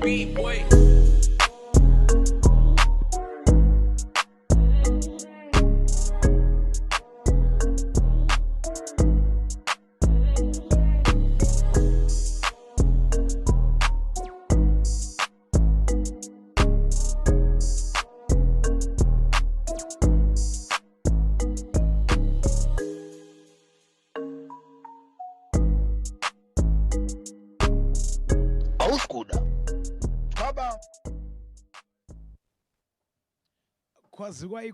beat, boy.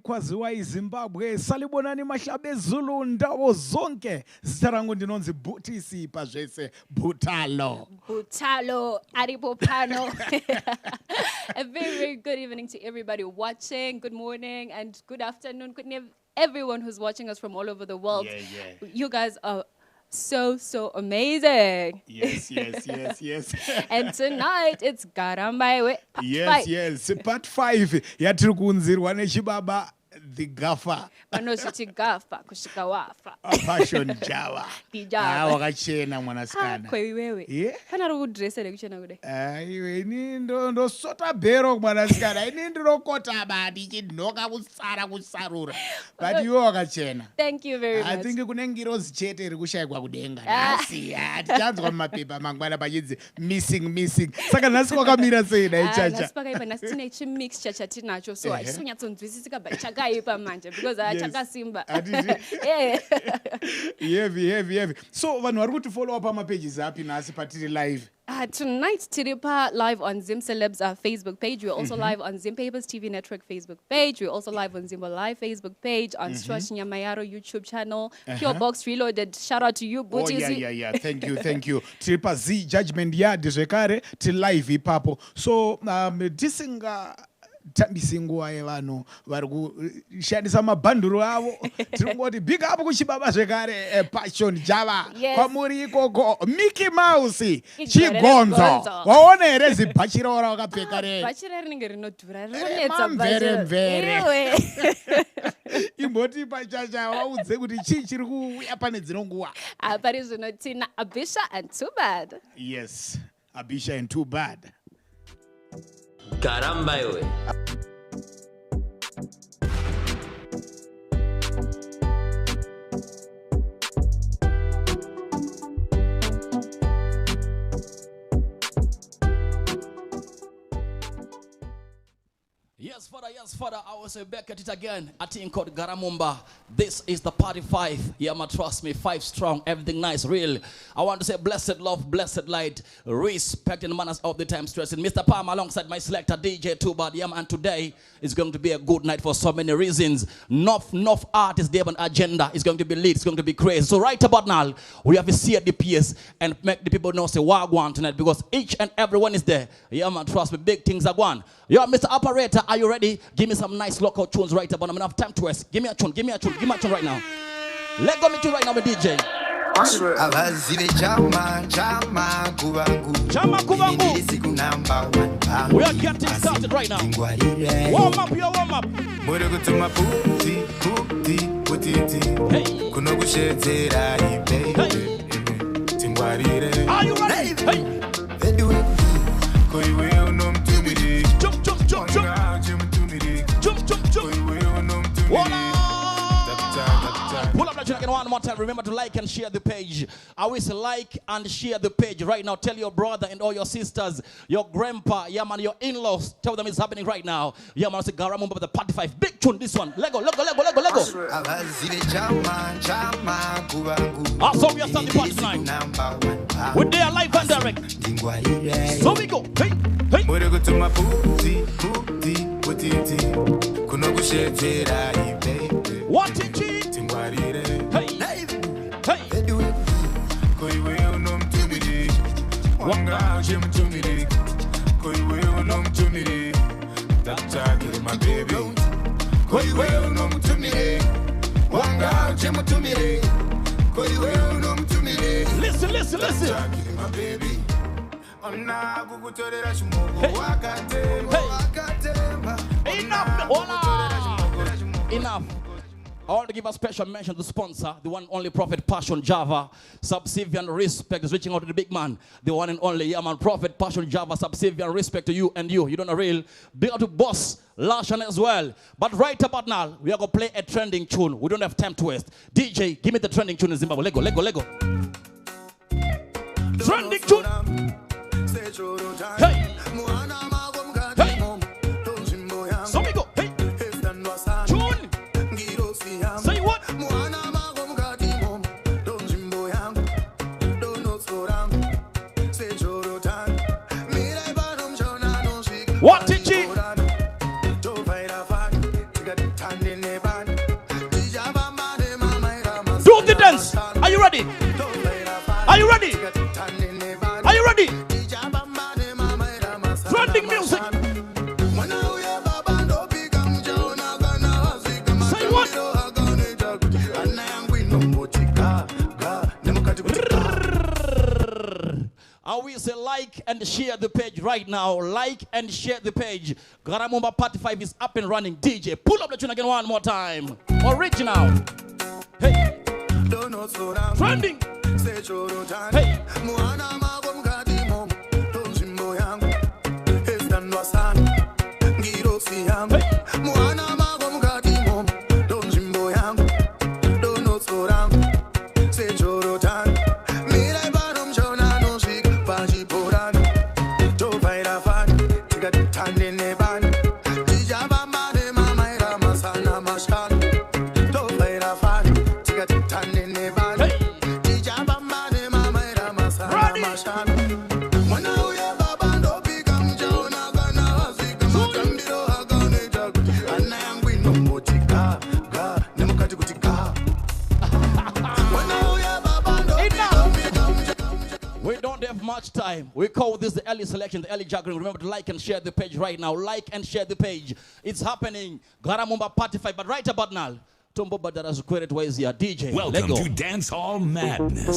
Kwaziwai Zimbabwe salibonani mahlabe Zulu ndawo zonke zita rangu ndinonzi Butisi pazvese Butalo Aripopano. A very, very good evening to everybody watching. Good morning and good afternoon. Good evening, everyone who's watching us from all over the world. Yeah. You guys are so amazing. Yes. And tonight it's Gara. Yes. Part 5. Yatiri kunzirwa nechibaba the Gaffer. Panositi Gafa kushika wafa. Passion Java. Wakachena mwanasikana. Kwa wewe. Yeah. Kana rokudressa nekuchena kude. Iwe ini ndo sota bhero mwanasikana. Ini ndirokota badi chinoka kusarura. But iwe wakachena. Thank you very much. I think kunengirozi chete rikushayikwa kudenga. Nasi tichanzwa mumapepa mangwana pachidzi missing. Saka nasi wakamira sei dai chacha. Nasi pakaipa nasi tine chimix chatinacho so achisonyatsonzwisisika but chakaipa manje because chakasimba. Heavy. So vanhu vari kuti follow up pamapages api nasi patiri live. Tonight, Tiripa live on Zim Celebs Facebook page. We're also live on Zim Papers TV Network Facebook page. We're also live on Zimba Live Facebook page, on Stretch Nyamayaro YouTube channel. Pure Box Reloaded. Shout out to you, Booty. Oh, yeah. Thank you. Tiripa Z Judgment Yard zvekare ti live ipapo. So, tisinga tambisingwa yevanhu vari kushandisa mabhanduru avo tingoti big up kuchibaba zvekare Passion Java kwamuri ikoko Mickey Mouse chigonzo waona here zibhachira ora wakapfeka re bhachira rinenge rinodhura mvere imboti pachacha waudze kuti chii chiri kuuya pane dzino nguva pari zvino tina Abisha and Too Bad. Yes, Abisha and Too Bad. Caramba, iwe. Yes, father, I was back at it again. A team called Gara Mumba. This is the party 5. Yeah, man, trust me, 5 strong, everything nice, real. I want to say blessed love, blessed light, respecting manners of the time, stressing. Mr. Palm alongside my selector DJ Too Bad. Yeah, man, today is going to be a good night for so many reasons. Enough artists, they have an agenda. It's going to be lit, it's going to be crazy. So right about now, we have to see at the PS and make the people know say Wagwan tonight because each and everyone is there. Yeah, man, trust me, big things are going. Yo, Mr. Operator, are you ready? Give me some nice local tunes right about now. I'm enough time to rest. Give me a tune right now. Let go me tune right now with DJ. Chama kubangu. We are getting started right now. Warm up. Hey. Are you ready? Hey. Pull up that track one more time. Remember to like and share the page. I always like and share the page right now. Tell your brother and all your sisters, your grandpa, yeah man, your in-laws. Tell them it's happening right now. Yeah man, it's Gara Mumba with the party 5. Big tune, this one. Lego. So we are starting party tonight. We're there live and direct. So we go. Hey. What it is? Hey. Listen. Enough. I want to give a special mention to the sponsor, the one and only Prophet Passion Java. Subservient respect is reaching out to the big man, the one and only man, Prophet Passion Java. Subservient respect to you and you. You don't know real. Big up to Boss Lashan as well. But right about now, we are going to play a trending tune. We don't have time to waste. DJ, give me the trending tune in Zimbabwe. Lego. Trending tune. Hey. Hey. So we go. Hey. Tune. Say what? What did you? Do the dance. Are you ready? Are you ready? Are you ready? Trending music. Say what? I will say like and share the page right now. Like and share the page. Gara Mumba Party 5 is up and running. DJ, pull up the tune again one more time. Original. Hey. Trending. Hey. Much time. We call this the early selection, the early juggling. Remember to like and share the page right now. Like and share the page. It's happening. Gara Mumba Party 5. But right about now, Tombo Badara's credit ways here. DJ. Welcome to Dance Hall Madness.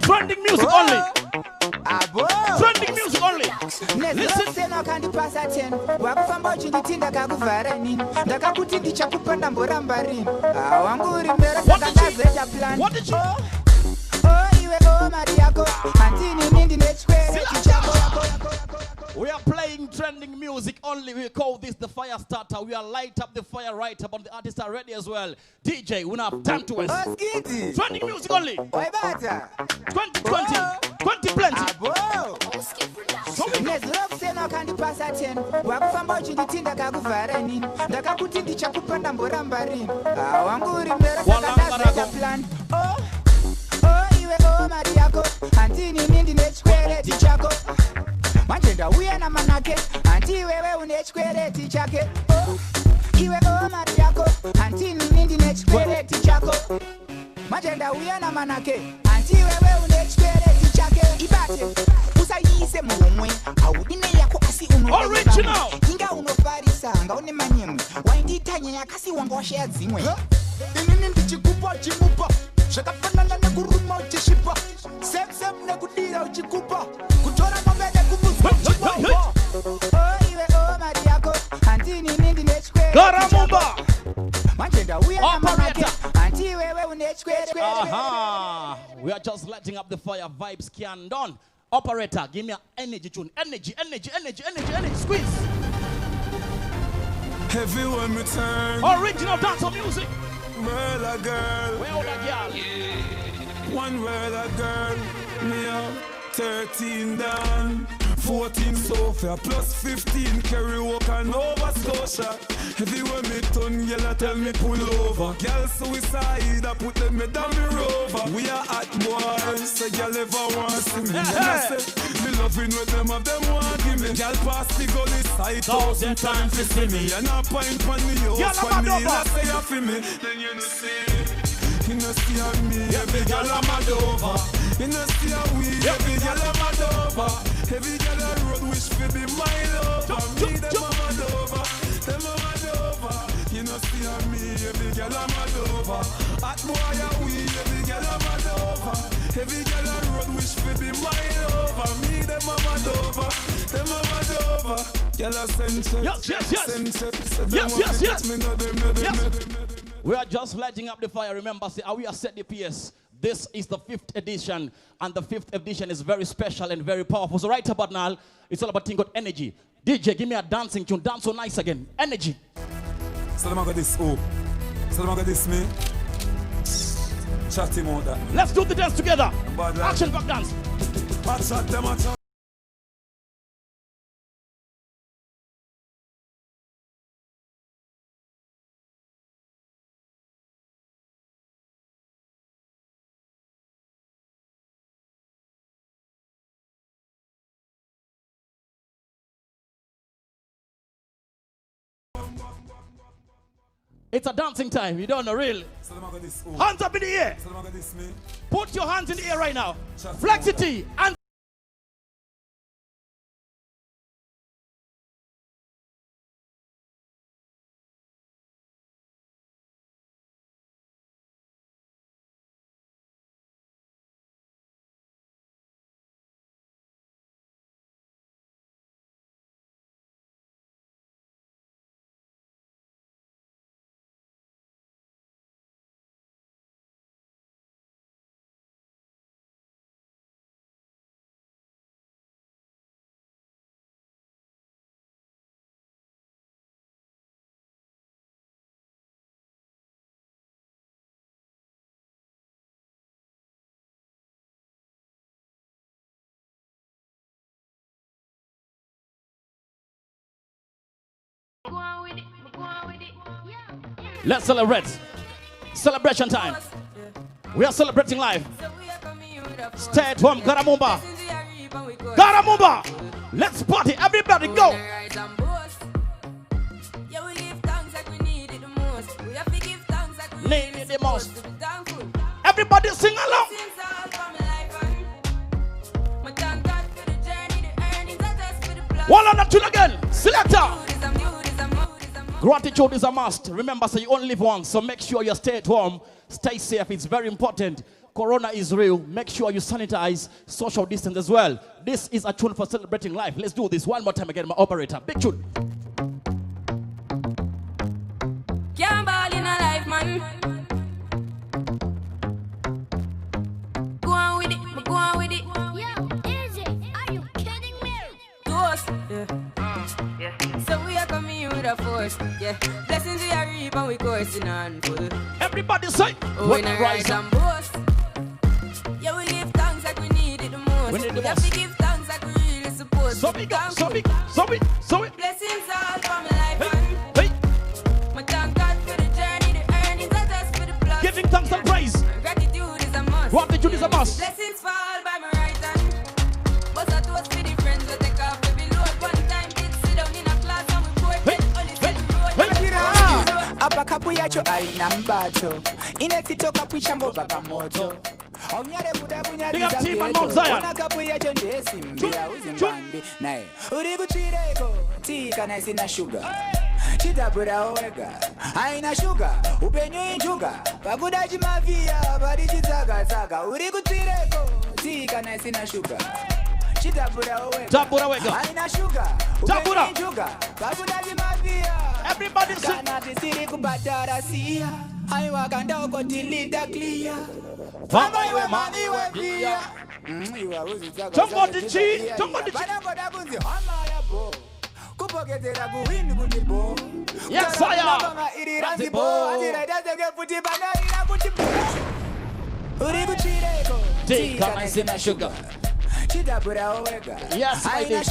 Trending music only. Trending music only. Listen. What did you? We are playing trending music only. We call this the fire starter. We are light up the fire right up, and the artists are ready as well. DJ, we don't have time to waste. Trending music only. 20 plenty. Majenda uye na manake anti wewe unechkwereti chake iwe omari yako anti nindi nechkwereti chako Majenda uye na manake anti wewe unechkwereti chake ibate usayise mumwe awudine yako asi original inga unofarisa ngaone manyemu wainditanya yakasi wangoshe dzimwe inini ndichikupa chimupa zvakafanana nekuruma uchishipa sem nekudira uchikupa kutora mabele kumuzwa uchikupa iwe omari yako antini nindi nechkwere Gara Mumba Majenda uye na manake anti wewe unechkwere. We are just lighting up the fire. Vibes can done. Operator, give me an energy tune. Energy. Squeeze. Everyone return. Original dancehall music. Well, a girl. Where the girl? One well, a girl. Me up 13 down. 14 Sophia plus 15 Kerry Walker Nova Scotia. Everywhere me turn, yellow tell me pull over. Girl suicide, I put them me down me rover. We are hot boys, so girl ever want to see me. And I say, me loving with them of them want give me. Girl pass the gully side 1,000 times to see me. And I pint pan the house for me, and I say you feel me. Then you see, you know see me, every girl I'm mad over. You know see we, every girl I'm mad over. Every girl I road wish for be my lover. Me them a mad over, them a mad over. You know see me, every girl I'm mad over. Hot boy a we, every girl I'm mad over. Every girl I road wish for be my lover. Me them a mad over, them a mad over. Yellow sunset. Yes. We are just lighting up the fire. Remember, see, we are set the PS. This is the 5th edition, and the 5th edition is very special and very powerful. So right about now, it's all about thing called energy. DJ, give me a dancing tune. Dance so nice again. Energy. So let me get this. Oh, so let me get this me. Chat him out that. Let's do the dance together. Bad Action back dance. Match shot them out. It's a dancing time. You don't know, really. So let me get this. Oh. Hands up in the air. So let me get this me. Put your hands in the air right now. Flexity and let's celebrate. Celebration time. We are celebrating life. Stay at home, Gara Mumba. Gara Mumba. Let's party. Everybody go. Need it the most. Everybody sing along. One on the tune again. Selector. Gratitude is a must. Remember, so you only live once, so make sure you stay at home. Stay safe. It's very important. Corona is real. Make sure you sanitize, social distance as well. This is a tune for celebrating life. Let's do this one more time again, my operator. Big tune. Can't ball in a life, man. Go on with it, go on with it. Yo, is it? Are you kidding me? Toast, yeah. So we are coming here with a force, yeah. Blessings we are reap and we coursing on full. Everybody say, oh, we not rise and boast. Yeah, we give thanks like we need it the most. We need the have most. to give thanks like we really supposed. So big, so big, so big, so big. Blessings all for my life, man. Hey. My thank God for the journey, the earnings, not just for the plus. Giving thanks and praise. Gratitude is a must. Gratitude is a must. Blessings fall by my right hand. But I toast for the friends that take off every load. One time did sit down in a class and we poured it. Only said road. Apa kapu yacho alina mbato inetitoka pwishambo baba moto omnyale buda Big up team and Mount Zion. ona kapu yacho ndesi mbia uzimbambi naye uri kuchireko tika na sina sugar chitapura owega aina sugar upenyu injuga pakudachi mafia pari chitsaka uri kuchireko tika na sina sugar chitapura owega aina sugar upenyu injuga pakudachi mafia. Everybody sing. Siri kubadara siya I wakanda uko dilita clear Fama iwe mani iwe pia. Somebody cheat. Somebody cheat. Yes, I am. Sugar. Yes, I did.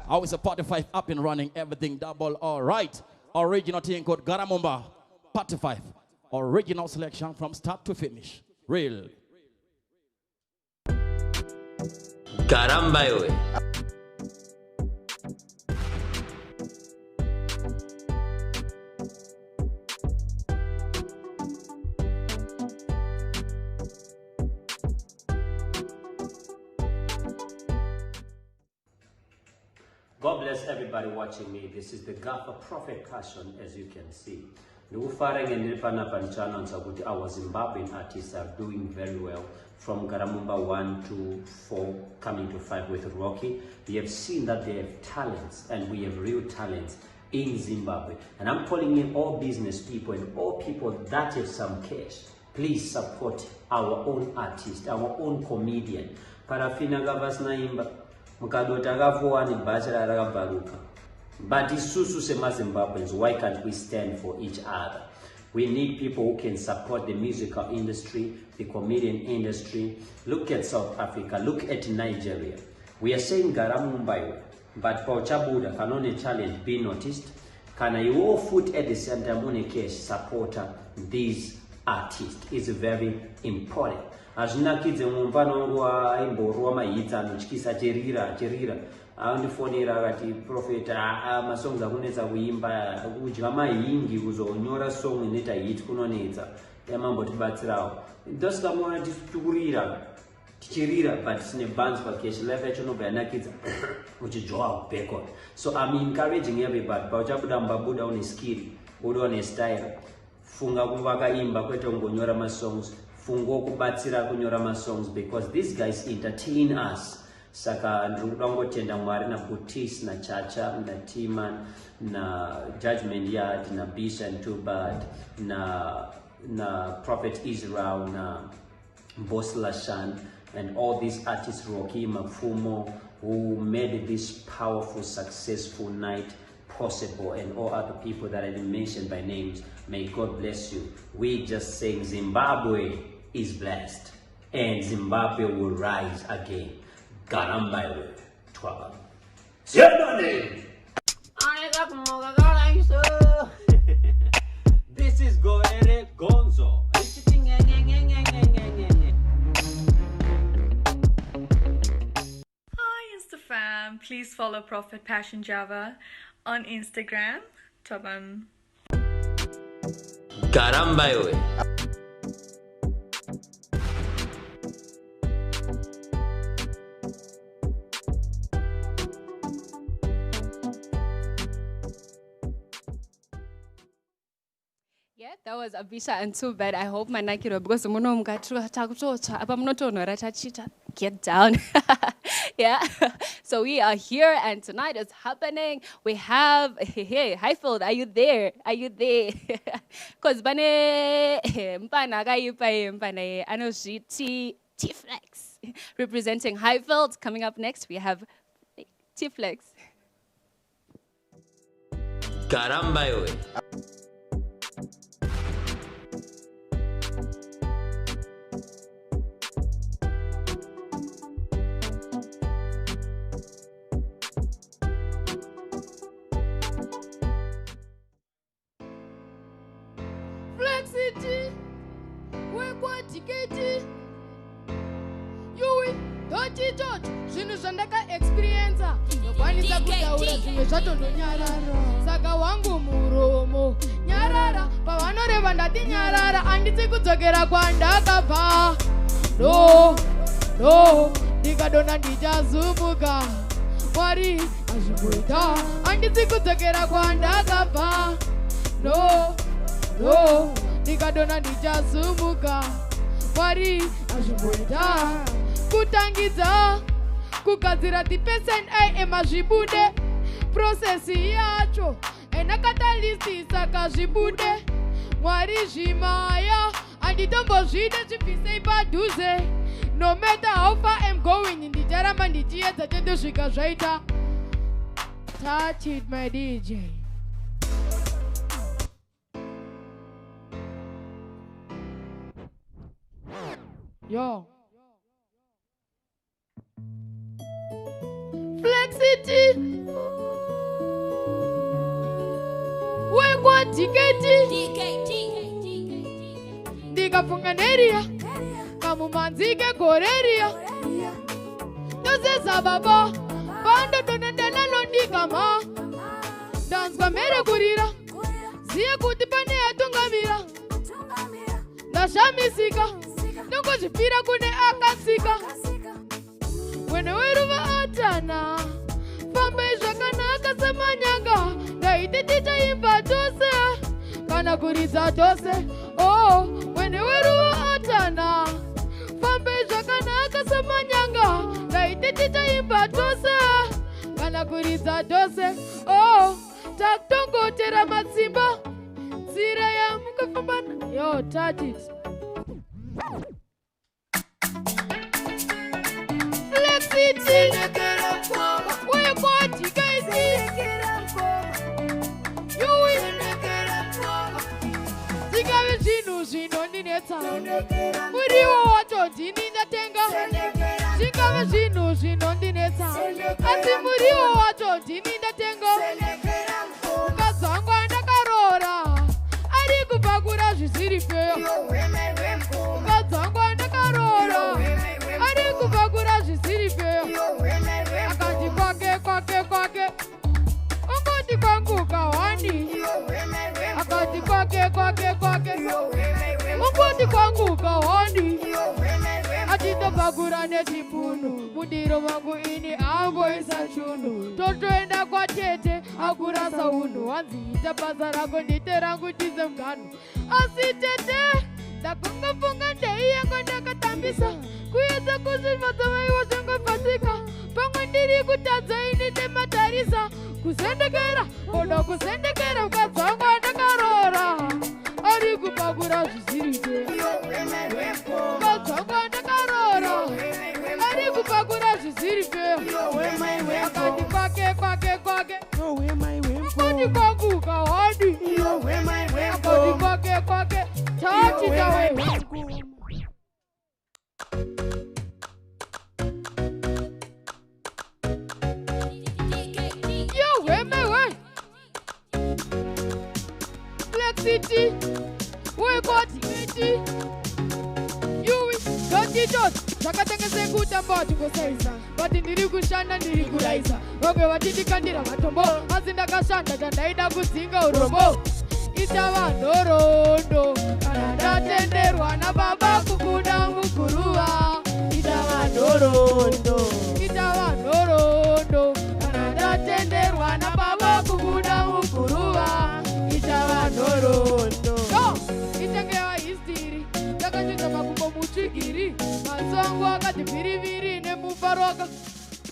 Always a party 5 up and running, everything double, all right. Original thing called Gara Mumba, party 5. Original selection from start to finish. Real. Caramba, güey. God bless everybody watching me. This is the Gaffer Prophet Cushion, as you can see. Our Zimbabwean artists are doing very well, from Gara Mumba 1 to 4, coming to 5 with Rocky. We have seen that they have talents, and we have real talents in Zimbabwe. And I'm calling in all business people and all people that have some cash. Please support our own artist, our own comedian. Parafina gavasna imba, mukadota gafuwani bachara rakabaruka. But isusu sema Zimbabweans, why can't we stand for each other? We need people who can support the musical industry, the comedian industry. Look at South Africa, look at Nigeria. We are saying Gara Mumba, but Pauchabuda can only challenge be noticed. Can I all foot at the center cash supporter these artists is very important. Azvina kidze mumvano wa imborwa mahitsa nochikisa cherira andifonera akati profeta masongs akunetsa kuimba kudya mahingi kuzonyora song inoita hit kunonetsa yamambotibatsirawo ndosikamona tichiturira tichirira but sine bands pakesh life yacho nobva yanakidza uchijoa backward. So I'm encouraging everybody pauchabuda mbabuda une skill buda une style, funga kuvaka imba kwete ngonyora masongs, fungo kubatsira kunyora masongs, because these guys entertain us. Saka ndangotenda Mwari na Butis na Chacha na Timan na Judgment Yard na Bisha and Too Bad na Prophet Israel na Boss Lashan and all these artists, Rocky Mafumo, who made this powerful, successful night possible, and all other people that I didn't mention by names. May God bless you. We just saying Zimbabwe is blessed and Zimbabwe will rise again. Garambayo, Twaba. This is Gorere Gonzo. Hi, Insta fam. Please follow Prophet Passion Java on Instagram. Taban. Garambayo. Yeah, that was Abisha and Too Bad. I hope my Nike because get down. Yeah. So we are here and tonight is happening. We have hey Highfield, are you there? Are you there? Cause bane mpana kaipa mpana anoshi T-Flex representing Highfield. Coming up next we have T-Flex. Garambayo. Flexity, wekwa tiketi, yui, doti dot, zvinhu zvandaka experience, nokwanisa kutaura zvimwe zvatondonyarara, saka wangu muromo, nyarara, pavanoreva ndati nyarara, handisi kudzokera kwandakabva, no, ndikadonha ndichazumuka, Mwari azvimboita, handisi kudzokera kwandakabva, no, ndikadonha ndichazumuka, Mwari azvimboita, kutangidza kugadzira the% emazvibude, prosesi yacho enakatalisti saka zvibude, Mwari zvimaya handitombozvide zvibvisei padhuze, no matter how far I'm going ndicharamba ndichiedza chendosvika zvaita. Touch it my DJ. Yo. Flexity. Wekwa tiketi. Ndikafunga neria. Kamumanzike goreria. Ndozeza baba. Bando donendelelo ndikama. Danswa mere kurira. Ziye kuti pane yatungamira. Ndashamisika. Ndongozvipira kune akasika. Wene weruva atana. Fambai zvakanaka semanyanga. Ndaiti tichaimba tose. Kana kuridza tose. Oh, mwene weruva atana. Fambe zvakanaka samanyanga. Ngaite tichaimba tose. Kana kuridza tose. Oh, takutongotera matsimba. Nzira yamukafamba. Yo, touch it. Flexity. We're going to guys. You will. Zingave zvinhu zvinondinetsa. Muriwo wacho ndininatenga. Zingave zvinhu zvinondinetsa. Asi muriwo wacho ndininatenga. Mukadzi wangu andakarora. Ari kupakura zvisiri peyo. Mukadzi wangu andakarora. Ari kupakura zvisiri peyo. Akati kwake. Ungoti kwangu kawani. Akati kwake. Ungoti kwangu kawani. Atitopakura nechipunu. Mundiro wangu ini angoisa chundu. Totoenda kwa tete akurasa undu. Wanziita basa rako ndite rangu tize mganu. Asi tete ndakunga ndeiyango ndakatambisa. Kuedza kuzvifadza vaiwo zvingofatika. Pamwe ndiri kutadza ini nematarisa. Kusendekera, oda kusendekera. Mukadzi wangu andakarora. Ari kupakura zvisiri peyo. Mukadzi wangu andakarora. Ari kupakura zvisiri peyo. Akati kwake. Akati kwangu kawani. Akati kwake. Tachita wewe. City, we got city. You don't Zakatengese kutamba tukosaisa. Bati ndiri kushanda ndiri kuraisa. Wogwe watindikandira matombo. Asi ndakashanda chandaida kudzinga urombo. Ichava ndorondo. Kana ndatenderwa nababa kubuda mukuruva. Ichava ndorondo. Kana ndatenderwa nababa kubuda mukuruva. Ichava ndorondo. Itengewa histiri. Ndakachita makumbo muchigiri. Mazongo akati viriviri nemufaroka.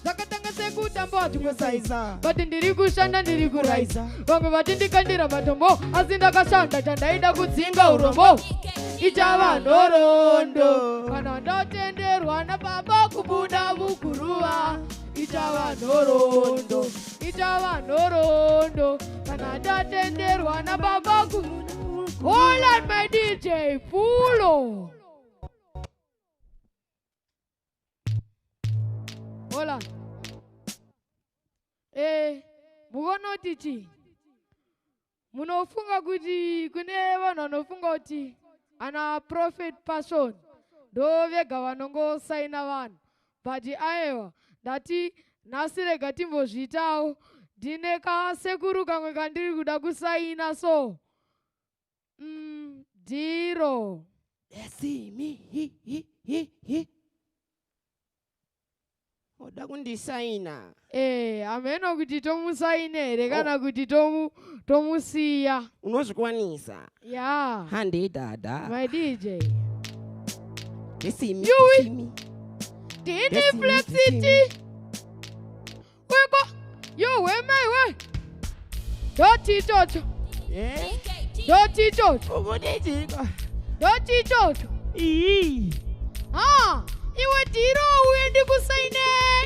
Zakatengese kutamba tukosaisa. Bati ndiri kushanda ndiri kuraisa. Vamwe vatindikandira matombo. Asi ndakashanda chandaida kudzinga urombo. Ichava ndorondo. Kana ndatenderwa nababa kubuda mukuruva. Ichava ndorondo. Kana ndatenderwa nababa kubuda. Hold on my DJ, Pulo. Hold on. Mugono tichi. Munofunga kuti kune vanhu vanofunga kuti ana prophet person ndo vega vanongo saina vanhu. But aiwa ndati nasirega timbozviitawo. Ndine kasekuru kamwe kandiri kuda kusaina so. Diro. See me. Oda kundisaina. Ameno kuti tomusainere kana kuti tomusiya. Unozvikwanisa. Yeah. Hande dada. My DJ. See me. Dini Flexity. Weko. Yo, where my way? Dirty Toto. Yeah. Dirty Toto. Dirty Toto. Iwe Diro uendi kusaine.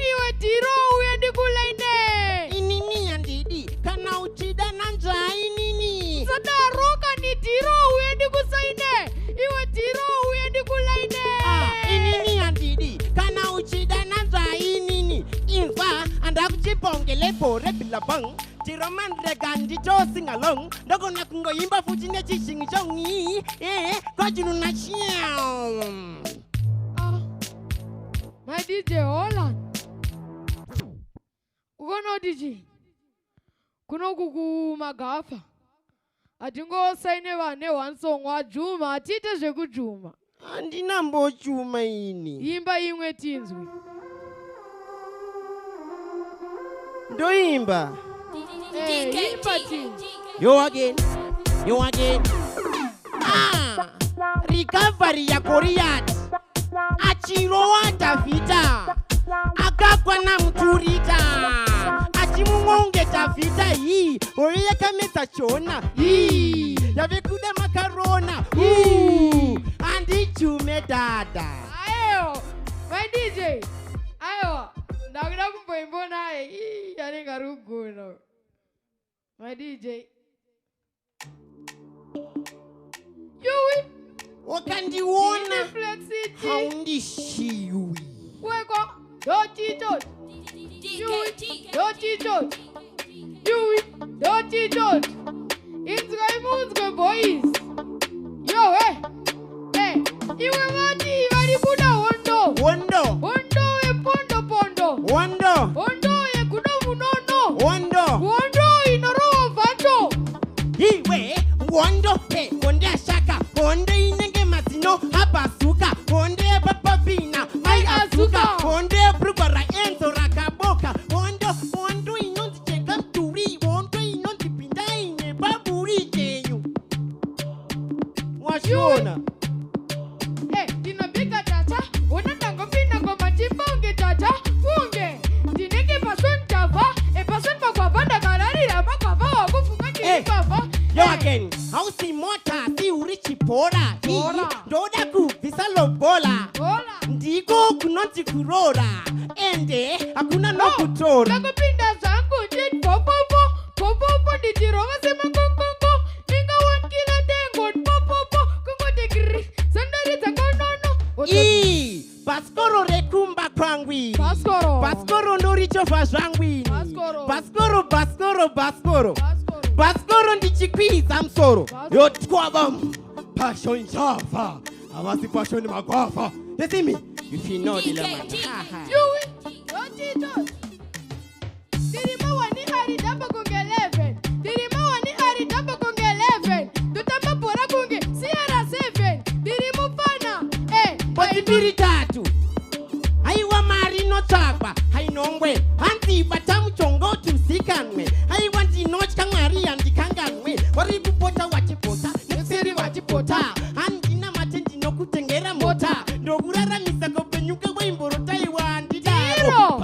Iwe Diro uendi kulaine. Inini andidi. Kana uchida nanja inini. Sadaroka ni Diro uendi kusaine. Iwe Diro uendi kulaine. Inini andidi. Kana uchida nanja inini. Infa andakuchipongele bore bilabang. Tiroman regandi jo sing along. Ndoko na kungoyimba futi nechishingi chongi. Kwa junu na chiao. My DJ, hold on. Ugono DJ. Kuno kuku magafa. Atingo saine vane wansongwa Juma. Atite zveku Juma. Andina mbo Juma ini. Imba imwe tinzwi. Ndo imba. Imba tinzwi. You again. recovery ya Goliath achirowa Davida akakwana muturita achimungonge Davida hii oye kameta chona hii yavekuda makarona andi chume dada ayo my DJ ayo ndakuda kumboimbo naye yaringa ruguno my DJ Yui wakandiona haundishiwi weko doti Yui doti Inzgai boys yo iwe mati vari buda wondo e pondo e kudo munono wondo inoroho vanto iwe wondo wonde ashaka wonde inenge mazino abasuka wonde papavina mai asuka wonde brugara enzo rakaboka wondo inonzi cheka mturi wondo inonzi pinda ine baburi kenyu washona dinapika tata unatanga pina ngoma chifonge tata funge dinenge pason tava pason kwa banda kararira makava wakufunga chipava yo again hausi mota si urichi pora ndoda kuvisa lobola ndiko kunonzi kurora ende hakuna no kutora nakupinda zangu njit popopo nditirova sema kongongo ninga 1 kila dengo popopo kongo digri sandari zangonono baskoro rekumba kwangwi baskoro ndorichofa zvangwini baskoro ndichikwiza musoro yotwava passion java havasi passion magwafa yesimi if you know the lemon dirima wani hari damba kunge 11 tutamba bora kunge siara 7 dirimu fana potibiri tatu haiwa mari notsvakwa hainongwe hanzi batamuchongo tusikanwe haiwa ndinotya mwari yandikanganwe vari kupota wachipota neseri wachipota handina mate ndinokutengera mota ndokuraramisa kopenyuka weimborotaiwa ndidaro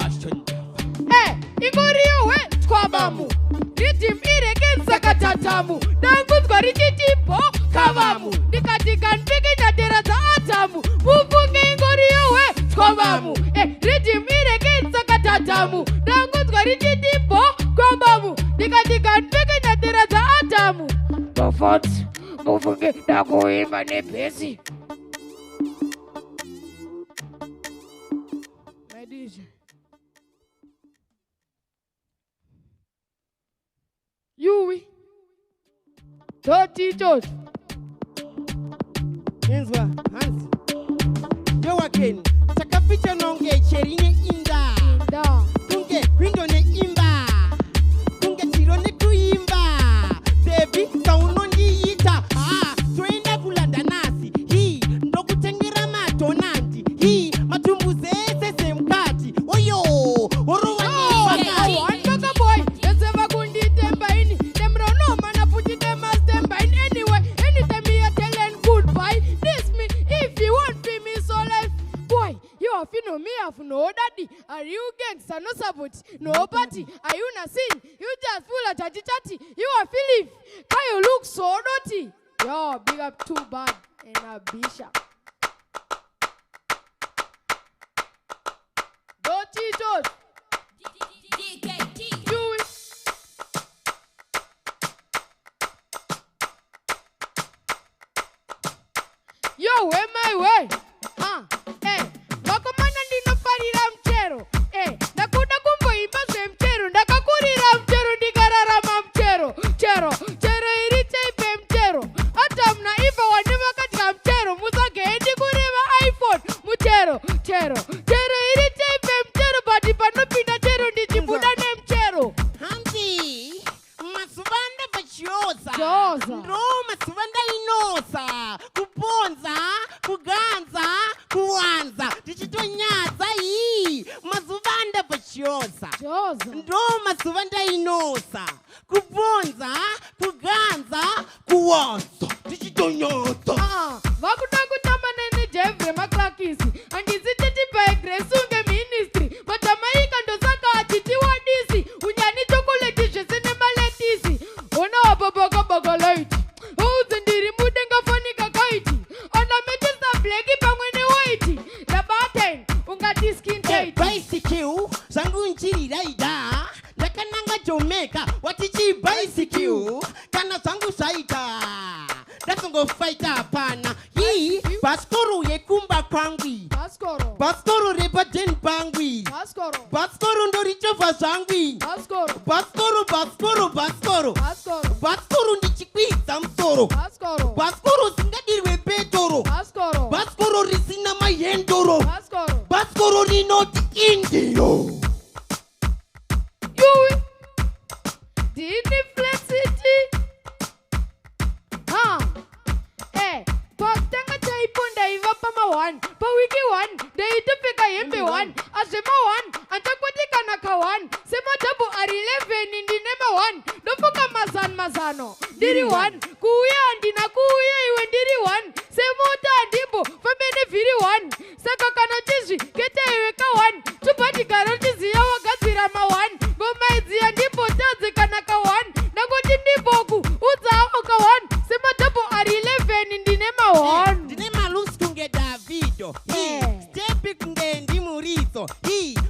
ingoriyowe twabamu ritim irekensa katatamu dangudzwa richitipo kavamu ndikati kanpike nyadera dza atamu mufunge ingoriyowe twabamu ritim irekensa katatamu dangudzwa richitipo kavamu ndikati kanpike nyadera dza atamu bafati mufunge ndakuimba nebhesi Yui Doti Inzwa Hansi Yo again Takaficha nonge cherine inda Kunge windo ne imba Kunge tirone kuimba Baby kaunondi ita Tuenda kulanda nasi Hii ndokutengera matonanti Hii matumbu zese semkati Oyo Orowa Antoka boy Yeseva kundi temba ini Temrono mana puti temas temba in anyway Anytime you are telling goodbye This me if you want be me so life Boy you have no me have no daddy Are you gangster no support No party Are you not sin You just full of chatty You are Philip Can you look so dirty Yo big up too bad And a bishop Dirty Yo, way my way. Wakomana ndinofarira mchero. Ndakuda kumboimba zvemchero. Ndakakurira mchero ndikararama mchero. Chero iri chaipe mchero. Hata mna ifa wande vakadya mchero. Musagende kureva iPhone. Mchero iri chaipe mchero. But joza ndo mazuva ndainosa kubvonza kuganza kuwanza tichitonyotsa vakuda kutamba neni jevre maklakisi handisi titi by grace unge ministry matamaika ndosaka achitiwadisi unyani chokoleti zvesine maletisi ona wapapakabaka laiti ouze ndiri mudenga fanika kaiti ona metesa bleki pamwe newaiti labaten ungati skin tight bicycle zangu nchiri raida ndakananga Jamaica watichi bicycle kana zangu saita ndatongofaita hapana hii baskoro yekumba kwangwi baskoro repaden pangwi baskoro ndorichovha zvangwi baskoro ndichikwidza musoro baskoro singadirwe petoro baskoro risina mahendoro baskoro rinoti indio Dini flexity Pakutanga chaiponda iva pama 1 pa wiki 1 ndeitopfeka hembe 1 azvema 1 antakwatikana ka 1 semadhabhu ari 11 ndine ma 1 ndofuka mazano ndiri 1 kuuya handina kuuya iwe ndiri 1 semota handimbo fambe nevhiri 1 saka kana chizvi kete iwe ka 1 tubhatigaro tiziya wagadzira ma 1 ngoma idzi handimbotadze kana ka 1 ndangoti ndimboku udzawo ka 1 semadhabhu ari 11 ndine ma 1 ndine malusi kunge Davido stepi kunge ndimuriso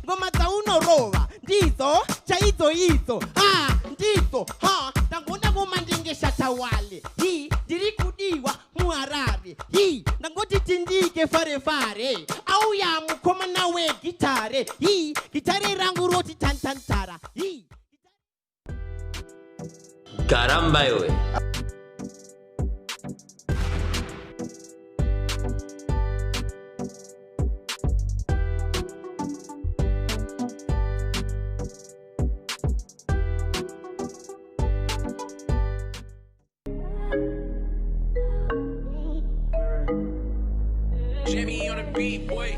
ngoma dzaunorova ndidzo chaidzo idzo ndidzo ndangoda ngoma ndenge shatawale ndiri kudiwa muharare ndangoti tindike farefare auya mukomana wegitare gitare rangu roti tantantara Caramba iwe. Jimmy on the beat, boy.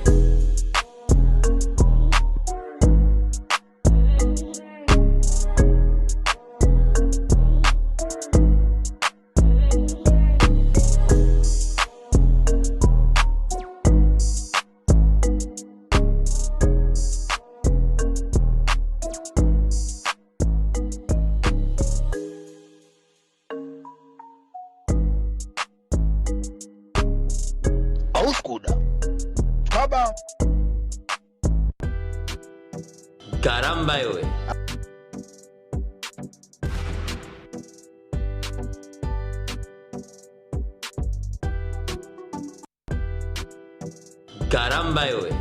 Caramba iwe. Caramba iwe.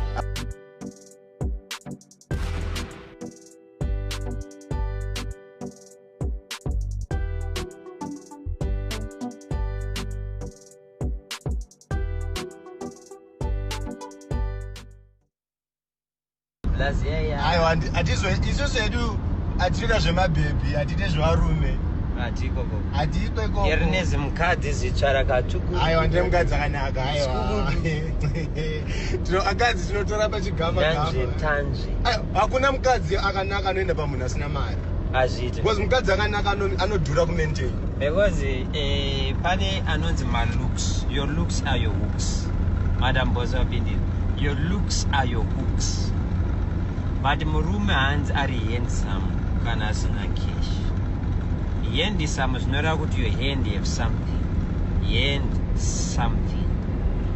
Aiwa izvozvedu atinoita zvemabhebhi hatite zvevarume hatiko erinezi mukadzi zitsva rakatsvuku aiwa ndine mukadzi akanaka aiwa akadzi tinotora pachigamba hakuna mukadzi akanaka anoenda pamunhu asina mari azviti because mukadzi akanaka anodhura kumaintain because pane anonzi malooks. Your looks are your hooks. Madam Bozabindi, your looks are your hooks. But murume hands are handsome kana asina cash. Handsome zvinoreva kuti your hand have something. Hand something.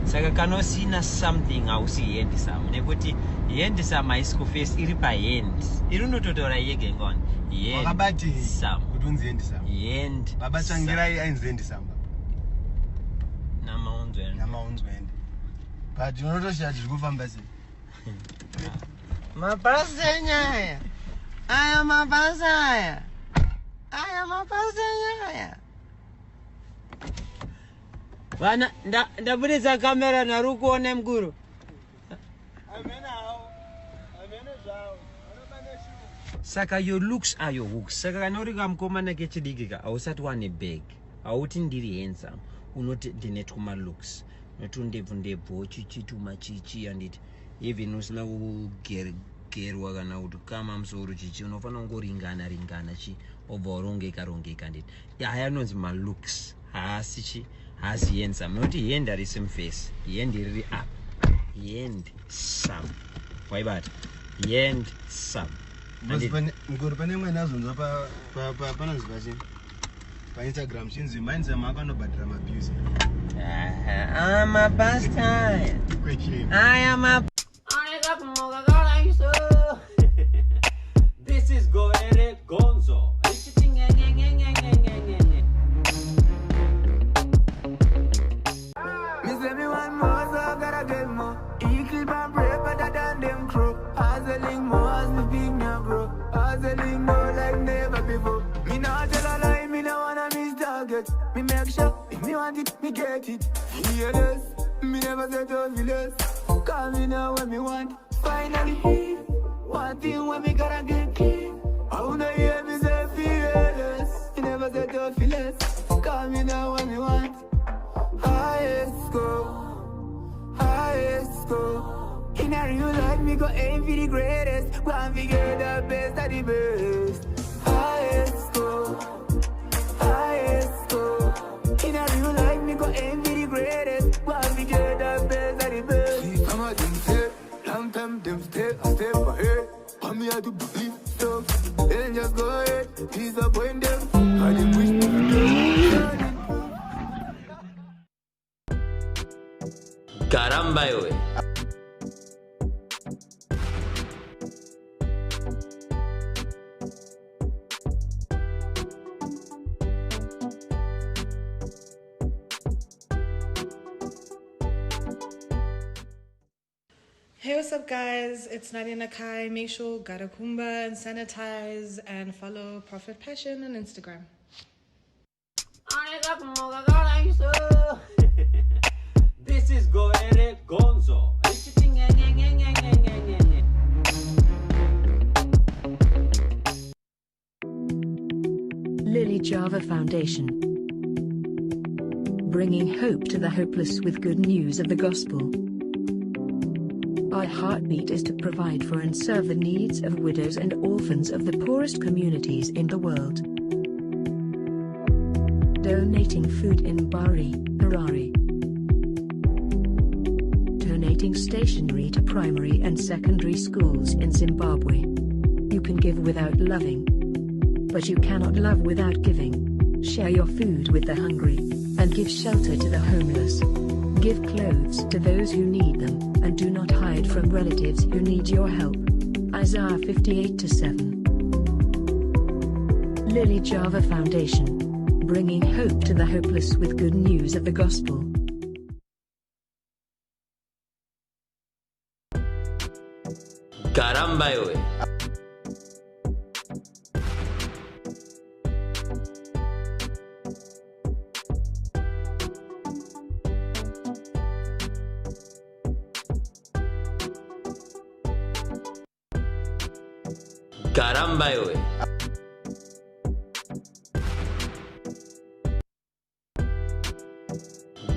Saka kana usina something hausi handsome. Nekuti handsome haisi kuface iri pahand. Iri unototora yega ngoni. Wakabati kuti unzi handsome. Hand. Baba Changirai ainzi handsome. Namaunzweni. But unotoshiya zvirikufamba sei? Mabhasi enyaya. Aya mabhasi aya. Aya mabhasi enyaya. Vana ndabudisa kamera nari kuona mukuru. Saka your looks are your hooks. Saka kana uri kamukomana kechidiki ka hausati wane bag. Hauti ndiri handsome. Unoti ndine tuma looks. Unoti ndebvu chichi tuma chichi anditi. Even usina kugerwa kana kuti kama musoro chichi unofanira kungoringana chi obva rongeka ndeti haya anonzi malooks haasi chi haasi handsome noti hand harisi muface hand riri up hand some waibata hand some mukuri pane mwana azonzwa panonzi pachini painstagram chinzi mainzama akanobhadhira mabhiusi amabastaya aya This is Gore Gonzo. Miss everyone more, so I gotta get more. Equal and brave, better than them crew. Hustling more as me big now, bro. Hustling more like never before. Me not tell a lie, me no wanna miss target. Me make sure, if me want it, me get it. Fearless, me never set out fearless. Call me now when me want. Finally, one thing when me gotta get key. I wanna hear me say fearless. Me never set out fearless. Call me now when me want. Highest go. In a real life, me go aim for the greatest. Go and figure the best of the best. Highest go. In a real life, me go aim for the greatest. Go and figure the best of the best. See, some of them say, long time them stay a step ahead. And me I do believe stuff. Then just go ahead, disappoint them. I didn't wish me to do. Caramba, yowe. Hey, what's up, guys? It's Nadia Nakai. Make sure Gara Kumba and sanitize and follow Prophet Passion on Instagram. This is Gore Gonzo. Lily Java Foundation, bringing hope to the hopeless with good news of the gospel. Our heartbeat is to provide for and serve the needs of widows and orphans of the poorest communities in the world. Donating food in Bari, Harare. Donating stationery to primary and secondary schools in Zimbabwe. You can give without loving, but you cannot love without giving. Share your food with the hungry, and give shelter to the homeless. Give clothes to those who need them, and do not hide from relatives who need your help. Isaiah 58:7. Lily Java Foundation, bringing hope to the hopeless with good news of the gospel. Caramba, yowe. Caramba, yowe.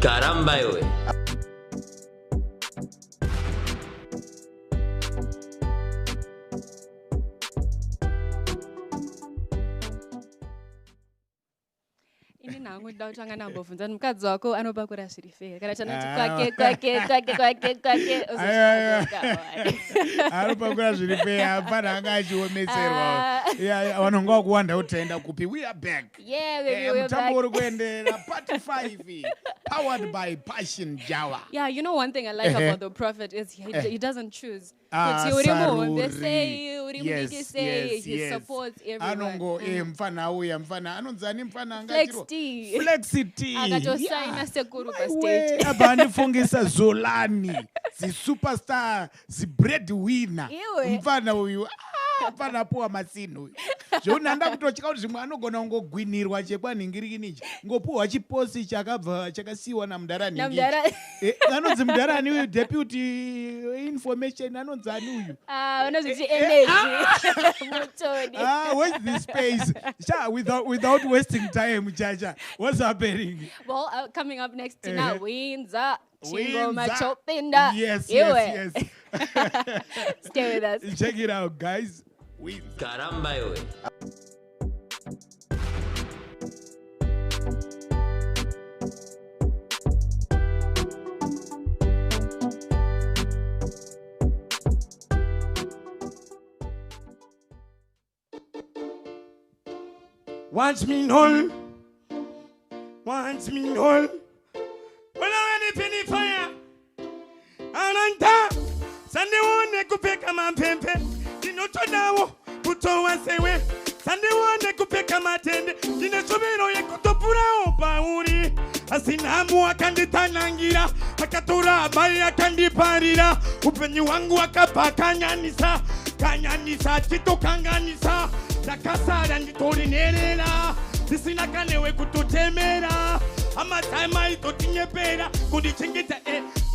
Caramba, yowe. Ini nangu ndautsvanga nambobvunza mukadzi wako anobakura zviri fei kana chanoti kwake anobakura zviri fei hapana anga achiometserwa vanonga wakuwanda utaenda kupi. We are back. Mutambo uri kuenderera part 5 powered by Passion Java. Yeah, you know one thing I like about the prophet is he doesn't choose. He supports everyone. Anongo mfana auya mfana anonzani mfana Flexity. Akatosaina sekuru pa stage. Apa andifungisa Zolani, zi superstar, zi breadwinner. Mfana uyu mfana poa masinu. zvounanda kutotyika kuti zvimwe anogona kungogwinirwa chekwanhingirikinichi ngopuhwa chiposi chakabva chakasiyiwa namudharani anonzi mudharani uyu deputy information anonzi ani uyu vanozviti energy mutoni where's the space without wasting time chacha what's happening well coming up next tina winza chingoma chopinda yes stay with us check it out guys Caramba yowe. Watch me null. Watch me null. When I'm ready penny fire. Ananta. Sunday one kupeka mampempe. Dinotodawo. Kutowa sewe. Sunday one kupeka matende. Dinosomero yekutopura opauri. Asinamu akanditanangira. Akatura abai akandiparira. Upenyi wangu akapakanyanisa. Kanyanisa chito kanganisa. Nakasara nditorinera Sisina kanewe kutotemera Amatama itotinyepera Kundichengeta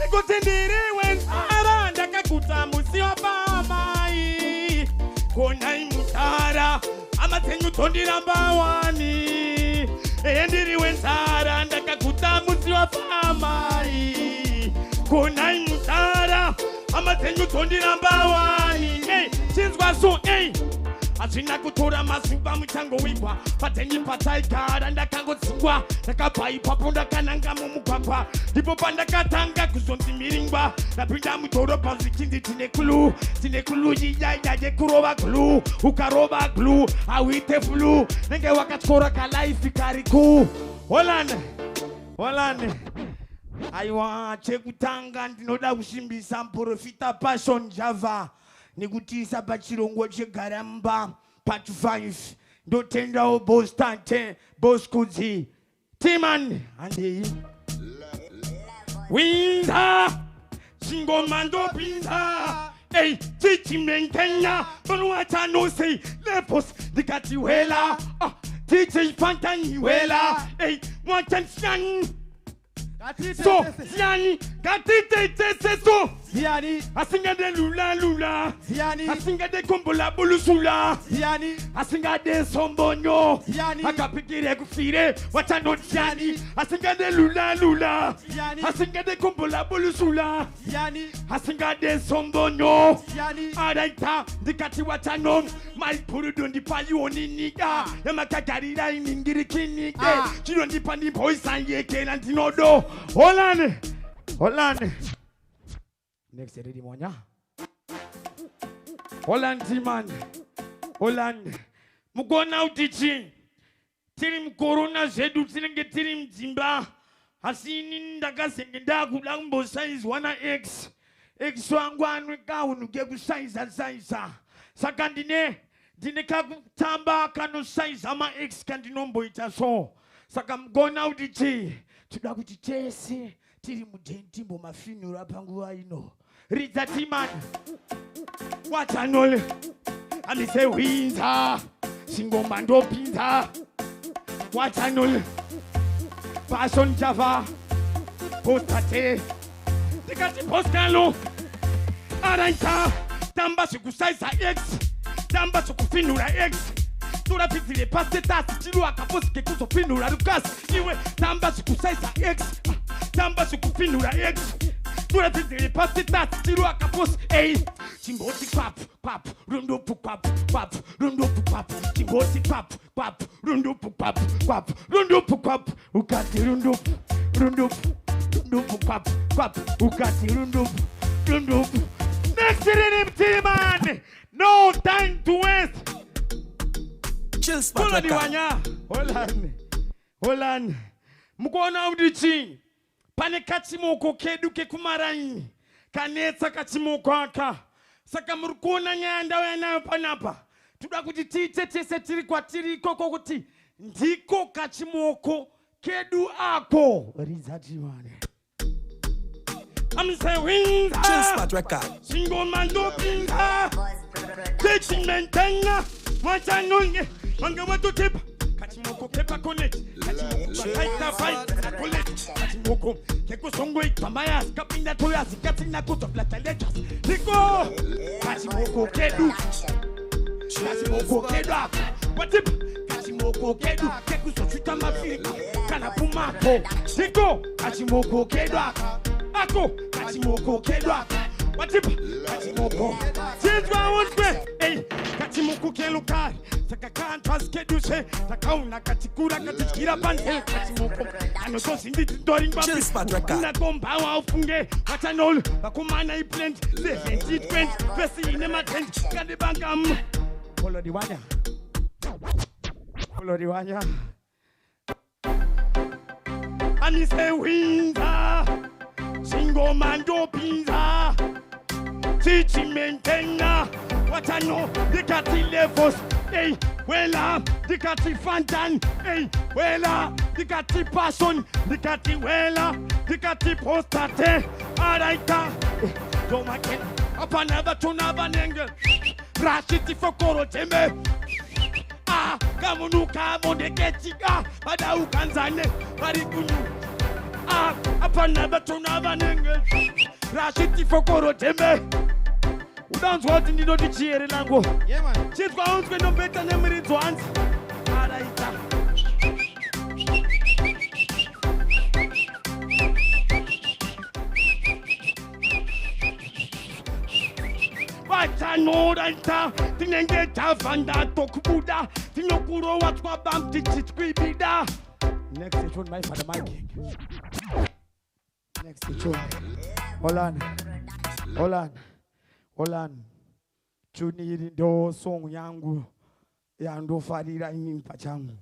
Nikotenderewe nsara Ndakakuta musio pamai Konai mutara Amatengu tondira mbawani Endiriwe nsara Ndakakuta musio pamai Konai mutara Amatengu tondira mbawani Hey, chinzwa so, hey Asina kutora masuba muchango wigwa Patenyi patai Gara ndakango tsingwa Nakapai papo ndakananga mumugwagwa Ndipo pandakatanga kuzonzi miringwa Napinda mutoro panzi chindi Tinekulu yiyaye kuroba glu Ukaroba glu Awite flu Nenge wakatkora kalaifi kariku Holland Aiwa chekutanga ndinoda kusimbisa Profita Passion Java Nikutisa pachirongwa chegaramba part 5 ndotenda boss tante boss kudzi Timan ande winda singoma ndopinda hey chichimenkenya bonwata no say lepos dikati wela DJ Fantani wela hey mwatansian so siani gatite so siani asinga de lula siani asinga de kombola bulusula siani asinga de sombonyo siani akapikire kufire watano siani asinga de lula siani asinga de kombola bulusula siani asinga de sombonyo siani araita dikati watano mai purudu ndipayi oniniga yamakagari iningirikini chiro ndipani boysa yekela ndinodo Holland next ready monya Holland Timan Holland mugona utichi tiri mkorona zedu tinenge tiri mdzimba asini ndakasengenda kulambo size 1x x wangu anweka unuke ku size saka ndine kakutamba kano size ama x kandinombo itaso saka mgona utichi tuda kuti tese tiri mudentimbo mafinura apanguva ino ridza Timan watanole andise winza singoma ndopinza watanole Passion Java postate tikati postalo araita tamba sikusaiza x tamba sikufinura x turapizile pastetasi chilu akaposike kuzofinura Lucas iwe tamba sikusaiza x tamba sikufinura x turapizile pastetasi chilu akaposi ey chingoti pap rundupu pap rundupu pap chingoti pap rundupu pap rundupu pap ukati rundupu pap ukati rundupu next rhythm Timan no time to waste chill spot Holland mukona udichi pane kachimoko kedu kekumarai kanetsa kachimoko aka saka murikuona nyanda wanayo panapa tuda kuti titetese tiri kwatiri koko kuti ndiko kachimoko kedu ako ridza Timan I'm saying chill spot record singoma ndopinda techimentenya Watanonge, manga watu tip. Kachimoko kepa connect. Kachimoko kaita fight. Collect. Kachimoko keko songwe pamaya. Kapinda toya sikatina kuto plata letters. Niko. Kachimoko kedu. Kachimoko kedu. Watip. Kachimoko kedu. Keko sochuta mafirika. Kana pumako. Niko. Kachimoko kedu. Ako. Kachimoko kedu. Watip. Kachimoko. Sitwa wonse. Hey. Kachimoko kelukari. Sakakantas kedushe. Takauna katikura katikira bante. Kachimoko. Ano so sinditi doring babi. Una gomba wa ufunge. Watanol. Bakumana i blend. 70-20. Pesi inema tent. Kade bangam. Polo diwanya. Polo diwanya. Ani se winza. Singo mando pinza. Chichi mentena. Watano. Dikati levos. Hey, wela, dikati fantan. Hey, wela, dikati passion. Dikati wela, dikati postate. Araita. Doma ken. Apanava tunava nenge. Rashiti fokoro teme. Ah, kamunuka monde ketiga. Bada ukanzane. Barikunu. Ah, apanava tunava nenge. Rashiti fokoro teme. Udans what in the doti chiere lango. Yeah man. Chit kwa unzwe no beta nemri twans. Araita. Wacha no raita. Tinenge tafanda tokubuda. Tinokuro watwa bam tichitkwibida. Next station my father my king. Next station. Olan chuni ndo song yangu ya ndo farira impa changu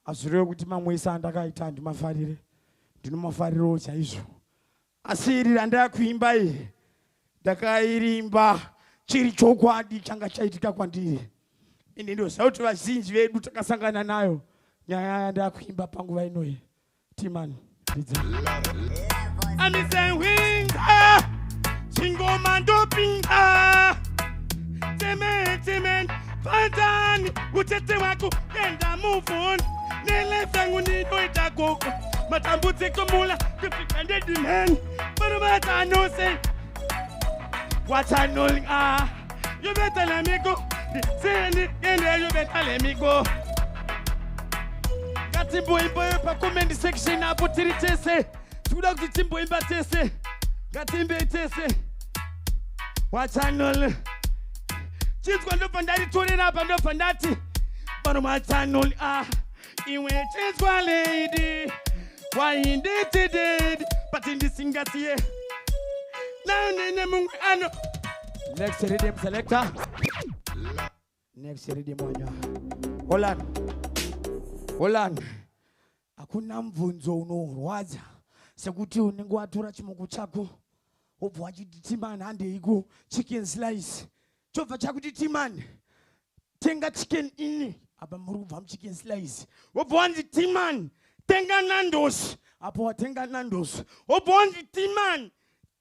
asure kuti mamwesa ndakaita ndimafarire ndinomafariro chaizvo asirira ndakuimba iyi ndakairimba chiri chokwadi changa chaitika kwandiri ine ndo sauti vazhinji vedu takasangana nayo nyaya ndakuimba panguva inoyi timani I'm saying wings Singo mando pinga Temen Fantani Uchete wako Enda move on Nele fangu nido itakoko Matambute kumula Kufikande di men But mata no say What I know You better let me go Say it and you better let me go Katimbo imbo pa comment section Apotiri tese Tudak di timbo imba tese Katimbe tese Watanol Chitwa ndo pandari tore na pando pandati Bano watanol Iwe chitwa lady Why indeed did But in the singati ye Now nene mungu ano Next rhythm selector Next rhythm wanya Holland Hakuna mvunzo unorwadza Sekuti unenge watora chimoko chako Obva wachiti timani handeigo chicken slice chobva chakuti timani tenga chicken ini apa muri kubva muchicken slice obva wanzi timani tenga nandos apa watenga nandos obva wanzi timani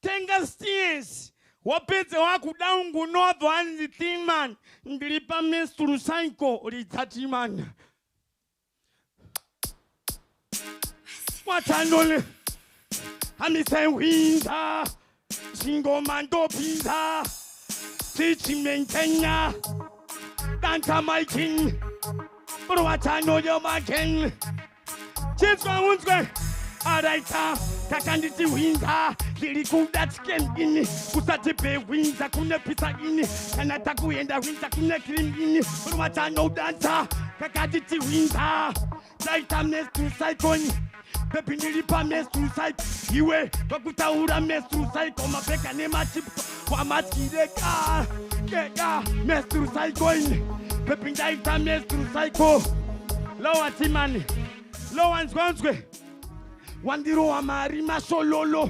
tenga steers wapedza wakuda unguno wabva wanzi timani ndiri pamestru cycle ridza timani watanole amisai winda Singo mando pizza, teaching maintainer, Danta my king, but what I know you're my king. Chips on one's way, Araita, Kakanditi winter, Liriku that skin in it, Usatipe winter, Kuna pizza in it, and Ataku and the winter Kuna cream in it, but what I know Danta, Kakanditi winter, Daita mess to cyclone. Pepiniri pa mestru site iwe bakuta ura mestru site koma peka ne matip kwa maskire ka kega mestru site going pepinda ita mestru site ko lowa timani lowa nzwe wandiro wa marima sololo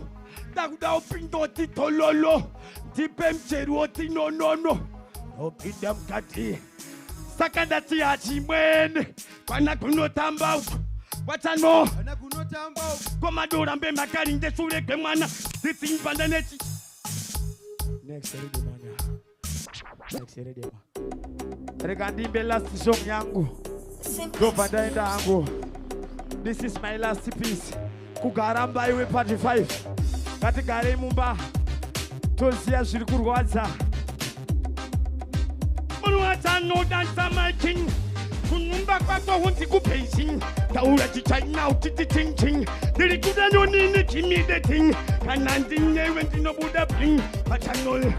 dakuda opindo titololo dipe mcheru oti no opinda mkati sakandati achimwene kwana kunotamba Watano Komadora mbe makari ndesure kemana Sisi mpandanechi Next rhythm. rega ndimbe last song yangu ndobva ndaenda hangu. This is my last piece. Kugara Mbaiwe part 5. Ngatigare Mumba toziya zviri kurwadza. Urwadza nodanza my king. Kunyumba kwako hunzi kupeising. Taura chichaina utiti ting ting. Ndiri kuda nonini kimi the ting. Kanandi nyewe ndinobuda bling. Pachanol.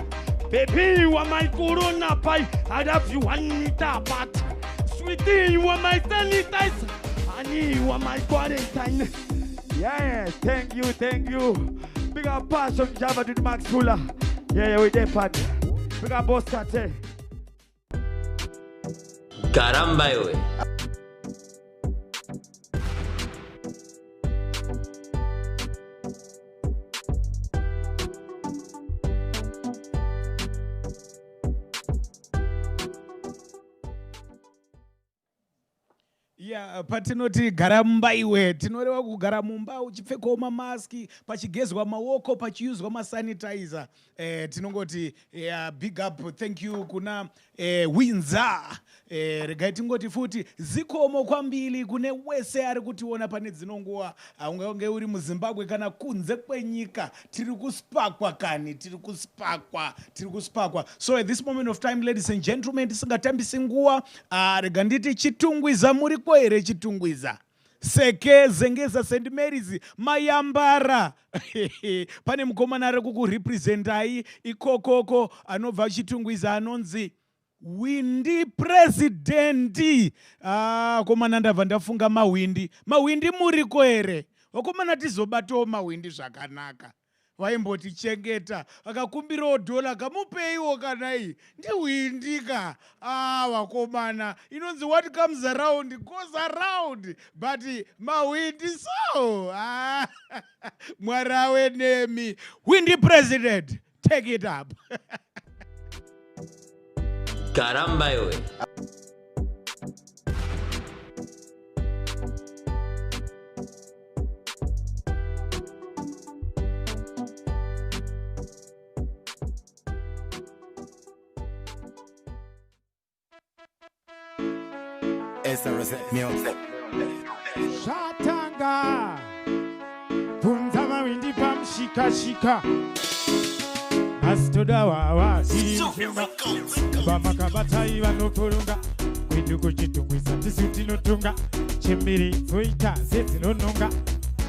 Baby, you are my corona pie. I love you 1 meter apart. Sweetie, you are my sanitizer. Honey, you are my quarantine. Yeah, thank you. Big up Passion Java to the Max Fuller. Yeah, we there, part. Big up Boss Tate. Caramba, yo. Yeah, patinoti Gara Mbaiwe, tinoreva kugara mumba uchipfekawo mamaski, pachigezwa maoko, pachiuzwa masanitizer. Tinongoti big up, thank you kuna Winza. Regai tingoti futi zikomo kwambili kune wese ari kutiona pane dzinonguwa ungange uri muZimbabwe kana kunze kwenyika tiri kuspakwa. So at this moment of time, ladies and gentlemen, tisingatambisi nguwa, rega nditi chitungwiza muri kwere chitungwiza. Seke zengeza St. Mary's mayambara. Pane mukomana ari kukurepresentai ikokoko anobva chitungwiza anonzi Windi presidenti. Komana ndabva ndafunga mawindi muri kwere. Wakomana tizobatawo mawindi zvakanaka. Vaimbotichengeta akakumbirawo dola kamupeiwo kanai ndiwindika. Wakomana inonzi what comes around goes around, but mawindi so mwarawe nemi Windi president, take it up. Caramba, yo. Shatanga Punza mawindi pam shika Astoda wawa zirifunga Bamakabatai vanokurunga Kwedu kuchitungwisa tisuti notunga Chembiri zoita zeti nononga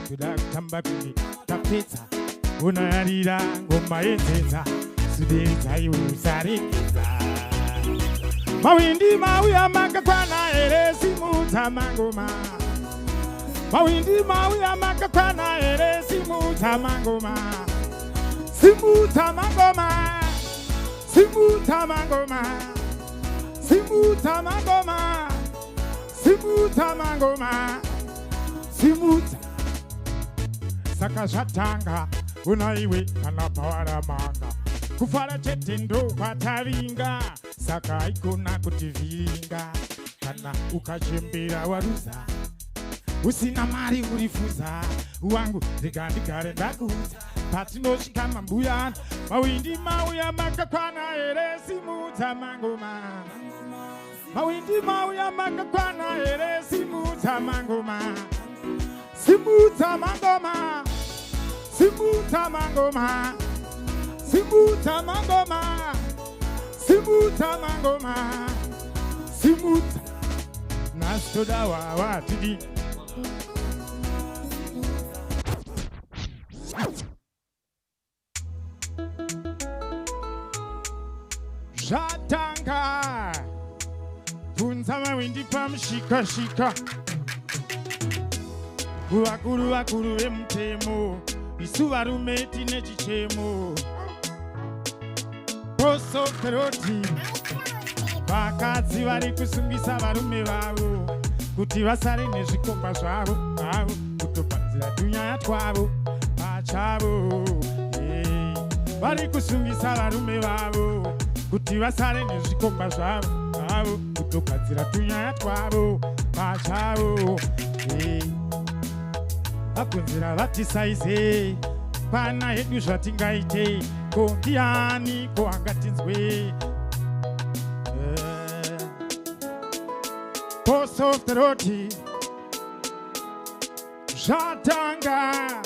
Kuda kutamba kuni tapeta Unayarira ngoma yenzeza Suderi taiwe usarekeza Mawindi mawuya makakwana ere simuta mangoma Mawindi mawuya makakwana ere simuta mangoma Simuta mangoma Simuta mangoma Simuta mangoma Simuta mangoma Simuta Saka shatanga unaiwe kana pawara manga Kufara chetendo kwataringa Saka ikona kutivinga Kana ukachembera waruza Usina mari urifuza Wangu zigandigare ndakuza Patinoshika mambuya Mawindi mauya makakwana ere simuta mangoma Mawindi mauya makakwana ere simuta mangoma Simuta mangoma Simuta mangoma Simuta mangoma Simuta mangoma Simuta Nastoda wawa tidi Shatanga Punza mawindi pam shika Wakuru emtemo Isuwa rumeti nechichemo Poso peroti Vakadzi vari kusungisa varume vavo Kuti vasare nezvikomba zvavo Kutopanzira tunyaya twavo pachavo Vari kusungisa varume vavo Kuti vasare nezvikomba zvavo Kutogadzira tunyaya twavo pachavo Vakunzira vati saize Pana hedu zvatingaite Ko ndiani ko angatinzwe Boss of the roti Shatanga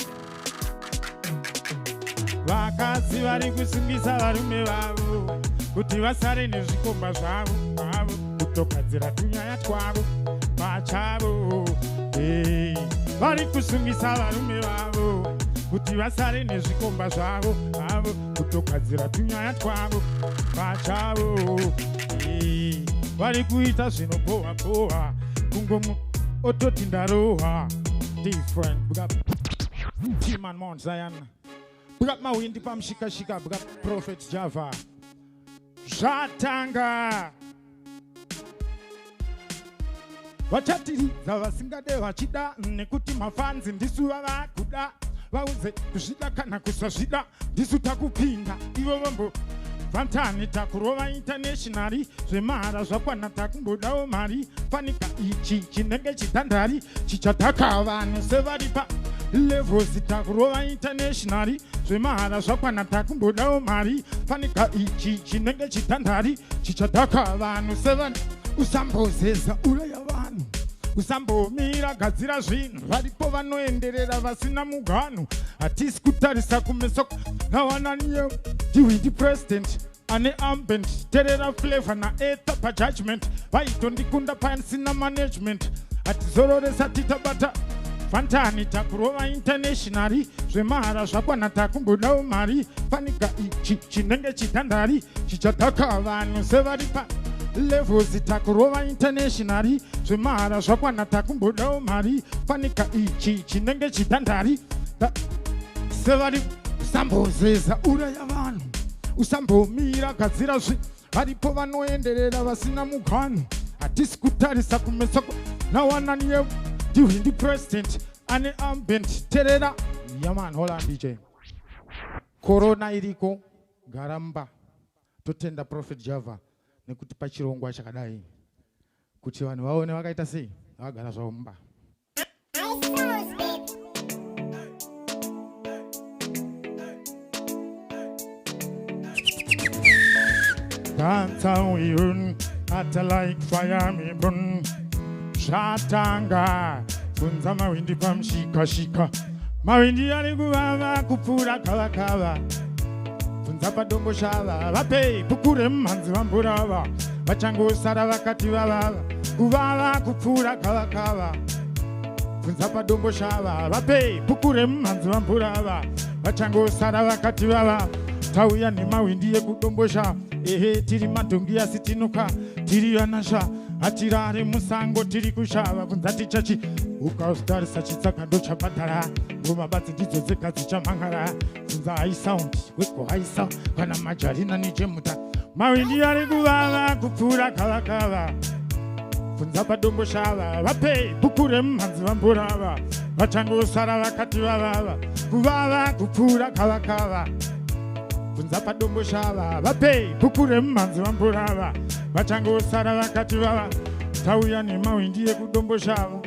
Vakazi vari kusungisa varume vavo kuti vasare nezvikomba zvavo kutogadzira tunyaya twavo pachavo. Vari kusungisa varume vavo kuti vasare nezvikomba zvavo kutogadzira tunyaya twavo pachavo. Vari kuita zvinobohwa kungomu ototi ndarohwa different. Big up Team and Mount Zion. Big up Mawindi Pam Shika Shika. Big up Prophet Java. Shatanga vachatiriza vasingade vachida nekuti mafanzi ndisu vavakuda vauze kuzvida kana kusazvida ndisu takupinda ivo vombo vantani takurova internationally zvemahara zvakwana takumbodawo mari fanika ichi chinenge chidhandari chichataka vanhu sevaripa levels takurova internationally zvemahara zvakwana takumbodawo mari fanika ichi chinenge chidhandari chichataka vanhu sevanhu usambozeza uraya vanhu usambomira gadzira zvinhu varipo vanoenderera vasina mugano hatisi kutarisa kumeso nawananiye ndiwindi president ane ambent terera flavor naetha pajudgment vaitondikunda pasina management hatizororesa titabata fantani takurova internationally zvemahara zvakwana takumbodawo mari fanika ichi chinenge chidhandari chichataka vanhu sevaripa levels takurova internationally zvemahara zvakwana takumbodawo mari fanika ichi chinenge chidhandari sevari usambozeza uraya vanhu usambomira gadzira varipo vanoenderera vasina mugano hatisi kutarisa kumeso nawananiye ndiwindi president ane ambent terera yaman. Hold on DJ. Corona iriko garamba totenda Prophet Java nekuti pachirongwa chakadai kuti vanhu vaone vakaita sei vagara zvavo mumba. Dance we run at like fire me burn. Shatanga funza mawindi pam shika shika mawindi ari kuvava kupfura kava kava funza padombo shava vape pukure mhanzi vamborava vachangosara vakati vavava kuvava kupfura kava kava funza padombo shava vape pukure mhanzi vamborava vachangosara vakati vava tauya nemawindi ekudombo shava tiri madhongi asi tinoka tiri anasha hatirare musango tiri kushava kunza tichachi ukaustarisa chitsaka ndochabhadhara ngomabadzi ndidzo dzega dzichamhangara kunza high sound weko high sound kana majarina nejemuta mawindi ari kuvava kupfura kavakava kunza padombo shava vape bukure mumhanzi vamborava vachangosara vakati vavava kuvava kupfura kavakava kunza padombo shava vape bukure mumhanzi vamborava vachangosara vakati vava tauya nemawindi ekudombo shava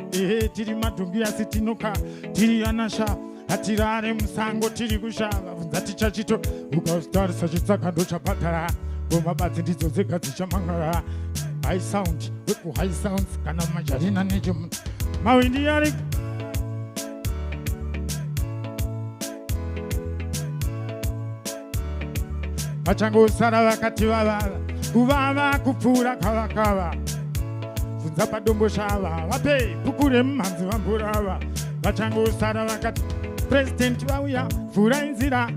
tiri madhongi asi tinoka tiri anasha hatirare musango tiri kushava kunza tichachito ukaustarisa chitsaka ndochabhadhara ngomabadzi ndidzo dzega dzichamhangara high sound weku high sounds kana majarina nejemu mawindi ari vachangosara vakati vavava kuvava kupfura kavakava funza padombo shava vape pukure mumhanzi vamborava vachangosara vakati president vauya pfura inzira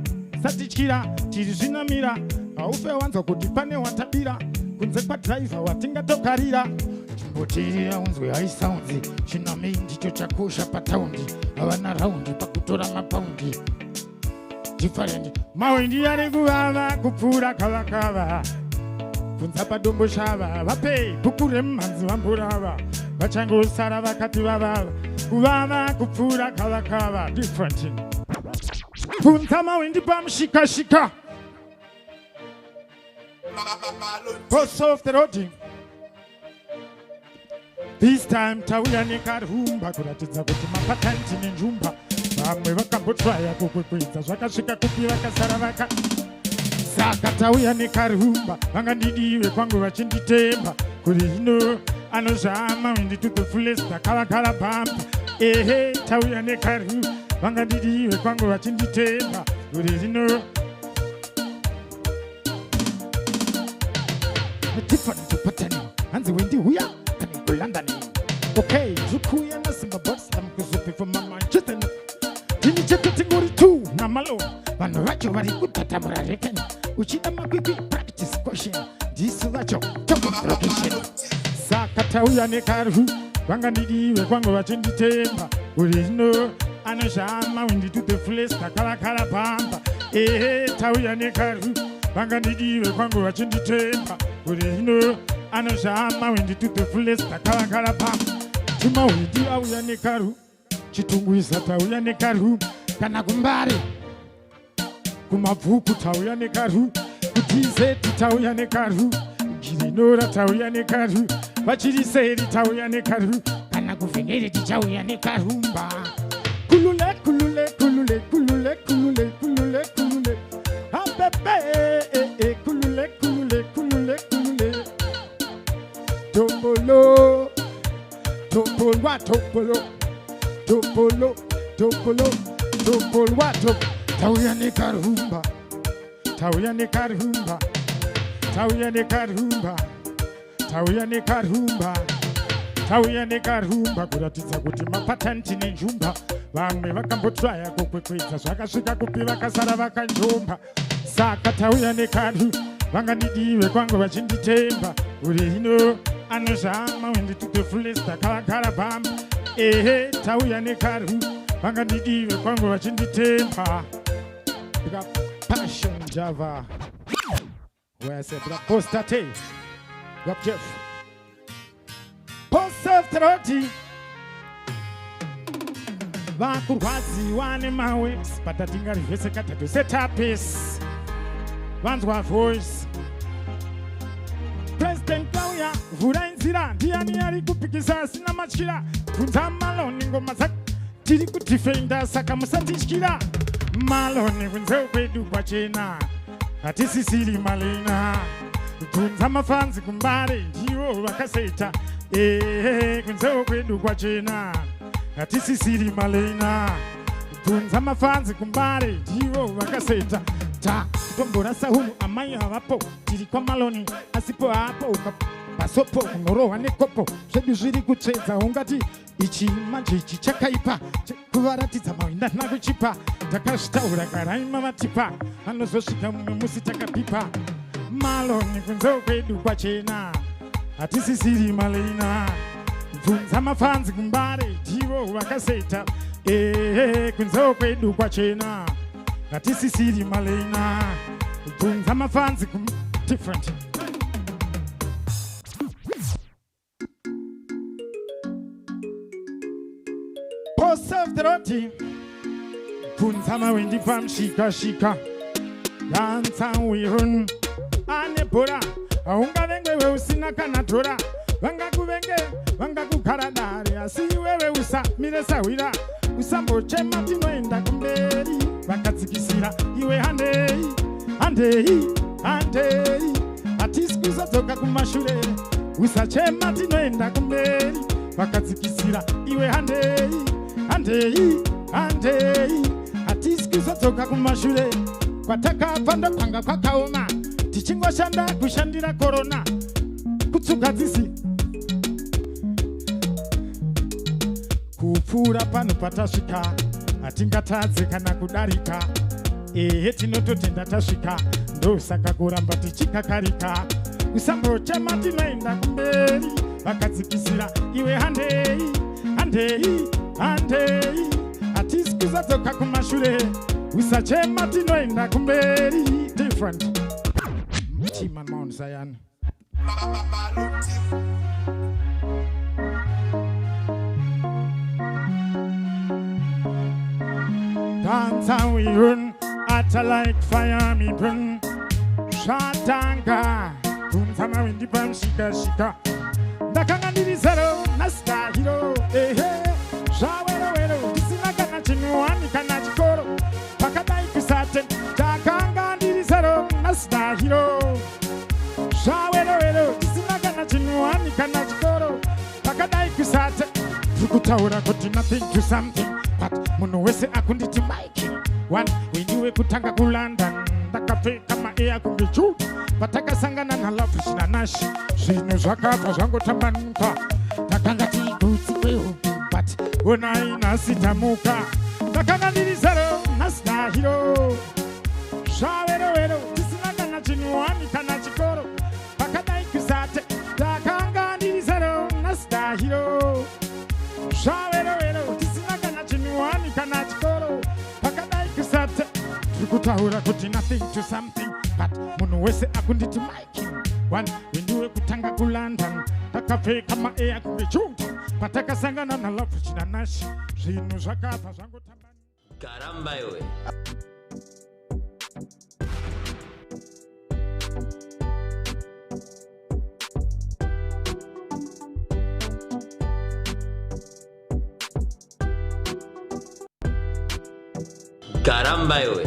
satityira tiri zvinamira haufe wanzwa kuti pane watabira kunze kwadhiraivha watingatokarira chimbotirira unzwe high sounds chinamei ndicho chakosha pataundi havana raundi pakutora mapaundi different mawindi ari kuvava kupfura kavakava kunza padombo shava vape pukure mumhanzi vamborava vachangosara vakati vavava kuvava kupfura kavakava different kunza mawindi pamushikashika boss of the road this time tauya nekarumba kuratidza kuti mapatanti nenjumba vamwe vakambotraya kukwekwedza zvakasvika kupi vakasara vaka saka tauya nekarumba vangandidiwe kwangu vachinditemba kuri hino anozama windi to the fullest akavakara pamba ehe tauya nekaru vangandidiwe kwangu vachinditenda kuti zvino different pattern hanzi wendi huya kana kulandani okay zukuya na simba box amkuzupi for mama chitani tini chetu tinguri tu na malo vanhu vacho vari kutatamura rekeni uchida makwikwi practice question ndisu vacho tokoprocation saka tauya nekaru vangandidiwe kwangu vachinditemba kuti zvino anoshama windi to the fullest akavakara pamba ehe tauya nekaru vangandidiwe kwangu vachinditemba kuti zvino anoshama windi to the fullest akavakara pamba chimahwidi auya nekaru chitungwisa tauya nekaru kana kumbare kumabvuku tauya nekaru kutizeti tauya nekaru girinora tauya nekaru vachiriseri tauya nekaru kana kuvhenere tichauya nekarumba kulule kulule kulule kulule kulule kulule kulule apepe kulule kulule kulule kulule topolo topolwa topolo topolo topolo topolwa top tauya nekarumba tauya nekarumba tauya nekarumba tauya nekarumba tauya nekarumba kuratidza kuti mapatanti nenjumba vamwe vakambotraya kukwekwedza zvakasvika kupi vakasara vakanjomba saka tauya nekaru vangandidiwe kwangu vachinditemba kuti hino anozvama windi to the fullest akavagara pamba ehe tauya nekaru vangandidiwe kwangu vachinditemba bika passion java where I said bika postate bika Jeff post-self-30 vakurwadziwa nemawex patatingarivhese katatu setapis vanzwa voice president kauya vhurai nzira ndiani ari kupikisa asina matyira bvunza maloni ngoma dzake tiri kudhifenda saka musatityira maloni kunzeu kwedu kwachena hatisisiri malina bvunza mafanzi kumbare ndivo vakaseta kunzeu kwedu kwachena hatisisiri malina bvunza mafanzi kumbare ndivo vakaseta ta kutombora sahumu amai havapo tiri kwamaloni asipo hapo pasopo kunorohwa nekopo zvedu zviri kutsvedza ungati ichi manje ichi chakaipa kuvaratidza mawinda nakuchipa takazvitaura karaima vatipa anozosvika mumwe musi takapipa maloni kunzeu kwedu kwachena hatisisiri malina bvunza mafanzi kumbare ndivo vakaseta kunzeu kwedu kwachena hatisisiri malina bvunza mafanzi different post-self-30 bvunza mawindi pamushika-shika danzawirun ane bhora haungavengewe usina kana dhora vangakuvenge vangakugara dare asi iwewe usamire sahwira usambochema tinoenda kumberi vakadzikisira iwe handei handei handei hatisi kuzodzoka kumashure usachema tinoenda kumberi vakadzikisira iwe handei handei handei hatisi kuzodzoka kumashure kwatakabva ndopanga kwakaoma tichingoshanda kushandira korona kutsugadzisi kupfuura pano patasvika hatingatadze kana kudarika tinototenda tasvika ndosaka kuramba tichikakarika usambochema tinoenda kumberi vakadzikisira iwe handei handei handei hatisi kuzadzoka kumashure usachema tinoenda kumberi different Team and Mount Zion. Dance how we run, atta like fire me burn. Shatanga, tunzama windi pam shika shika. Dakanga ndiri zero, nasta hero. Shawero wero, disina kana chinuani kana chikoro. Pakadai kusaten, dakanga ndiri zero, nasta hero. Shawero wero, disina kana chinuani kana chikoro. kusate tukutaura kuti nothing to something but munhu wese akunditi Mike one windiwe kutanga kulanda ndakapfeka maea kunge chuti patakasangana nalove chinanashi zvinhu zvakabva zvangotambanuka takanga tigutsi kwehopi but onai nhasi tamuka ndakanga ndiri zero nhasi ndahiro zvaverowero tisina kana chinhuwani kana chikoro pakadai kusate takanga ndiri zero nhasi ndahiro zvaverowero tisina kana chinhuwani kana chikoro pakadai kusate kutaura kuti nothing to something but munhu wese akunditi Mike one windiwe kutanga kulanda takapfeka maea kunge chuti patakasangana nalove chinanashi zvinhu zvakabva zvangotamba Karamba iwe. Karamba iwe.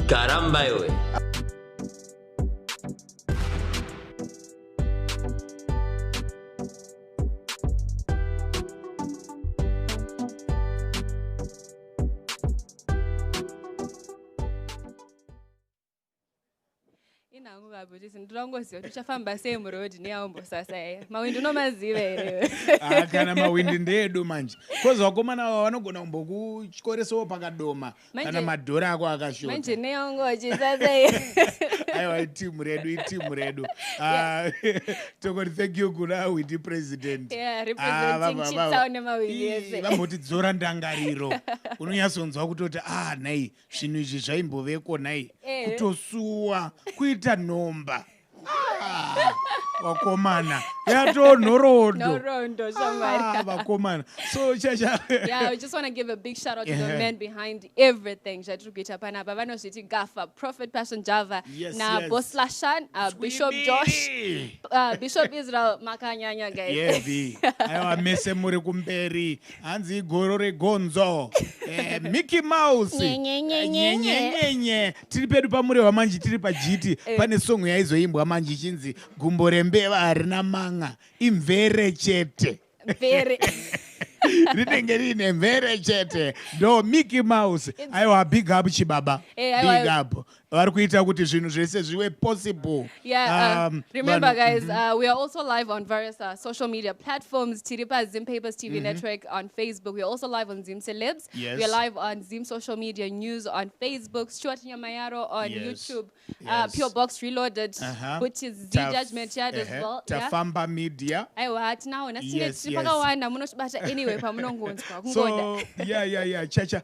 Karamba iwe. Inangu kabutisi ndirongoziva kuti uchafamba sei murodhi neaombo sasa mawindi unomaziva here kana mawindi ndeedu manje kozi vakomana ava vanogona kumbokuchikoresawo pakadoma kana madhora ako akashota manje neongochi sasa aiwa itimu redu tokoti thank you kuna windi president representing chitsawo nemawindi ese vambotidzora ndangariro unonyatsonzwa kutoti nhai zvinhu izvi zvaimboveko nhai kutosuwa kuita nomba vakomana yatonhorondo vakomana so chacha yeah, we just want to give a big shout out to the men behind everything zvatiri kuita panapa vanozviti Gafa Prophet Passion Java Boss Lashan Bishop Josh Bishop Israel makanyanya guys aiwa mese muri kumberi hanzi igoro regonzo Mickey Mouse nyenyenyenye tiri pedu pamureva manje tiri pajiti pane song yaizoimbwa manje ichinzi gumbo rembeva harina manga imvere chete rinenge rine mvere chete ndo Mickey Mouse aiwa big up chibaba big up vari kuita kuti zvinhu zvese zviwe possible. Remember guys, we are also live on various social media platforms. Tiripa Zim Papers TV Network on Facebook. We are also live on Zim Celebs. We are live on Zim Social Media News on Facebook. Stuart Nyamayaro on YouTube. Pure Box Reloaded, which is Z Judgment Yard as well. Tafamba Media. Anyway, so chacha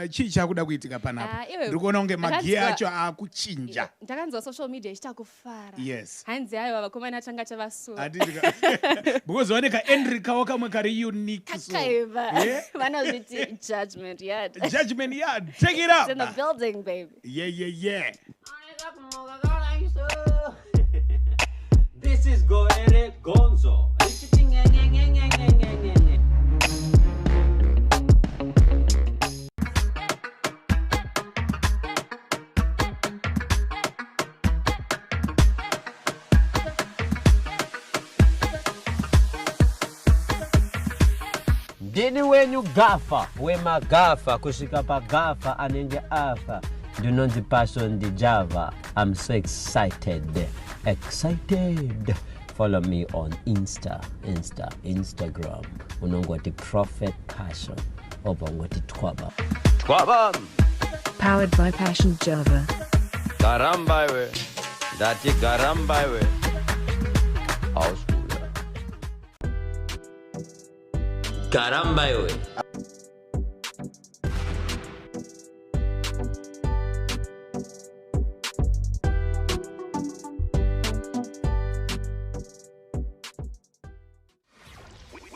chii chakuda kuitika panapa ndiri kuona kunge magiya acho akuchinja ndakanzwa social media ichitakufara yes hanzi aiwa vakomana atanga chavasura because vaneka entry kawo kamwe kari unique so vanozviti Judgment Yard take it up it's in the building baby yeah This is Gore Gonzo. Dini wenyu gafa, wema gafa, kusika pa gafa, anenge afa. Do not the passion the Java. I'm so excited. Follow me on Instagram. Unongwati Prophet Passion. Obongwati Twaba. Powered by Passion Java. Karamba iwe. Dati karamba iwe. House cooler. Karamba iwe.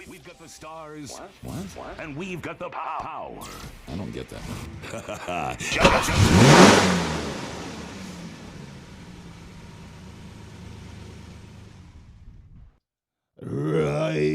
We've got the stars. What? And we've got the power. I don't get that. Right.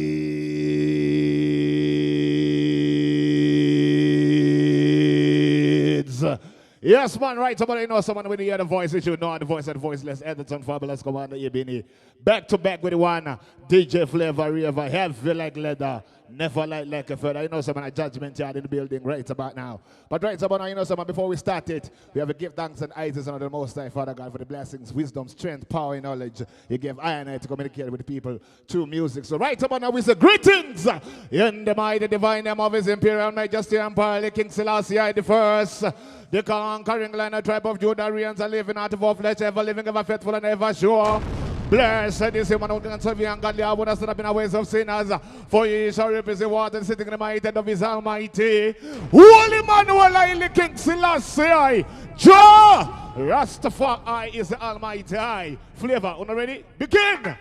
Yes, man, right. Somebody know someone when you hear the voice, you should know the voice and voiceless. Edison Fabulous Commander Ebony. Back to back with the one. DJ Flavor River. Heavy like leather. Never like a feather. You know someone a judgment yard in the building right about now. But right about now, you know someone before we start it, we have to give thanks and praises unto the Most High Father God for the blessings, wisdom, strength, power, and knowledge. He gave I and I to communicate with the people through music. So right about now we say greetings in the mighty divine name of His Imperial Majesty Empire, the King Selassie I the First. The conquering line of tribe of Judah reigns and living out of all flesh, ever living, ever faithful, and ever sure. Blessed is him who can serve you and godly, I would have stood up in the ways of sinners. For he shall represent water sitting in the mighty hand of his almighty. Holy Manuel, I King Selassie, Jah Rastafari is the almighty I. Flavor, you ready? Begin!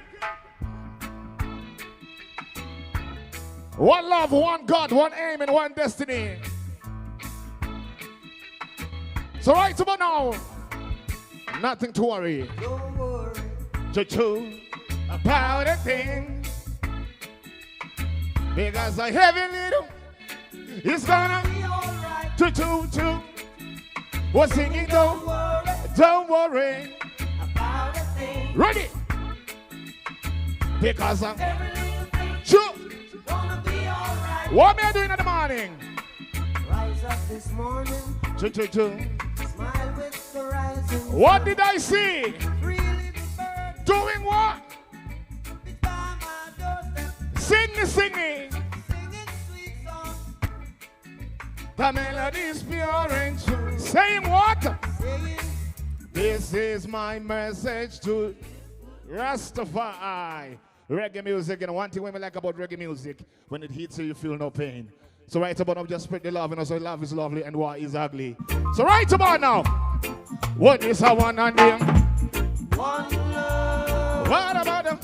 One love, one God, one aim, and one destiny. So right about now, nothing to worry. Don't worry. Choo-choo about a thing. Because a heavy little is gonna be alright. Choo-choo-choo. We're singing don't worry about a thing. Ready? Because every little thing gonna be alright. What am I doing in the morning? Rise up this morning. Choo-choo-choo. Smile with the rising. What did I see? Doing what? Singing. Sweet songs. The melody is pure and true. Saying what? Saying, this is my message to Rastafari. Reggae music, and one thing women like about reggae music, when it hits you, you feel no pain. So right about now, just spread the love, and also love is lovely and war is ugly. So right about now, what is our one and name? One love. What about them?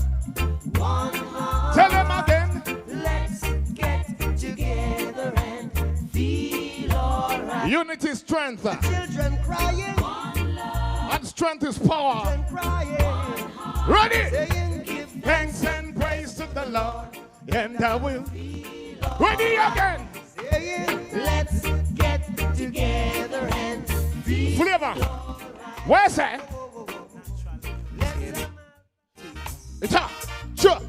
One heart. Tell them again. Let's get together and feel alright. Unity is strength. The children crying. One love. And strength is power. Children crying. Ready? Saying, give thanks and praise to the Lord, and I will. Ready again. Saying, let's get together and feel. Flavor. Where's that? It's up. Sure.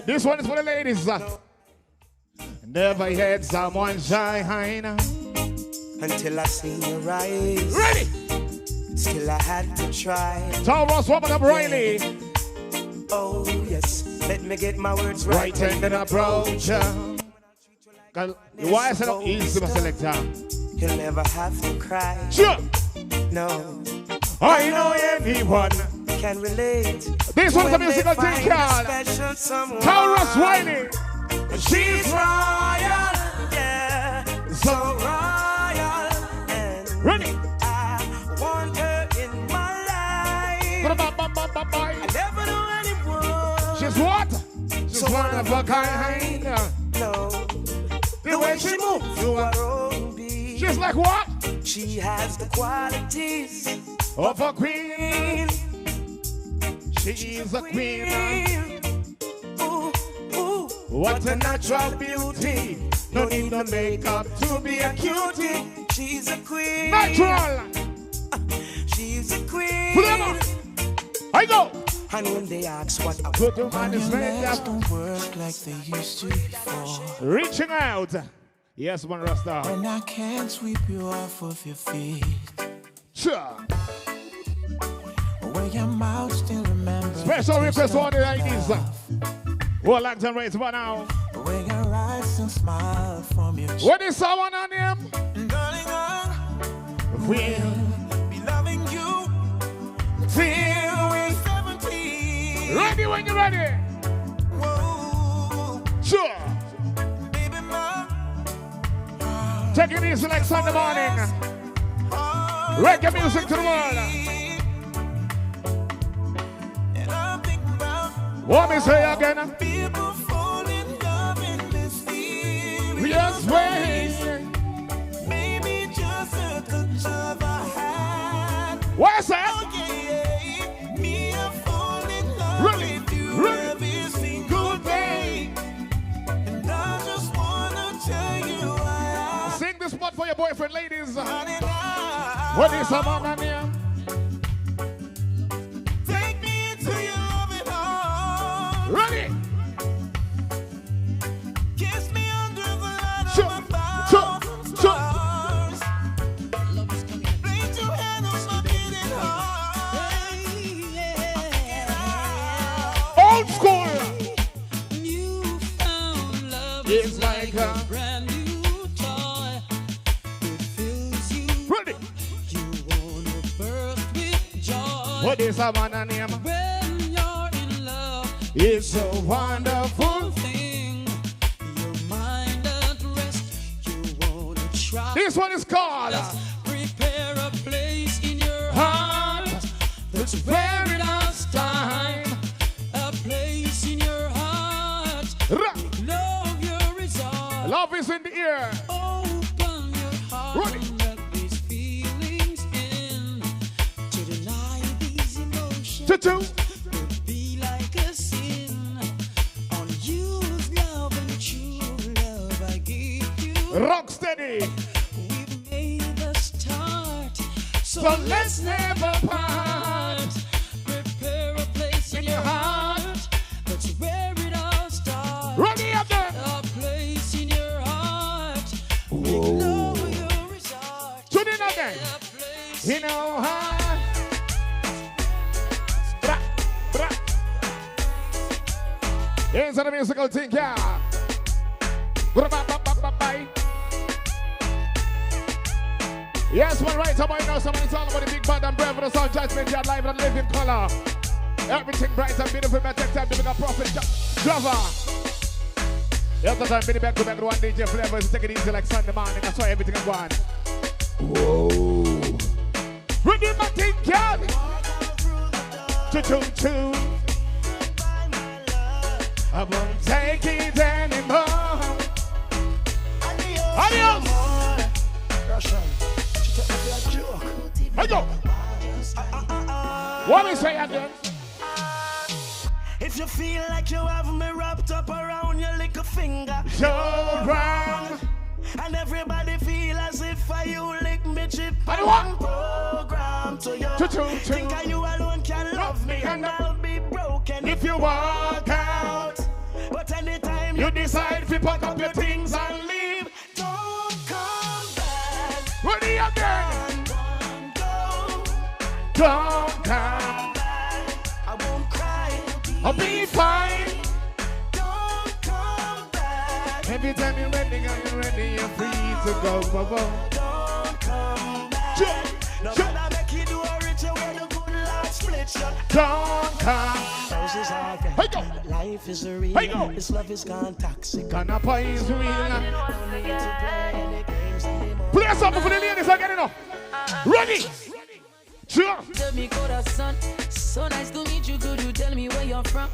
This one is for the ladies. Never had someone shine until I seen your eyes. Ready? Still I had to try. Taurus, woman of Riley. Oh yes, let me get my words right and then approach. Why is it not easy to select? You'll never have to cry. Sure. No. I know everyone can relate. This one's a musical thing called Taurus Wiley. She's royal, yeah, so royal. And ready? I want her in my life. I never know anyone. She's what? She's so one of a kind. No. The way she moves to her own beat. She's like what? She has the qualities of a queen. She's a queen. Ooh, ooh, what a natural beauty. No need no makeup to be a cutie. She's a queen. Natural. She's a queen. Forever. I go. And when they ask what a good man is made of, don't work like they used to before. Reaching out. Yes, one Rasta. When I can't sweep you off of your feet. Sure. Where your mouth still remembers. Special request for the ladies. Who like to raise one now? Where your eyes still smile from your cheek. What is someone on him? Darling, I will be loving you till we're 17. Ready when you're ready. Whoa. Sure. Baby, take it easy like Sunday morning. Reggae music to the world. What me say again? People fall in love in this mysterious way. Maybe just a touch of a hand. What's that? Oh, yeah. Me a fall in love with you every single day. And I just wanna tell you why. Sing this spot for your boyfriend, ladies. What is a man name? Take me into your loving arms. Ready? Kiss me under the light of a thousand stars. Place your hand on my beating heart. Old school. You found love It's is like like a a brand new toy. It fills you. Ready? You wanna burst with joy. What is a man name? When you're in love, It's a wonderful thing. Your mind at rest. You wanna try. This one is called Prepare a place in your Heart. heart. That's where it has time. A place in your heart. Love your resort. Love is in the air. Open your heart. Ready? And let these feelings in. To deny these emotions would be like a sin. Unused love and true love I give you. Rock steady. We've made the start. So let's never part. Prepare a place in your heart. That's where it all starts. Ready up there. A place in your heart. Whoa. Your resort. Tune in again. You know how. Bra, bra. Into the musical thing, yeah. Bra, ba, ba, ba, ba, bye. Yes, one right about now. Someone is all about the big band and brave for the sound judgment. You're live and live in color. Everything bright and beautiful. But take time to make a profit. Java. The other time, Billy back to back. One DJ Flavor is taking it easy like Sunday morning. That's why everything is going. Whoa. Ready, my thing, girl. Choo-choo-choo. I won't take it anymore. Adios. Hey, go. What we say again? If you feel like you have me wrapped up around your little finger, so wrong. And everybody feel as if you lick me chip and one program to you. Choo-choo-choo. Think you alone can love me and I'll be broken If you walk out. But anytime You decide to pack up your things and leave. don't come back. Ready again. Don't come. I won't cry. I'll be fine. Don't come back. Every time you're ready, you're free to go. Don't come back. No matter make you do a ritual where the good Lord split you. Don't come. Roses are red. Hey, go. Life is real. Hey, go. This love is gone toxic. Canapa is real. No need to play any games anymore. Play something for the ladies again, you know. Ready? Sure. Tell me, son, so nice to meet you. Could you tell me where you're from?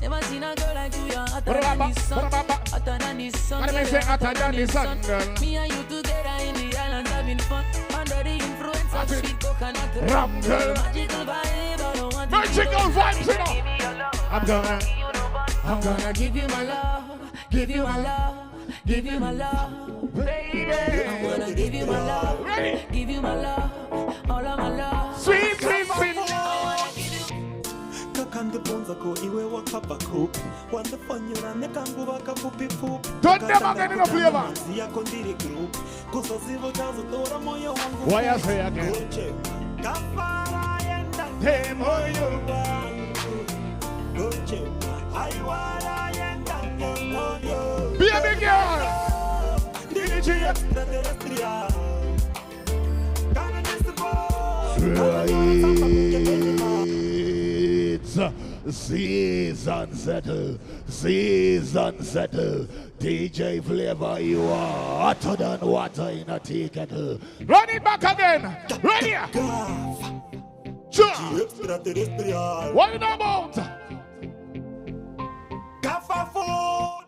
Never seen a girl like you. You're hotter than the sun. Hotter than the sun. What do I say? Hotter than the sun, girl. Me and you together in the islands having fun. Under the influence of sweet coconut rum, girl. Magical vibe. I don't want Magical vibes, you know. I'm gonna give you my love. Give you my love. Give you my love. Baby. I'm gonna give you my love. Ready? Give you my love. All of my love. Sweet, sweet, sweet. Kakande bonza ko iwe wakapa ko. Wanda fanyura nekangu wakapupi pup. Don't never get in a flavor. Siya kondiri group. Kusa zivo chazo tora moyo wangu. Why I say again? Kafara yenda. Hey, moyo. Goche. Aiwara yenda. Moyo. Be a big girl. DJ. Season settle. DJ Flavor, you are hotter than water in a tea kettle. Run it back again. Ready? Sure. What you know about?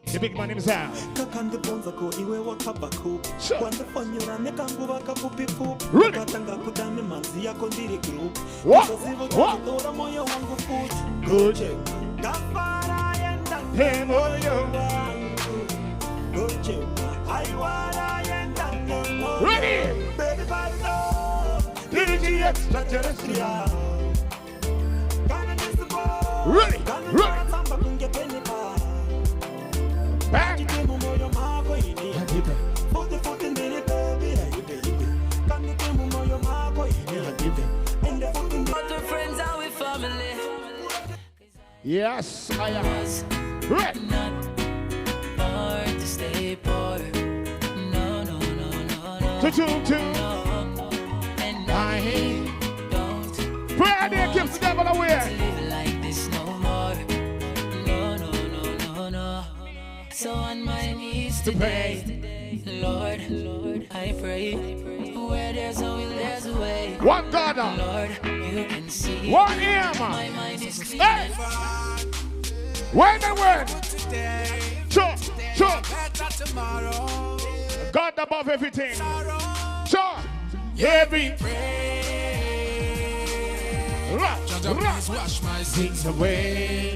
The big man himself. Kakande bonza ko iwe wakapa ko. Wanda fanyura nekangu wakapupi pup. Ready? Katanga kudani manzi ya kondiri group. What? Zivo What? tora moyo wangu foot. Good. Kafara yenda. Hey, moyo. Goche. Aiwara yenda. Ready? Baby, but no. extra jealous. Ready, ready. Bang. Yes, I am. Ready. To stay poor. No, no, no, no, no. Two. And I don't prayer there keeps the devil away. live like this no more. No, no, no, no, no. So on my knees today, Lord, I pray. Where there's a will, there's a way. One God, Lord, you can see. One ear, my mind is clear. Hey. Wait a word. Sure. God above everything. Sure. Every wash my sins away.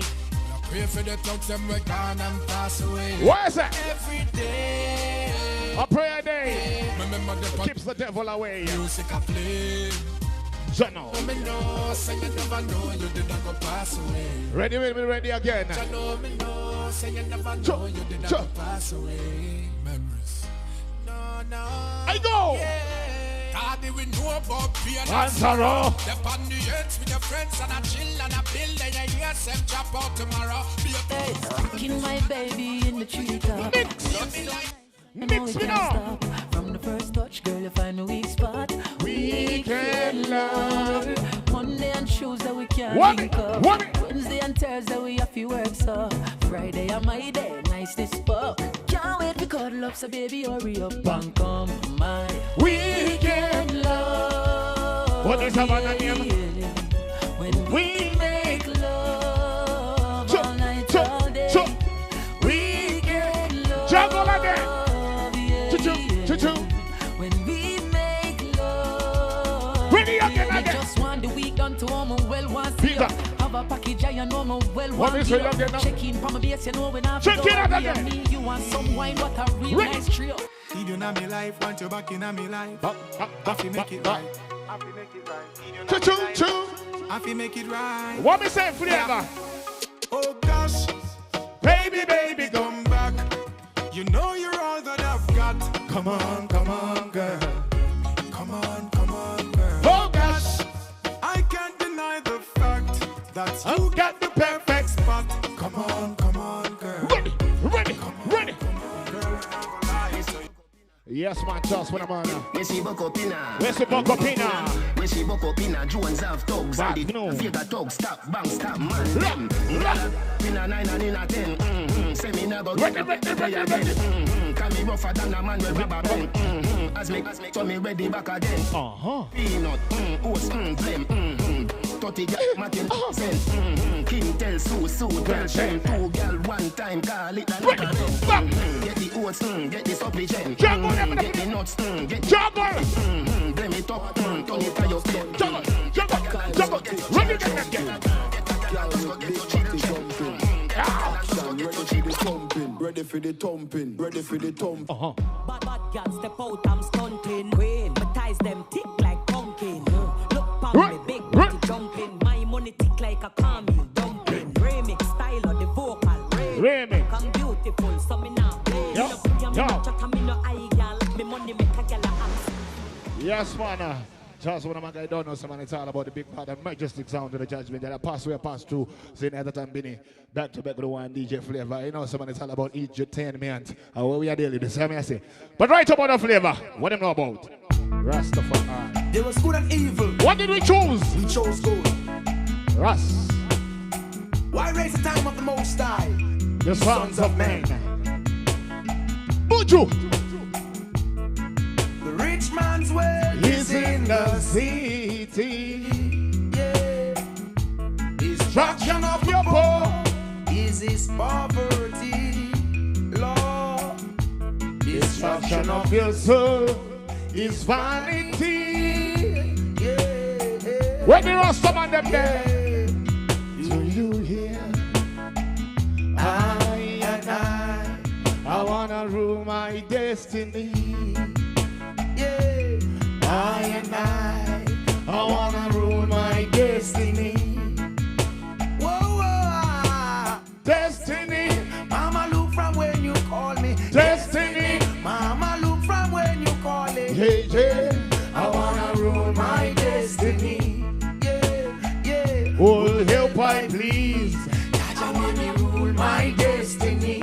Pray for the thugs them we gone and pass away. What is that? Every day. A prayer day. Remember the keeps the devil away. Music I play. Jano. Me know, say you never know you didn't go pass away. Ready again. Jano, me know, say you never know you didn't go pass away. Memories. No. I go. Daddy, we know about being and sorrow. Step on the earth with your friends and a chill and a build and you hear them drop out tomorrow. Rocking my baby in the treetop. Mix me now. From the first touch, girl, you find a weak spot. We can love. Monday and Tuesday we can't link up. Wednesday and Thursday we have to work so. Friday and my day, nice this fuck. Can't wait to cuddle up, so baby hurry up and come my weekend love. What is Havana name? When we make love all night, all day. Weekend love. Juggle again. When we make love. Ready again. Just want the week done to home well once. Have a package I know me well What once. is it again now? Check in from my base, you know when I check it out again. Me, you want some wine, what a real nice trio. Need you in my life, want you back in my life. I fi make it right. I fi make it right. I fi make it right. What me say, Flavor? Oh gosh, baby, come back. You know you're all that I've got. Come on, girl. Come on, girl. Oh gosh, I can't deny the fact that you got the perfect spot. Come on, girl. Ready. Girl. Yes, man, just when I'm on. Where's the Bokopina? Where's the Bokopina? Where's the Bokopina? Jones have thugs. And the figure thugs. Stop, bang, stop, man. Them. In a 9 and in a 10. Say me never get a play again. Can me rougher than a man with rubber band. As me, so me ready back again. Peanut, oats, blem. 30 gal, Martin, cent. Kim tell Sue, tell Shen. 2 gal, 1 time, call it and get the oats, get the supplement. Get the nuts, get the blem it up, turn it to your step. Ready for the thumping. Bad girl step out, I'm stunting. Queen, my ties them tick like pumpkin. Look past me, big body jumping. My money tick like a caramel dumpling. Remix style of the vocal. Remix. I'm beautiful, so me now play. Yes, man. Just when I'm going to know, someone it's all about the big part of majestic sound of the judgment that I pass through. Saying at the time, Benny, back to back with the one DJ Flavor. You know, someone it's all about entertainment. And what we are dealing with, this I say. But right about the Flavor, what do you know about? Rastafari. There was good and evil. What did we choose? We chose good. Ras. Why raise the time of the Most High? The sons of men. Buju. The rich man's way is in the city. Yeah. Destruction of your poor is his poverty. Lord. Destruction of your soul is vanity. Yeah. When the rest of them there. Do you hear? I wanna rule my destiny. Yeah. I I wanna rule my destiny. Whoa, whoa, Destiny. Mama, look from when you call me. Destiny. Mama, look from when you call it. Hey, hey. I wanna rule my destiny. Yeah. Oh, help I please. Jaja made me rule my destiny.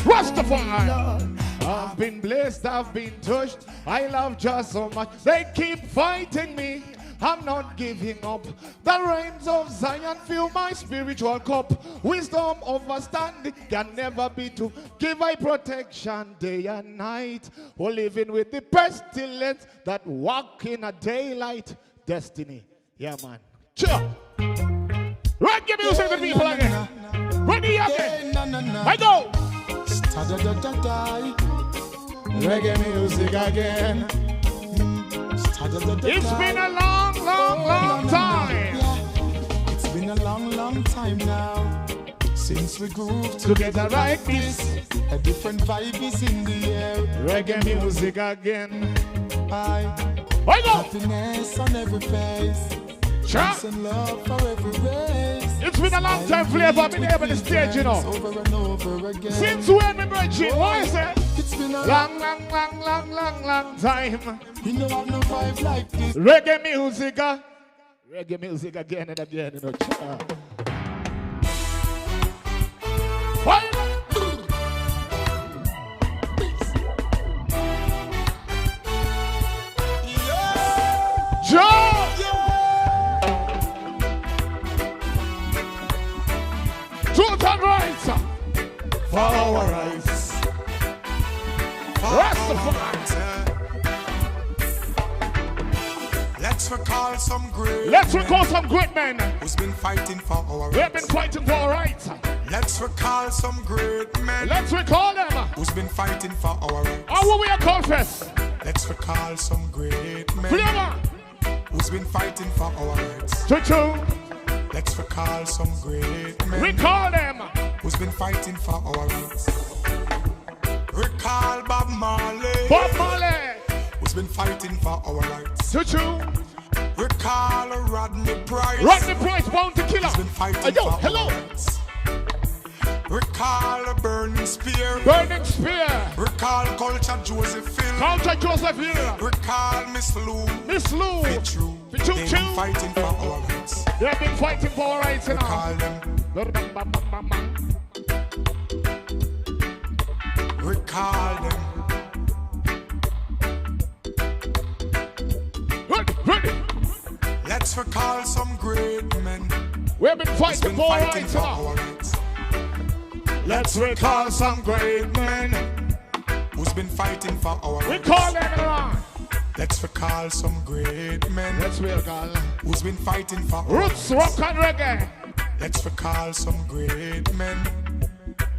Rastafari. I've been blessed, I've been touched. I love just so much. They keep fighting me. I'm not giving up. The rains of Zion fill my spiritual cup. Wisdom, understanding can never be too. Give I protection day and night. Or living with the pestilence that walk in a daylight. Destiny. Yeah, man. Sure. Reggae music to the people again. Ready again. I go. Reggae music again. It's been a long, long, long time. It's been a long, long time now since we groove Together like this. A different vibe is in the air. Reggae music again. I go. Happiness on every face. Peace and love for every race. It's been a long time, Flavor. I've been here on the stage, you know. Over and over again. Since when, my virgin? Why is it? It's been a long, long, long, long, long, long time. You know I've no vibe like this. Reggae music. Reggae music again and again, you know. What? Joe! Truth and rights for our rights. Let's recall some great. Let's recall some great men who's been fighting for our rights. They've been fighting for our rights. Let's recall some great men. Let's recall them who's been fighting for our rights. How will we confess? Let's recall some great men Flavor. who's been fighting for our rights. Choo-choo. Let's recall some great men. Recall them who's been fighting for our rights. Recall Bob Marley. Bob Marley. Who's been fighting for our rights. Choo-choo. Recall Rodney Price. Rodney Price, bound to killer. Who's been fighting for our rights. Recall Burning Spear. Burning Spear. Recall Culture Josephine. Culture Josephine. Recall Miss Lou. Miss Lou. True. They've been fighting for our rights. They've been fighting for our rights. Recall them. Recall them. Ready. Let's recall some great men. We've been fighting for our rights. Let's recall some great men who's been fighting for our rights. Recall them along. Let's recall some great men. Let's recall who's been fighting for our roots, rights. rock and reggae. Let's recall some great men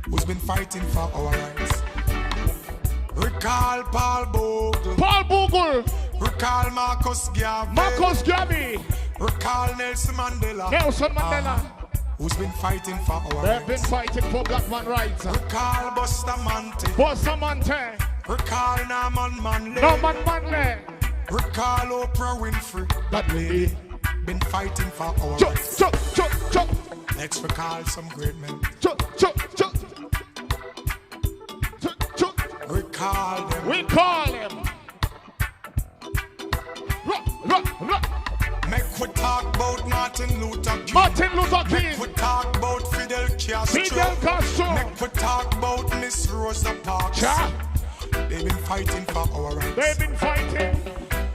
who's been fighting for our rights. Recall Paul Bogle. Paul Bogle. Recall Marcus Garvey. Marcus Garvey. Recall Nelson Mandela. Nelson Mandela. Who's been fighting for our They've rights. been fighting for black man rights. Recall Bustamante. Bustamante. Recall Norman Manley. Norman Manley. Recall Oprah Winfrey. That lady. Been fighting for our rights. Let's recall some great men. Recall them. We call him. Make we talk about Martin Luther King. Martin Luther King. Make we talk about Fidel Castro. Fidel Castro. Make we talk about Miss Rosa Parks. They've been fighting for our rights. They've been fighting.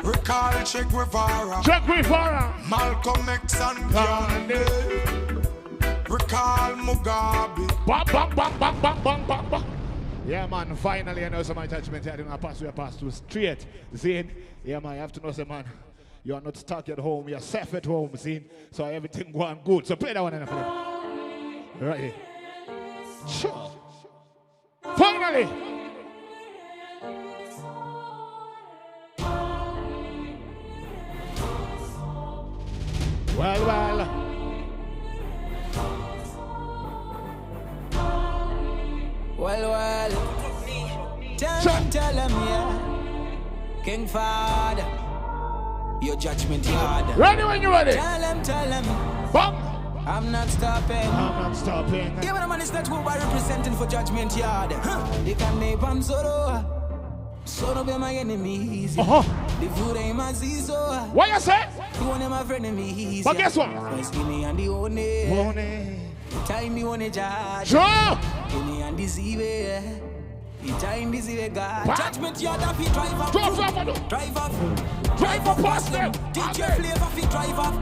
Recall Che Guevara. Che Guevara. Malcolm X and Gandhi. Recall Mugabe. Bang, bang, bang, bang, bang, bang, bang, bang. Yeah, man, finally I know some attachment. I don't pass to straight. Zane, yeah, man, you have to know, say, man, you are not stuck at home, you're safe at home, Zane. So everything going good. So play that one in a play. Right here. Sure. Finally. Well. Tell him, yeah. King Father. Your judgment yard. Ready when you're ready. Tell them. Bum. I'm not stopping. I'm not stopping. Yeah, but man, it's not who I representing for judgment yard. They can name I'm Soro. Soro be my enemies. The food ain't my season. What you say? You want my enemies. But guess what? My skinny and the one. Time me one judge. Sure. Skinny and the zive. The time this is God. Judgment yard if you drive up. Drive up past them. Teach your flavor if you drive up.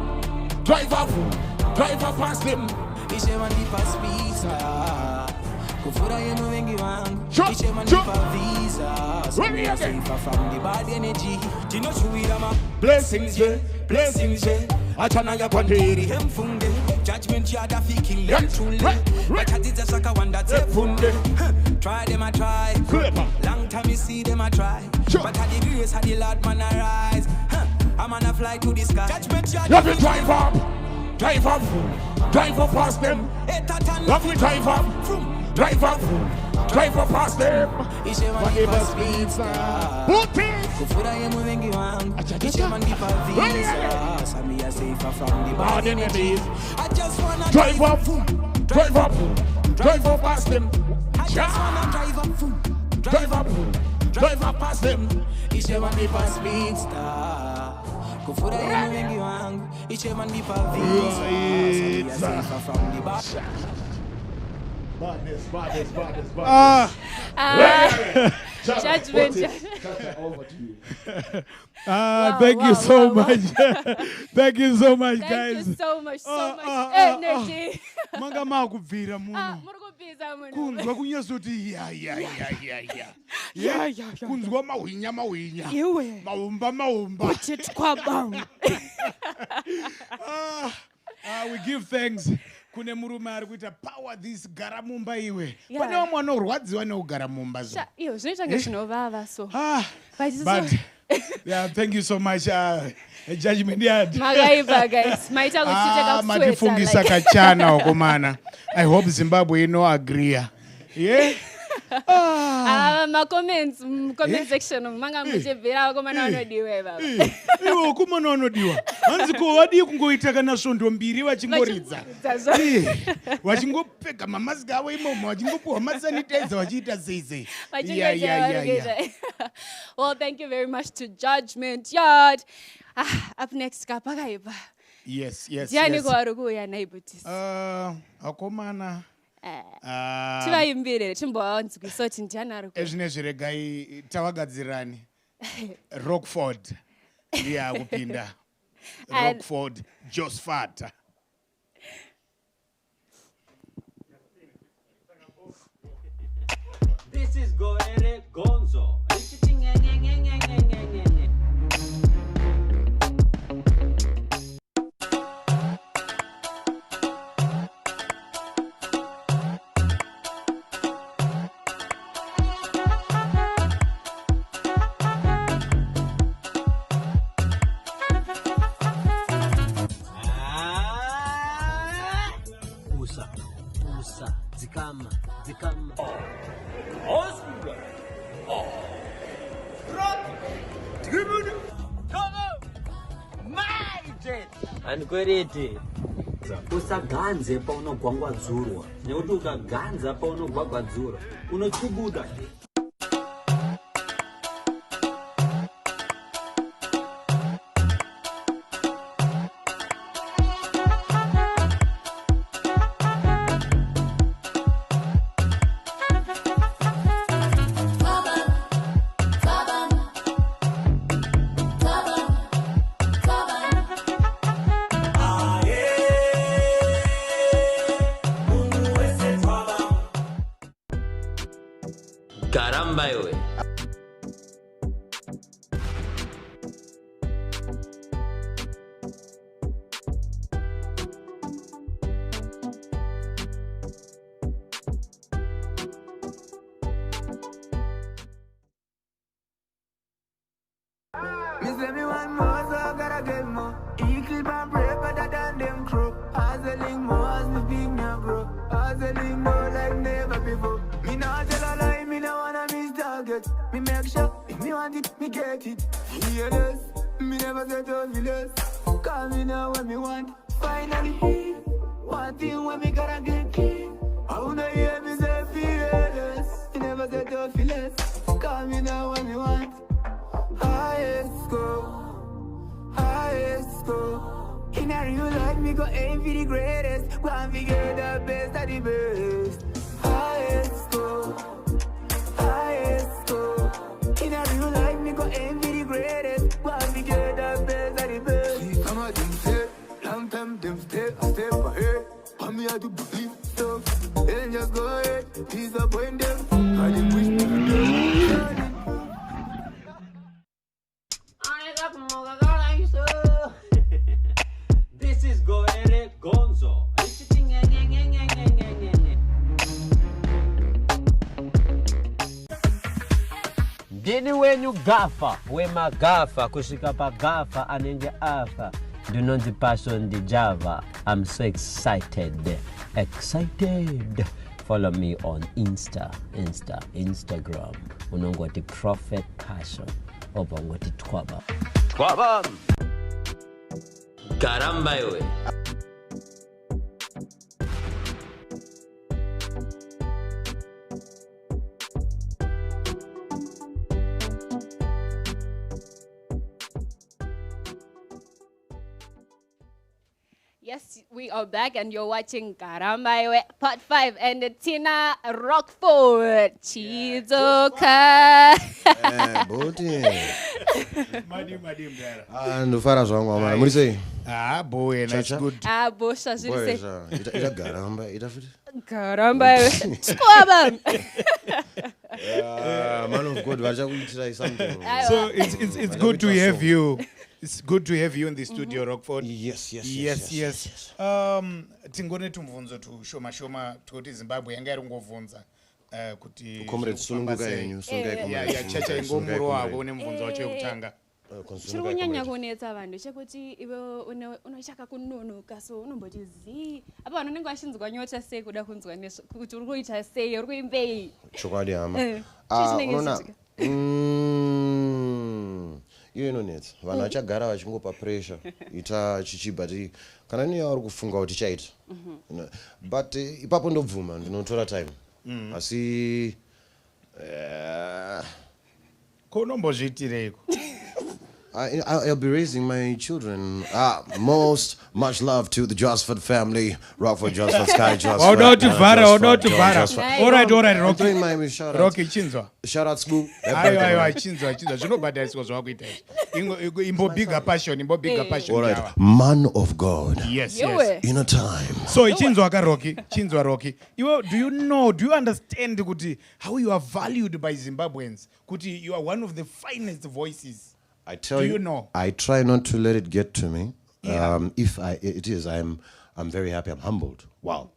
Drive up past them. It's a man deeper speed. Kufura you know when you want. It's a man deeper visa. So we are safer from the bad energy. You know you with them. Blessings, yeah. Achana ya kwandiri hemfunde. Judgment yard if you kill them truly. But I did a shaka one that's a funde. Try them I try. Long time you see them I try. But I the grace had the Lord man arise. I'm on a fly to the sky. Judgment yard. Let me drive up past them. Let me drive up past them. It's a man deeper speed star. Kufura you moving you on. It's a man deeper visa. So me a safer from the bad enemies. I just wanna drive up past them. I just wanna drive up past them. It's a man deeper speed star. Kufura you moving you on. It's a man deeper visa. So me a safer from the bad. Badness. Judgment. Over to you. Thank you so much. Thank you so much, guys. Thank you so much energy. Manga makubvira muno. Murikubvisa muno. Kunzwa kunyazoti ya. Kunzwa mawinya. Iwe. Maumba. Kuchitkwabang. We give thanks. Kune murume ari kuita power this Gara Mumba iwe. Pane vamwe vanorwadziwa neugara Mumba zo. Iyo zvinoita ngezvinovava so. But yeah, thank you so much. Judgment yard. Magaiva guys. Maita kuchiteka kusweta. Matifungisa kachana okomana. I hope Zimbabwe no agree. Yeah. Comments, comment section manga muchibvira komana vanodiwa baba. Iwo komana vanodiwa. Hanzi ko wadi kungoita kana svondo mbiri vachingoridza. Vachingopfeka mamasiki avo imomo vachingopuwa masanitizer vachiita sei. Yeah. Well, thank you very much to Judgment Yard. Up next kapakaipa. Yes. Diani ko arikuya naibutis. Akomana. Tivaimbire timbowanzi kuisoti ndiani ari ku. Ezvinezvi regai tavagadzirani. Rockford. Ndiye akupinda. Rockford Josfata. This is Gore Gonzo. Zikama. Oscar. Anikwerete usaganze paunogwangwadzurwa nekuti ukaganza paunogwagwadzurwa unochubuda. Caramba, güey. Miss everyone more, so I gotta get more. You keep on brave better than them crow. Hustling more as me big now, bro. Hustling more like never before. Me not tell a lie, me no wanna miss target. Me make sure if me want it, me get it. Fearless, Me never said to feel less. Call me now when me want. Finally, one thing when me gotta get clean. I wanna hear me say fearless. Me never said to feel less. Call me now when me want. Highest go. In a real life, me go aim for the greatest. Go and figure the best of the best. Highest go. In a real life, me go aim for the greatest. Go and figure the best of the best. See, some of them say, long time them stay a step ahead. For me, I do believe stuff. Then just go ahead, disappoint them. I didn't wish them. This is Gore Gonzo. Dini wenyu gafa, wema gafa, kushika pa gafa, anenge afa. Do not pass on the Java. I'm so excited. Follow me on Instagram. Unongoti Prophet Passion. Obongoti Twaba. Karamba yowe. Yes, we are back and you're watching Karamba Part 5 and Tina Rockford. Chizoka. Madim there. And Farah Zongwa, what do you say? Ah, boy, that's good. Ah, Bosha, je Boy, sais. ita Garamba, ita fit. Karamba. Squabam. Man of God, why don't we try something? So it's good to have you. It's good to have you in the studio, Rockford. Yes. Tingone tumvunzo tu shoma toti Zimbabwe yanga irongovunza kuti Comrade Sununguka yenyu, chacha ingomuro wako nemvunzo wacho yekutanga. Chiri kunyanya kunetsa vanhu chekuti iwe unochaka kunonoka so unomboti zii apa vanhu vanenge vachinzwa nyota sei kuda kunzwa kuti uri kuita sei uri kuimbei chokwadi hama unoona iyo inonetsa vanhu vachagara vachingopa pressure ita chichibati kana niye vari kufunga kuti chaita but ipapo ndobvuma ndinotora time asi konombozviitireiko? I'll be raising my children. Much love to the Josford family. Rockford, Josford, Sky, Josford. Not to Vara. All right, Rocky. Doing my shout out. Rocky Chinzwa. Shout out school. Ayo, Chinzwa. You know about that was Rocky. Imbo bigger passion. All right, man of God. Yes. In a time. So Chinzwa Rocky. Do you understand Kuti how you are valued by Zimbabweans? Kuti you are one of the finest voices. I tell you, I try not to let it get to me. If it is, I'm very happy. I'm humbled. Wow.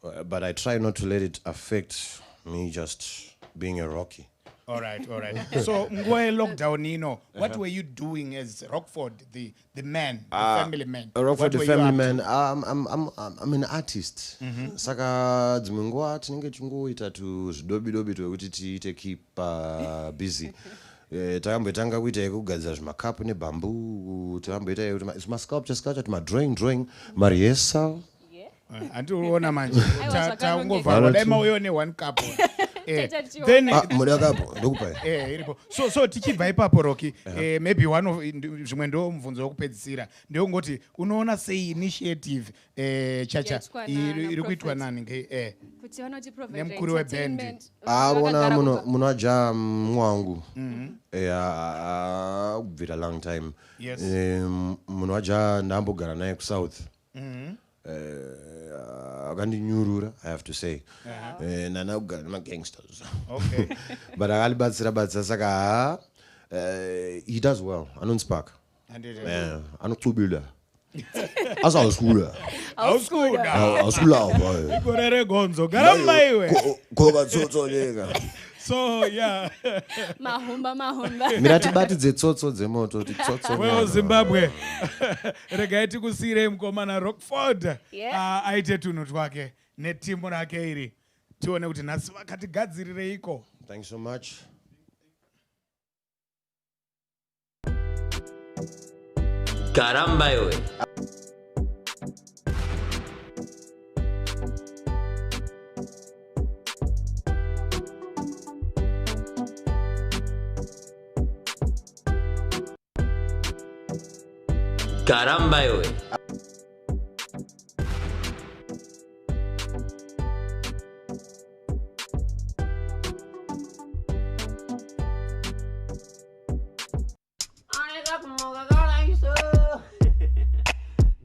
But I try not to let it affect me just being a Rocky. All right. So, lockdown, what were you doing as Rockford, the man, the family man? Rockford, the family man. I'm an artist. Saka dzimengwa tinenge tingoita tu zvidobidobi twekuti tiite keep busy. Takamboitanga kuita yekugadzira zvimakapu nebambu, takamboita masculpture, madrawing, mariesa. Andikuona manje. Taungovharwa dai mauyo ne1 cup. Then muda kapo ndokupa. Iripo. So tichibva ipapo Rocky, maybe one of zvimwe ndo mubvunzo wokupedzisira. Ndeyongoti unoona sei initiative chacha iri kuitwa nani nge kuti vanoti provide nemukuru weband. Vona munoaja mwangu. Kubvira long time. Yes. Munoaja ndambogara naye kusouth. Akandinyurura, I have to say. Nana kugara nemagangsters. Okay. But akalibatsira saka he does well. Anonspark. Anoxubula. Auskuda. Ikorere gonzo. Garamba iwe. Koba tsotsonyeka. So yeah. Mahumba. Miratibati dzetsotso dzemoto titsotso. Well, Zimbabwe. Regaiti kusire mkomana Rockford. Aite tunhu twake netimu rake iri. Tione kuti nhasi vakatigadzirirei iko. Thanks so much. Caramba wewe. Caramba wewe.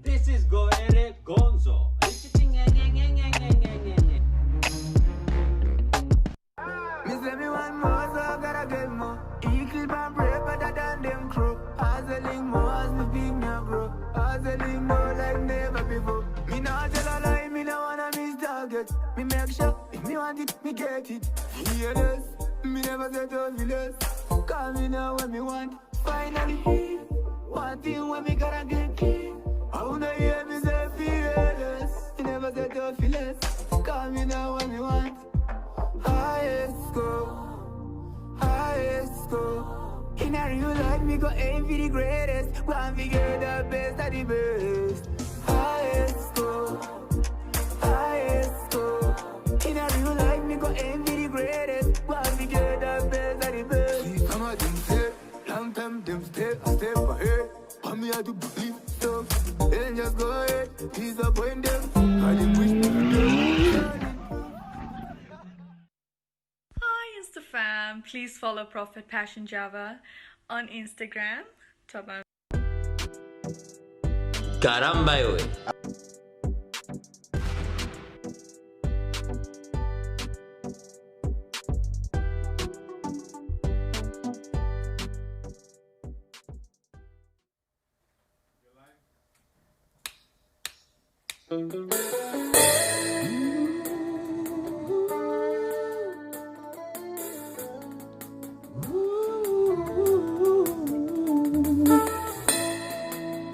This is Gore Gonzo. Miss me one more, so I gotta get more. Eagle and brave better than them crow. Hustling more as me big now grow. Hustling more like never before. Me not tell a lie, me no wanna miss target. Me make sure if me want it, me get it. Fearless, me never say don't be less. Call me now when me want. Finally, one thing when me gotta get key. I wanna hear me say fearless. Me never say don't be less. Call me now when me want. Highest go. In a real life, me go aim for the greatest. One figure the best of the best. Highest go. In a real life, me go aim for the greatest. One figure the best of the best. See some of them say, long time them stay a step ahead. And me I do believe stuff. Then just go ahead, disappoint them. And them wish me to Hi Instafam, please follow Prophet Passion Java on Instagram. Top Caramba wewe.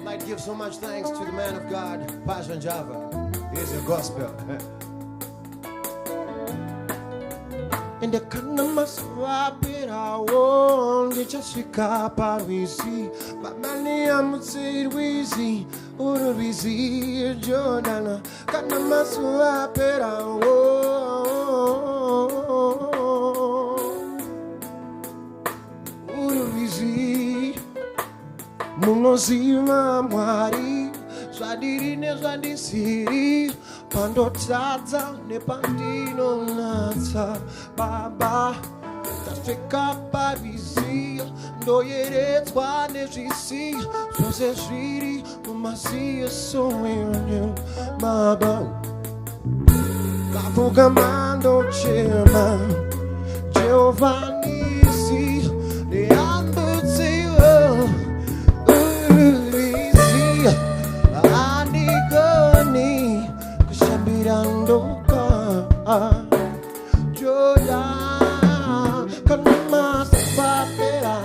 I'd give so much thanks to the man of God, Passion Java. Here's your gospel. And the kind of must wrap it out. They just pick up and we see. But many I'm saying we see. Oh, we see Jordan. Kind of must wrap it out. Oh, we see. Munozima mwari. Swadiri ne swadisiri. Pando tata ne pandino nata. Baba. Tafika pavisi. No yere twane jisi. So se shiri. Mumasi so you. Baba. Kafuka mando chema. Giovanni si. The ambutsi. Andigoni kushambirandoka Jordan kanama sapera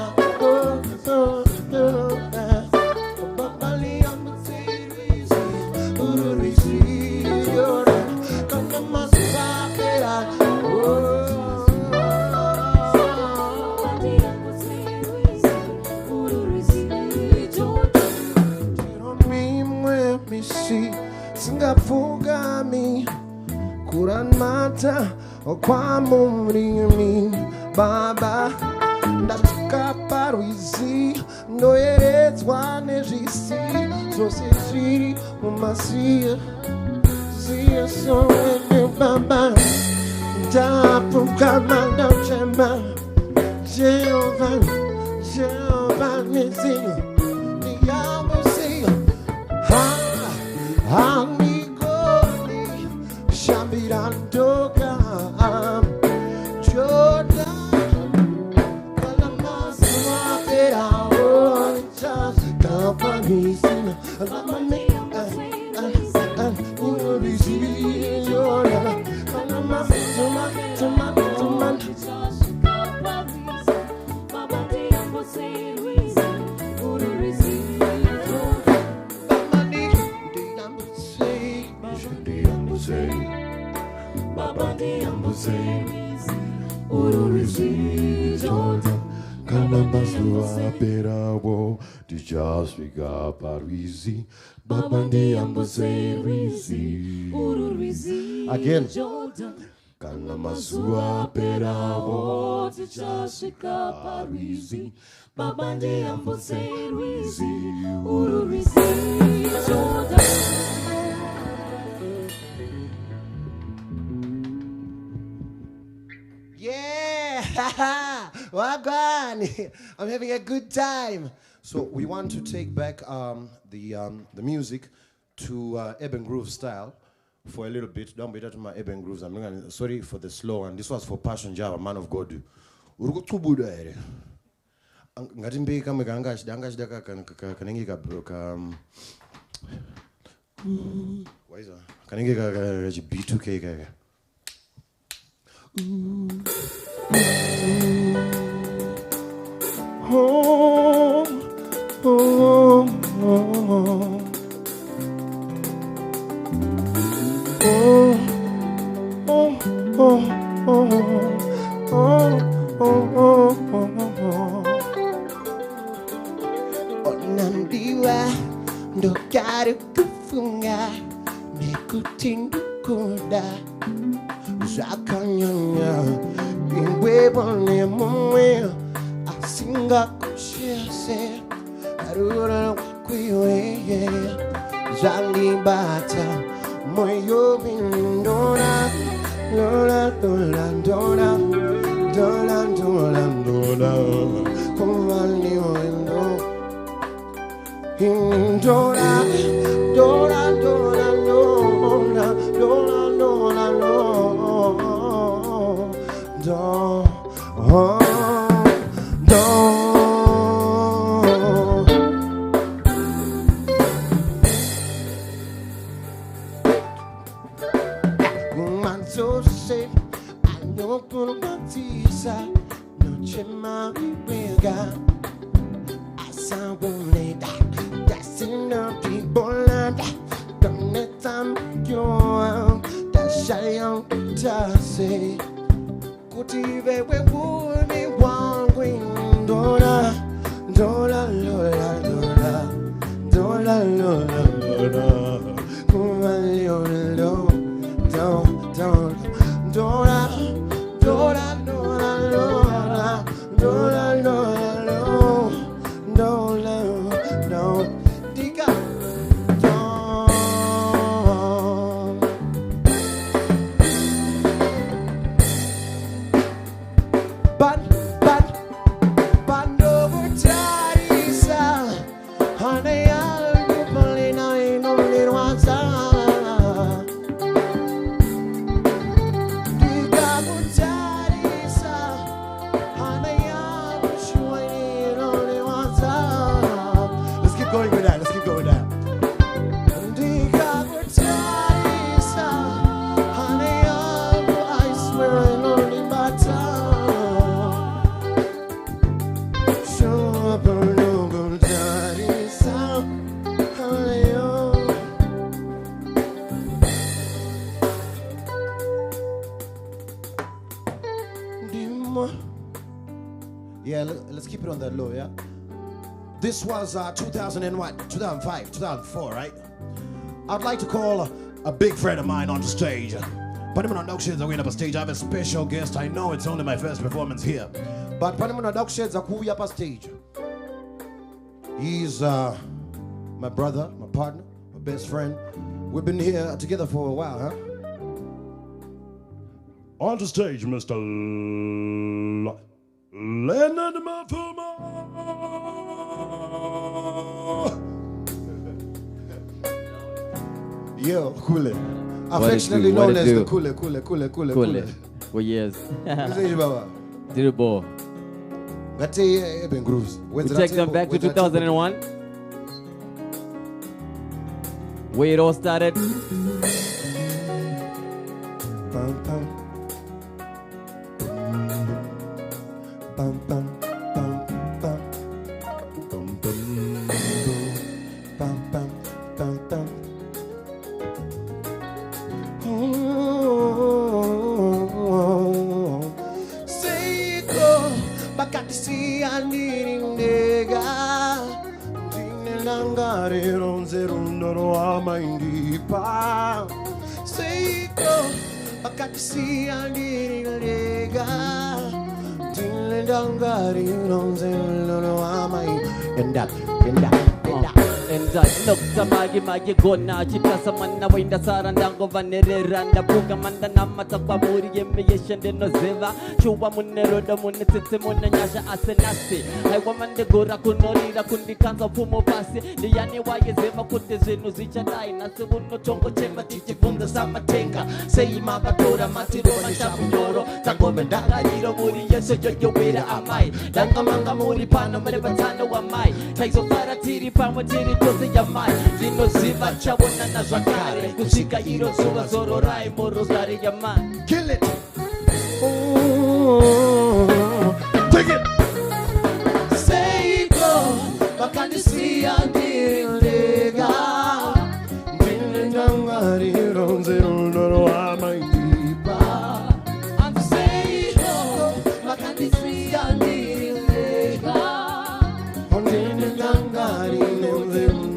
Babali amutirizi ururizi Jordan kanama sapera Singapugami Kuran mata kwa mumrimi Baba Ndachika parwizi No yeretwa nejisi So sejiri umasia Zia so ene baba Ndapugama ndachema Jehovah nizinyo Niyamusia Amigoni Shambirandoka Jordan Kalamasma Pera Ocha Kapanisina Lamame Urisi Jordan Kalamasma Tuman Kana mazuwa perawo tichasvika parwizi baba ndiyambutse rwizi again kana mazuwa perawo tichasvika parwizi baba ndiyambutse rwizi Yeah, Wagwan. I'm having a good time. So we want to take back the music to Eben Groove style for a little bit. Don't be that to my Eben Grooves. Sorry for the slow one. This was for Passion Java, man of God. Urukutubuda ere. Ngatimbe kama kanga shida kanenge ka broka. Why is that? Kanenge ka B2K ka. Oh, oh, oh, Onambiwa ndogari kufunga nekutindukunda zakanyanya ingwebone mumwe asinga kushese arura wakwiwe zalibata moyo mindona dola dola dola dola dola dola kumani wendo dola dola dola dola dola dola dola Noche más riega, asa bonita, destina pibolanda, donde tam yo, dashayan tase, cultive we woody wangwing, dola, dola, dola, dola, dola, dola, dola, kumalio, dola, dola, dola. Dola, dola, dola, dola, dola, dola, dola, diga, dola. Bando butarisa, hane algo polina ino lirwaza. Yeah, let's keep it on that low, yeah? This was 2005, 2004, right? I'd like to call a big friend of mine on stage. Panimuna Doksheds are going up a stage. I have a special guest. I know it's only my first performance here. But Panimuna Doksheds are cool up a stage. He's my brother, my partner, my best friend. We've been here together for a while, huh? On the stage, Mr. Leonard Mafuma. Yo, Kule. Affectionately known as the Kule. Well, yes. Baba. Dirbo. Gate Eben Grooves. We take them back to 2001. Where it all started. Bum, bum. Bum, bum, bum, bum. Bum, bum, bum, bum, bum, bum. Oh, say go, bakatisia ndirinega ndinelangare ronze rundoro amaindipa seiko bakatisia ndirinega ndinelangare ronze rundoro amaindipa Enda nokta magi gona chitasa manna wainda sarandango vanerera ndapuka manda namata kwa muri yeme yeshende nozeva chuwa muneroda munetete mona nyasha asenasi aiwa mande gora kunorira kundikanza pumo pasi ndiyani wayezeva kuti zvinhu zvichadai nasi uno tongo chema tichibvunza samatenga sei mabatora matiro mashapunyoro tangove ndakariro muri yese yoyowera amai dangamanga muri pano mere vatano wamai taizofara tiri pamwe tiri tose yamai ndinoziva chavona nazvakare kusvika iro zuva zororai morogare yamai. Kill it. Take it. Say go. Bakandisia ndirinega. Ndinengangari ronze rundoro amaindipa. Say go. Bakandisia ndirinega. Ndinengangari ronze rundoro.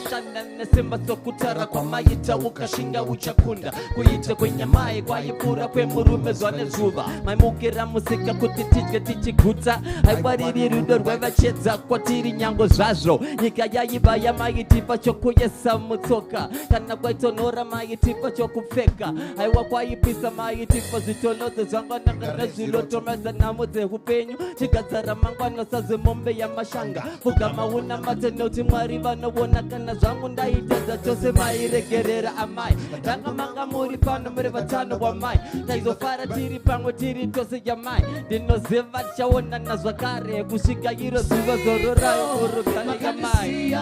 Shana nesemba sokutara kwa maita ukashinga uchakunda kuite kwenye mai kwa ipura kwe murume zwane zuva maimukira musika kuti tidye tichiguta aiwariri rudo rwevachedza kwatiri nyango zvazvo nyika yaibaya maitipa chokuyesa mutsoka kana kwaitonhora maitipa chokupfeka aiwa kwaipisa maitipa zvitonodzo zvangwananga nezvilotomedza nhamo dzeupenyu chigadzara mangwana sazemombe yamashanga pfugama una matenoti mwari vanoona kana zvangu ndaitedza chose mairegerera amai rangamanga muri pano muri vatano wamai taizofara tiri pamwe tiri tose yamai ndinoziva tichaonana zvakare kusvika iro zuva zororai orogare yamai.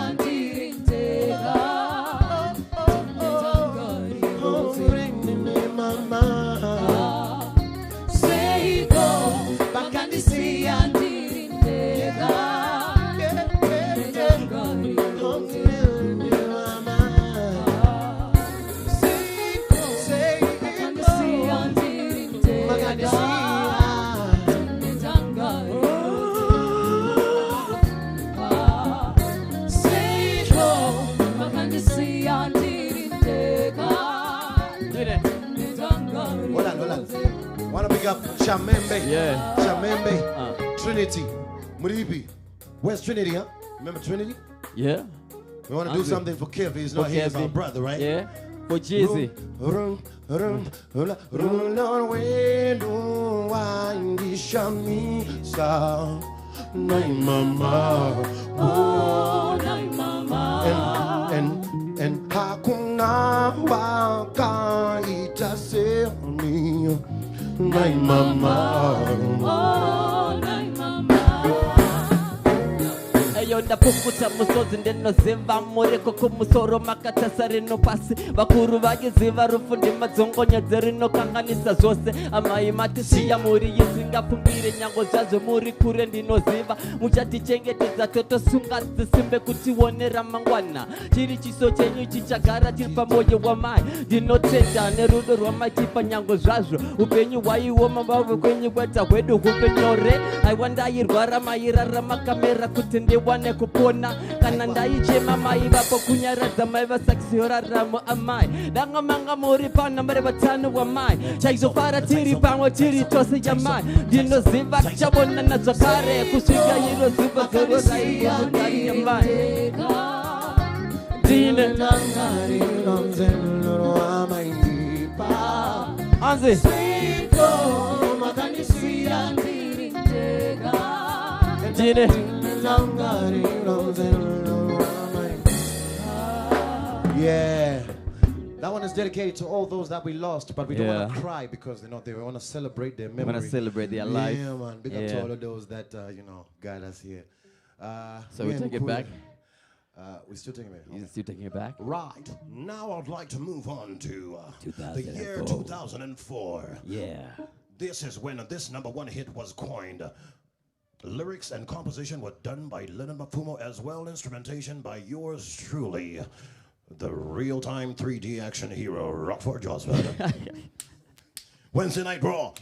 Wanna pick up Chamembe? Yeah. Chamembe. Trinity. Muribi. Where's Trinity, huh? Remember Trinity? Yeah. We want to do something for Kev. He's not here. He's our brother, right? Yeah. For Jeezy. Run away, do windisha misa. Nai mama. Oh, nai mama. And hakuna waka itasemi. Nai mama. Oh, nai mama. Eyo ndapukuta musozi ndinoziva mureko kumusoro makatasa rino pasi vakuru vachiziva rufu ndimadzongonyedzo rinokanganisa zvose amai matisiya muri isingapfumbire nyango zvazvo muri kure ndinoziva muchatichengetedza totosunga dzisimbe kutione ramangwana chiri chiso chenyu chichagara tiri pamwoyo wamai ndinotenda nerudo rwamai tipa nyango zvazvo upenyu hwaioma vave kwenyu kweta hwedu hupenyore aiwa ndairwara mairarama kamera kuti ndiwane kupona kana ndaichema mai vapo kunyaradza mai vasaksiyoraramo amai dangamanga muri pano muri vatano wamai chaizofara tiri pamwe tiri tose yamai ndinoziva tichaonana zvakare kusvika iro zuva zororai yamai ndine anzi ndine Yeah, that one is dedicated to all those that we lost, but we don't want to cry because they want to celebrate their memory. We want to celebrate their life. Yeah, man. Big up to all of those that guide us here. So we take it back. We're still taking it back. You're still taking it back. Right now, I'd like to move on to the year 2004. Yeah. This is when this #1 hit was coined. Lyrics and composition were done by Lennon Mafumo as well. Instrumentation by yours truly, the real-time 3D action hero, Rockford Joseph. Wednesday night raw.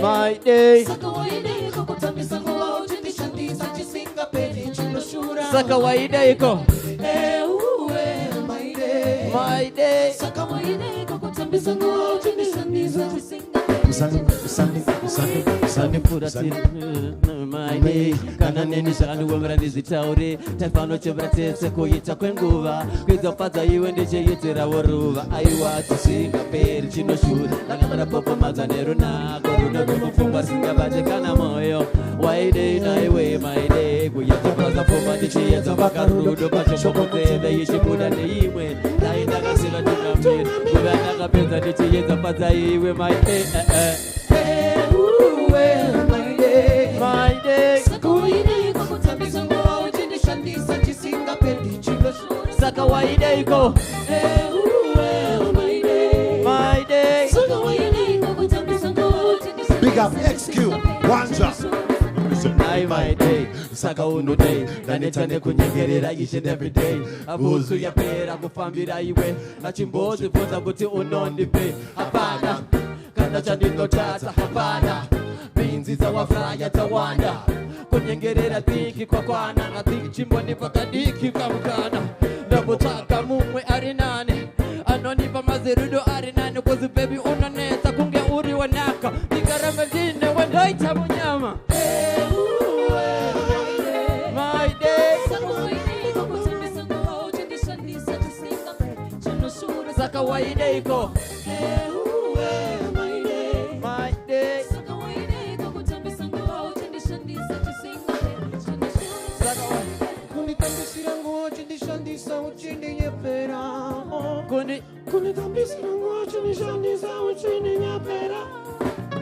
My day. Sa kawaida iko. My day. Sani furatira my day. Kana neni shani wemra nizitaure. Tefano chebratese kuyita kwenguva. Kwizofaza iwe ndiche yitira waruva. Aiwa chisinga peri chino shura. Nakamara popo mazanero na koruna kumufungwa singa baje kana moyo. My day na iwe my day. Kuyita kwaza poma ndiche yeza bakarudo. Pacho popo tebe yishimuda neimwe. Na indaga sila tukamir. Kuyana kapeza ndiche yeza faza iwe my day. My day. Sakawaida iko. My day. Big up XQ, Wanja. My day. Saka uno day. Nanetane kunyengerera each and every day. Abuzu ya pera kufambira iwe. Nachimbozi funza kuti unondipe. Hapana. Kana chanito tata hapana. Binzi za wafraya tawanda. Kunyengerera tiki kwa kwana. Ngati chimboni pakadiki kamkana. Ndabotaka mumwe arinane. Anonipa mazerudo arinane. Kozi baby unaneta kunge uri wanaka. Nigarama jine wandaita munyama. My day. Saka waida iko. My day.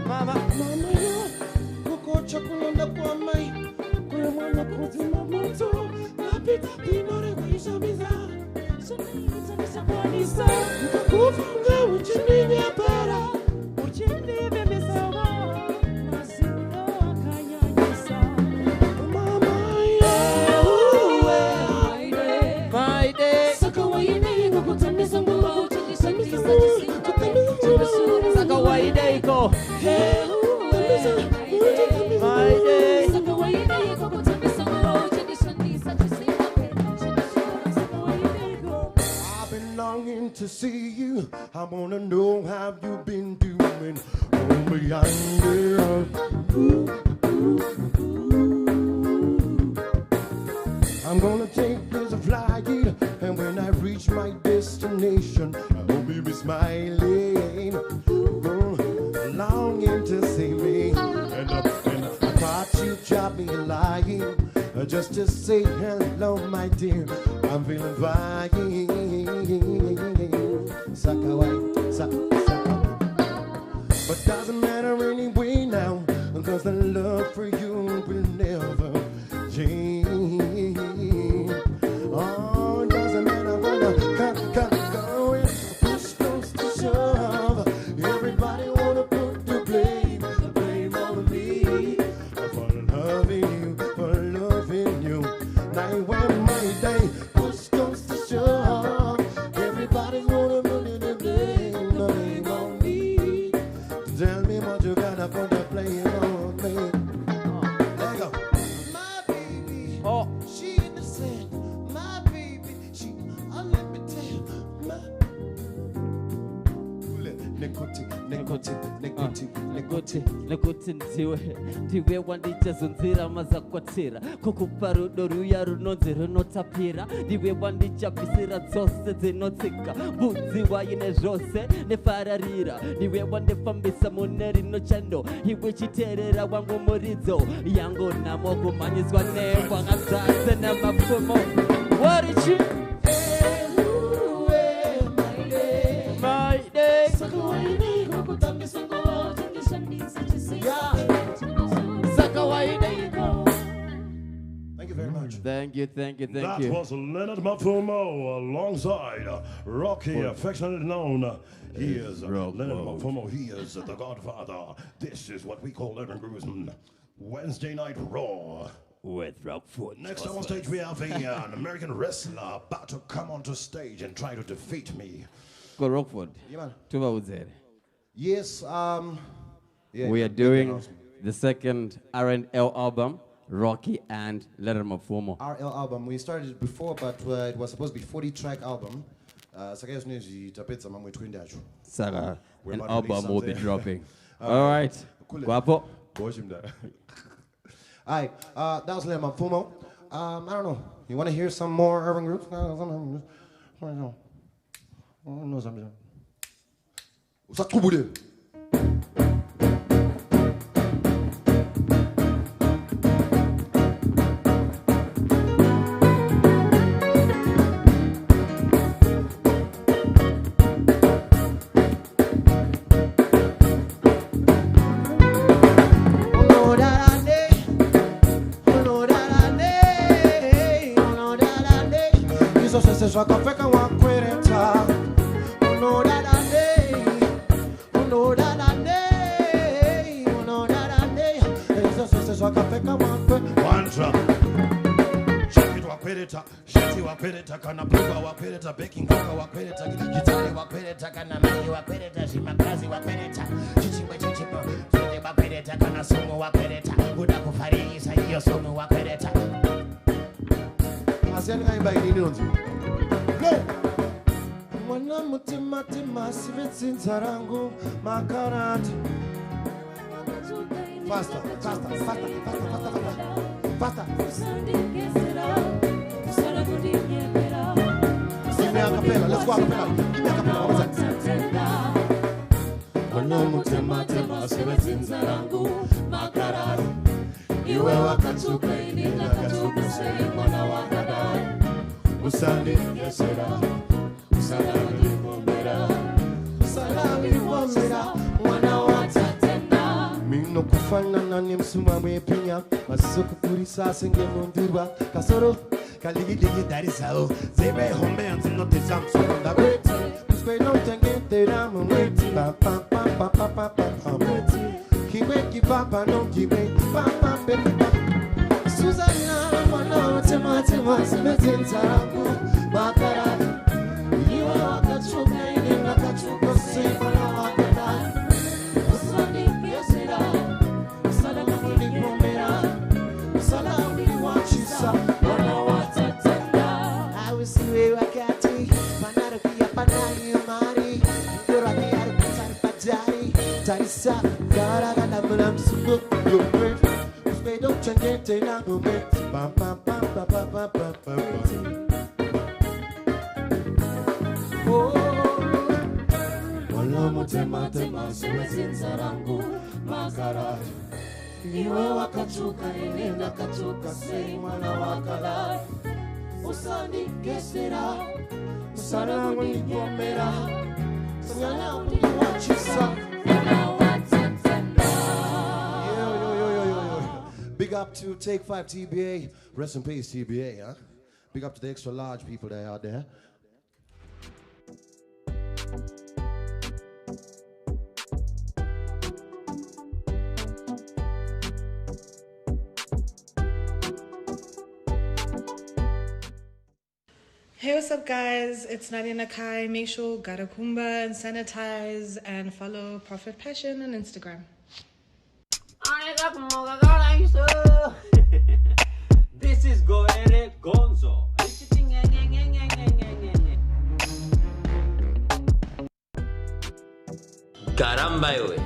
Mama, yo, kukocha kulonda kwa mai, kule mwana kuzima moto, napita pinore kuisha biza, sunita nisa kwa nisa, kufunga uchini nyapera, uchini bebisa wa, masino kanya nisa. Mama yo, my day. Saka waine kukutamisa nguwa uchini shamisa Saka waida iko. My day. I've been longing to see you. I wanna know how you've been doing. Oh, beyond there. I'm gonna take this flight, and when I reach my destination, I hope you'll be smiling. Longing to see me, and I thought you dropped me a line, just to say hello, my dear. I'm feeling fine. But doesn't matter anyway now, cause the love for you will never change. Oh, doesn't matter when I cut going, push comes to shove. Everybody wanna put the blame on me for loving you. Now when my day push comes to shove, everybody wanna put the blame on me. Tell me what you gotta put the blame on me. There you go. My baby, she innocent. My baby, she, let me tell you, Nekuti ndiwe wandichazunzira mazakwatira kukupa rudo ruya runonzi runotapira ndiwe wandichapisira dzose dzinotsika budzi waine zvose nefararira ndiwe wandifambisa mune rino chando iwe chiterera wangu muridzo yangu namo kumanyiswa nefwangadzase nemapfumo warichi my day. Thank you very much. Thank you. That was Leonard Mafumo alongside Rocky, affectionately known. He is Leonard Mafumo. He is the Godfather. This is what we call Leonard Gruisman. Wednesday Night Raw. With Rockford. Next up on stage we have an American wrestler about to come onto stage and try to defeat me. Go Rockford. Yeah, man. Tuba Udzere. Yes, We are doing the second R&L album, Rocky and Letter Mafumo. RL album. We started it before, but it was supposed to be 40-track album. Saka, an We're about to album release will be something. dropping. All right. Guapo. Alright, that was Letter Mafumo. I don't know. You want to hear some more urban groups? I don't know something. Usakubude. Só café com a quereta. No da da day. No da da day. No da da day. Só café com a quereta. One drop. Shake it wakwereta, shiti wakwereta, kana pluga wakwereta, baking coca wakwereta, gitari wakwereta, kana mai wakwereta, shimakazi wakwereta, chichimwe fude wakwereta, kana somo wakwereta, uda kufarisa hiyo somo wakwereta. Asiani kaimba ini nonzi. Mwana mutima tima sivitsi nzarangu makarati. Faster. Give me a cappella. Let's go a cappella. Give me a cappella. What was that? Mwana mutima tima sivitsi nzarangu makarati. Iwe wakatsuka ini nakatsuka sei mwana wakadai. Usandi yesera. Usalawi bombera. Usalawi bombera. Mwana watatena. Mino kufana ni msuma mwepinya. Masuku kurisa senge nondirwa. Kasoro kaligidigi darisao. Zebe hombe antino tesam sonda beti. Uspe no tengente ramu weti. Pa pa pa pa pa pa pa pa. Kiweki papa no kiweki papa baby. Suzana mwana tema simetenza rangu makara. Iwe wakachuka ili nakachuka sifa na wakada. Usani yesira. Usala kuli pomera. Usala kuli wachisa. Wana watatenda. Awisiwe wakati. Panara kia panari umari. Kura kia rupatari pajari. Tarisa. Gara gana muna msuku. Uspe don't changete na ume. Bam bam bam bam bam bam bam bam. Tema siwezinza rangu makarari. Iwe wakachuka ili nakachuka sei mwana wakala. Usani kesera. Usana mwenipomera. Sanyana mwenipachisa. Big up to Take 5 TBA. Rest in peace TBA, huh? Big up to the extra large people that are out there. Hey, what's up, guys? It's Nadia Nakai. Make sure Gara Kumba and sanitize and follow Prophet Passion on Instagram. This is Goere Gonzo. Caramba, yoe.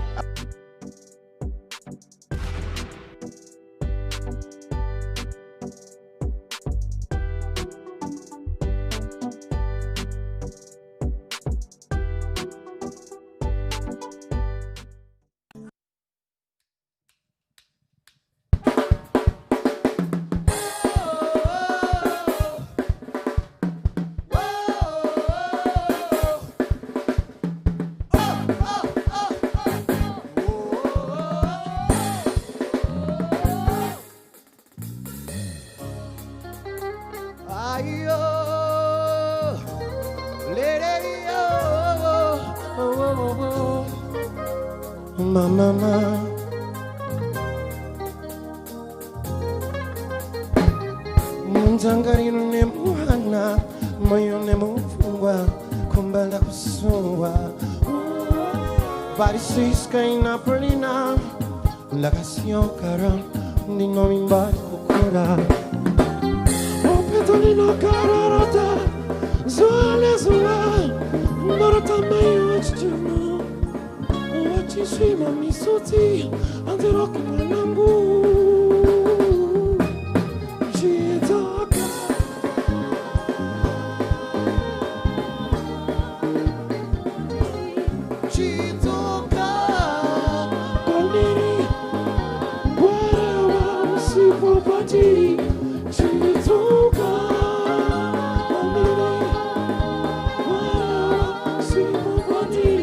Mtangarino nemuhana moyo nemufungwa kumbanda kusuwa Varisiska inapolina la canción cara Nino mimbari kukura Opetolino kararata Zuale zuwa Norota mayo achituma Wachiswima misuti Antiroki mwanangu Chitoka Chitoka Kondiri Warawa Sipopati Chitoka Kondiri Warawa Sipopati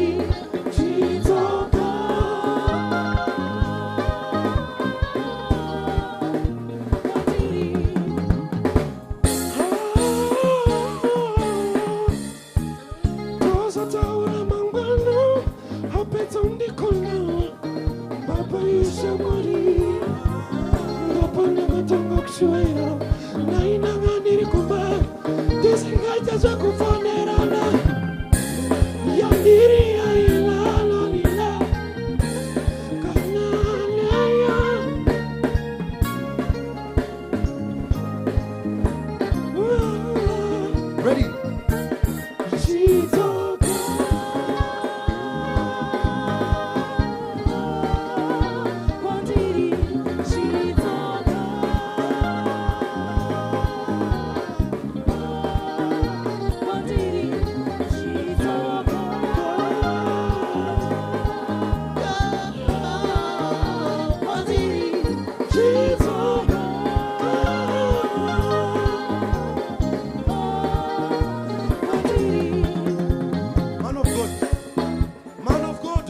Chitoka Cosa taura mangwana Hapeton di kona Papa isa mori Papa namatonga kusuera Na inanga nirikumba Disengaja za kufonerana Yandiri ya ilalo lila Kananaya Ready? Chitoka Kondiri Chitoka Kondiri Chitoka Kondiri Chitoka Man of God. Man of God.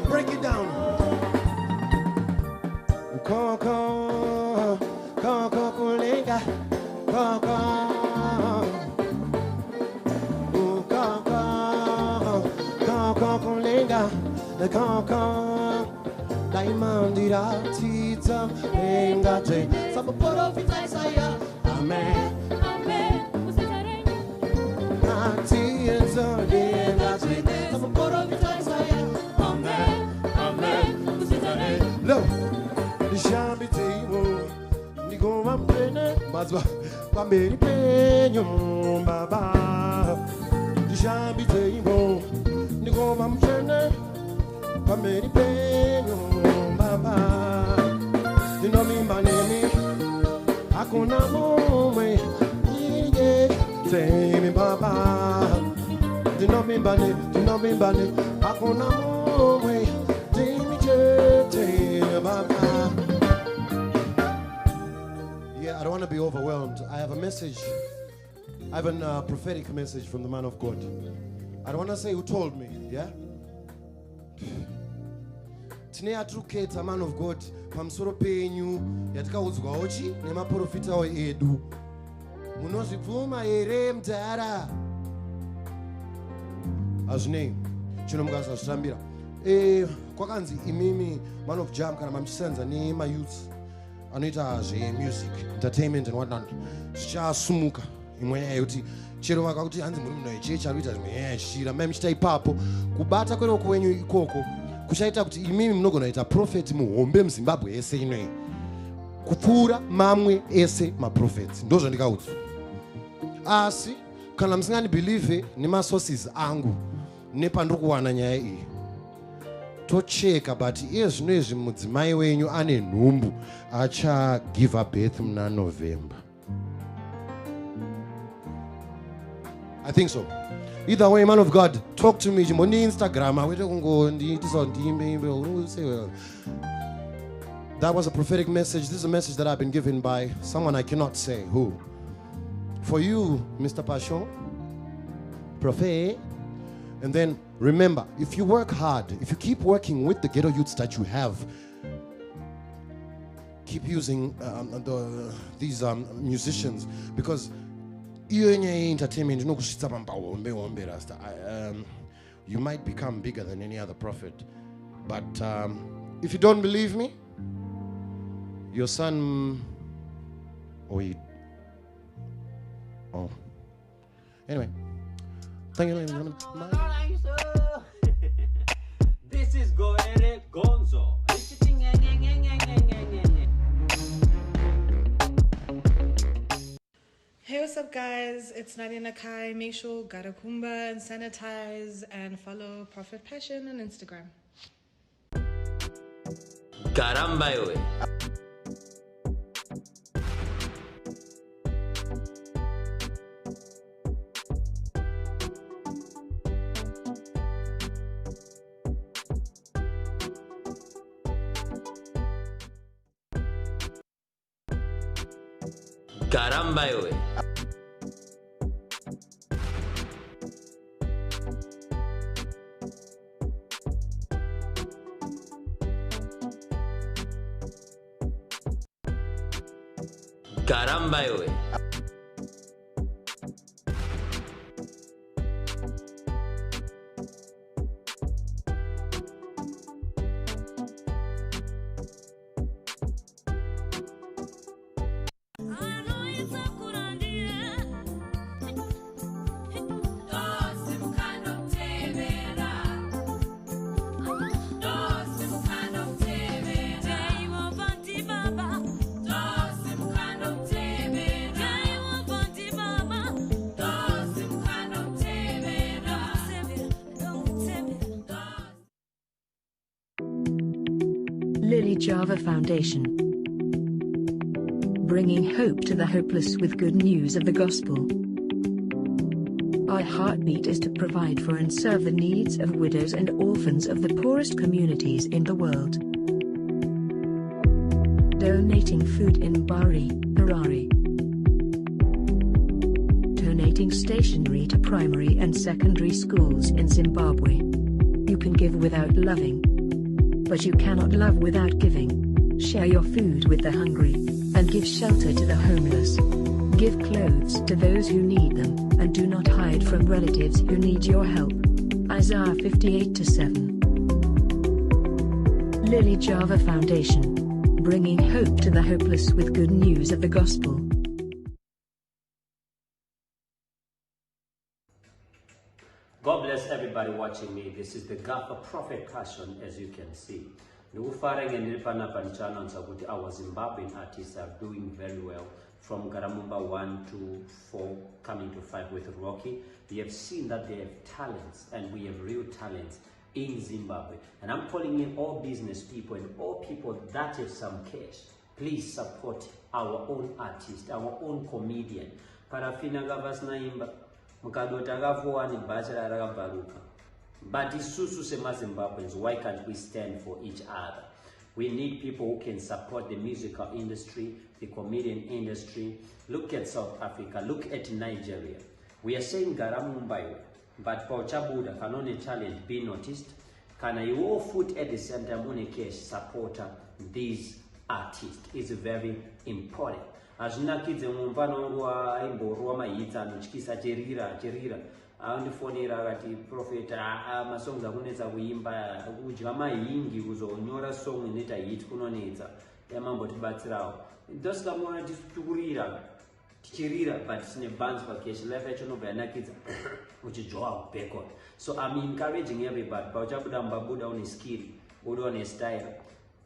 Break it down. Coco, Coco Kulinga, Coco, Coco, Coco Kulinga, Coco, Diamond Tita, Engate, Sapoporo Vita Saya, Amen, Amen, Nati and Zodi, Engate, Sapoporo Vita Saya, Amen, Amen, Look, the shabby table, Nigo Mampene, Mazwa, Pameri Penyo, Baba, the shabby table, Nigo Mampene, Pameri Penyo, Baba, you know me, my name, Akuna Mome, say me, Baba, you know me, Bunny, Akuna Mome. Yeah, I don't want to be overwhelmed. I have a message. I have a prophetic message from the man of God. I don't want to say who told me, yeah? Today I trucate a man of God. Pamsoro penyu yatikaudzwa ochi nemaprofita edu unozvibvuma here mudhara hazvinei chino mukasazvitambira kwakanzi imimi man of jam kana mamuchisenza nemayouth anoita zvemusic entertainment and whatnot zvichasumuka imwe nyaya yekuti chero vakakuti hanzi muri munhu wechechi ari kuita zvimwe nyaya yachira mai muchita ipapo kubata kweroko wenyu ikoko kuchaita kuti imimi munogona kuita profeti muhombe muzimbabwe ese inoi kupfuura mamwe ese maprofeti ndo zvandikaudzwa asi kana musingandibhilivhe nemasources angu nepandiri kuwana nyaya iyi tocheka but iye zvino izvi mudzimai wenyu ane nhumbu achagive a birth muna November. I think so. Either way, man of God, talk to me. Jimoni Instagram. That was a prophetic message. This is a message that I've been given by someone I cannot say who. For you, Mr. Passion, prophet. And then remember, if you work hard, if you keep working with the ghetto youths that you have, keep using these musicians, because entertainment, you might become bigger than any other prophet. But if you don't believe me, your son, anyway, thank you. This is Gara Gonzo. Hey, what's up, guys? It's Nadia Nakai. Make sure Gara Kumba and sanitize and follow Prophet Passion on Instagram. Caramba, yoe. Caramba, yoe. Caramba, yoe. Lily Java Foundation, bringing hope to the hopeless with good news of the gospel. Our heartbeat is to provide for and serve the needs of widows and orphans of the poorest communities in the world. Donating food in Bari, Harare. Donating stationery to primary and secondary schools in Zimbabwe. You can give without loving, but you cannot love without giving. Share your food with the hungry, and give shelter to the homeless. Give clothes to those who need them, and do not hide from relatives who need your help. Isaiah 58:7. Lily Java Foundation, bringing hope to the hopeless with good news of the gospel. God bless everybody watching me. This is the Gara Prophet Passion, as you can see. I was Zimbabwean artists are doing very well. From Gara Mumba 1 to 4, coming to 5 with Rocky. We have seen that they have talents, and we have real talents in Zimbabwe. And I'm calling in all business people and all people that have some cash. Please support our own artist, our own comedian. Parafina Gavasnaimba. But isusu sema Zimbabweans, why can't we stand for each other? We need people who can support the musical industry, the comedian industry. Look at South Africa, look at Nigeria. We are saying Gara Mumbai, but for Chabuda, can only talent be noticed? Can I all foot at the center, Money Cash supporter these artists is very important. hazvinakidze mumfana wangu aimborwa mahits anotyisa acherira andifonera akati profeta masongs akunetsa kuimba kudya mahingi kuzonyora song inoita hit kunonetsa yamambotibatsirawo ndosikamuona tichiturira tichirira but tine bands pakeshi life yacho nobva yanakidza uchijoa kubackward. So I'm encouraging everybody pauchabuda mbabuda une skill buda une style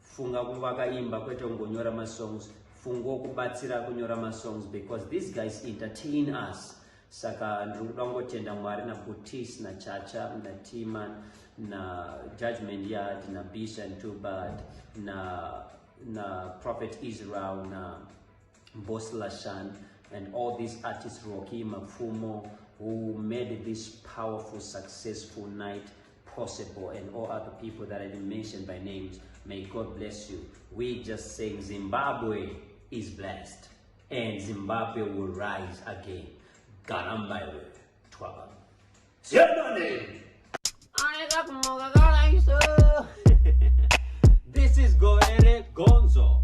funga kuvaka imba kwete kungonyora masongs fungo kubatsira kunyora masongs because these guys entertain us. Saka ndiri kuda kungotenda Mwari naButis naChacha naTiman naJudgment Yard naBisha and Too Bad na Prophet Israel na Boss Lashan and all these artists, Rocky Mafumo, who made this powerful, successful night possible, and all other people that I didn't mention by names. May God bless you. We just saying Zimbabwe is blessed, and Zimbabwe will rise again. Garambawe, Twaba. This is Gorere Gonzo.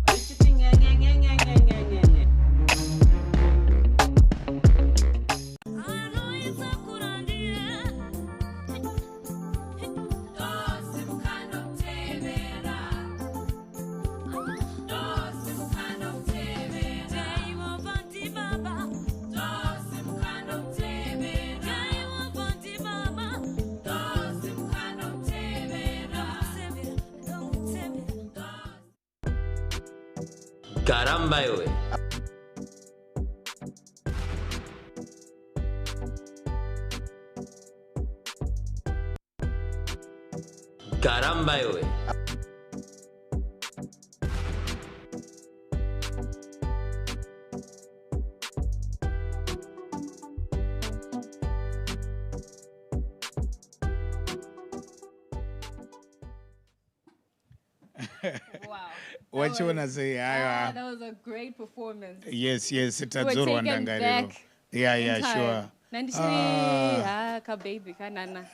Caramba, yowe. Caramba, yowe. Wow. What you wanna say? That was a great performance. Yes, You were taken back Yeah, in time. sure. Baby kanana.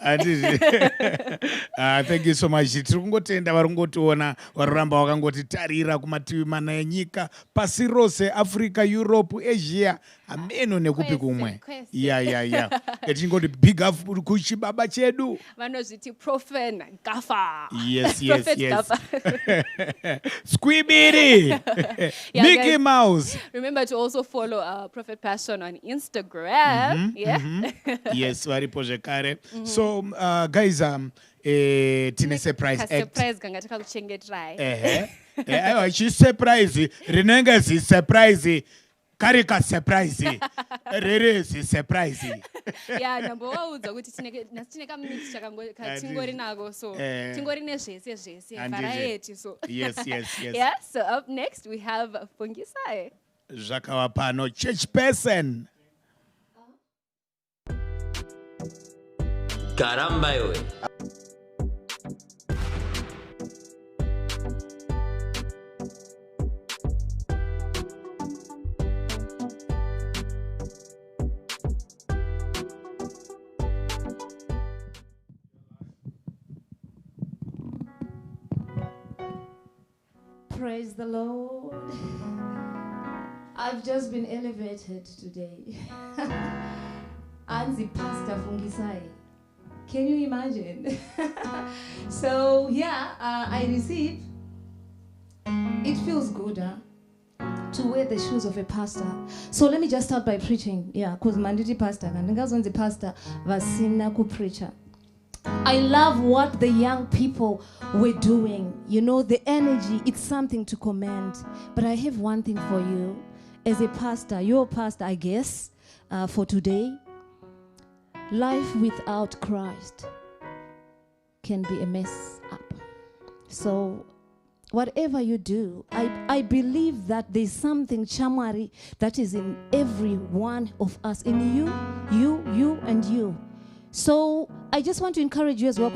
Thank you so much. Tiri kungotenda vari kungotiona varoramba vakangotitarira kumativi mana enyika pasi rose Africa, Europe, Asia, ameno nekupi kumwe. Tingoti big up kuchibaba chedu. Vanozviti Prophet Gafa. Yes. Squibiri. Mickey Mouse. Remember to also follow Prophet Passion on Instagram. Yes, varipo zvekare. So guys, tine surprise act. Surprise ganga takakuchengeterai. Aiwa chisurprise rinenge zisurprise kari kasurprise rere zisurprise. Ndambovaudza kuti tine kamix katingori nako so tingori nezvese variety so. Yes. Yeah, so up next we have Fungisai. Zvakawa pano church person. Caramba, yowe. Praise the Lord. I've just been elevated today. Anzi Pastor Fungisai. Can you imagine? So yeah, I receive. It feels good to wear the shoes of a pastor. So let me just start by preaching. Yeah, because manditi pastor, and pastor vasina ku preacher. I love what the young people were doing. You know, the energy, it's something to commend. But I have one thing for you. As a pastor, your pastor, I guess, for today, life without Christ can be a mess up. So whatever you do, I believe that there's something chamari that is in every one of us, in you, and you. So I just want to encourage you as well.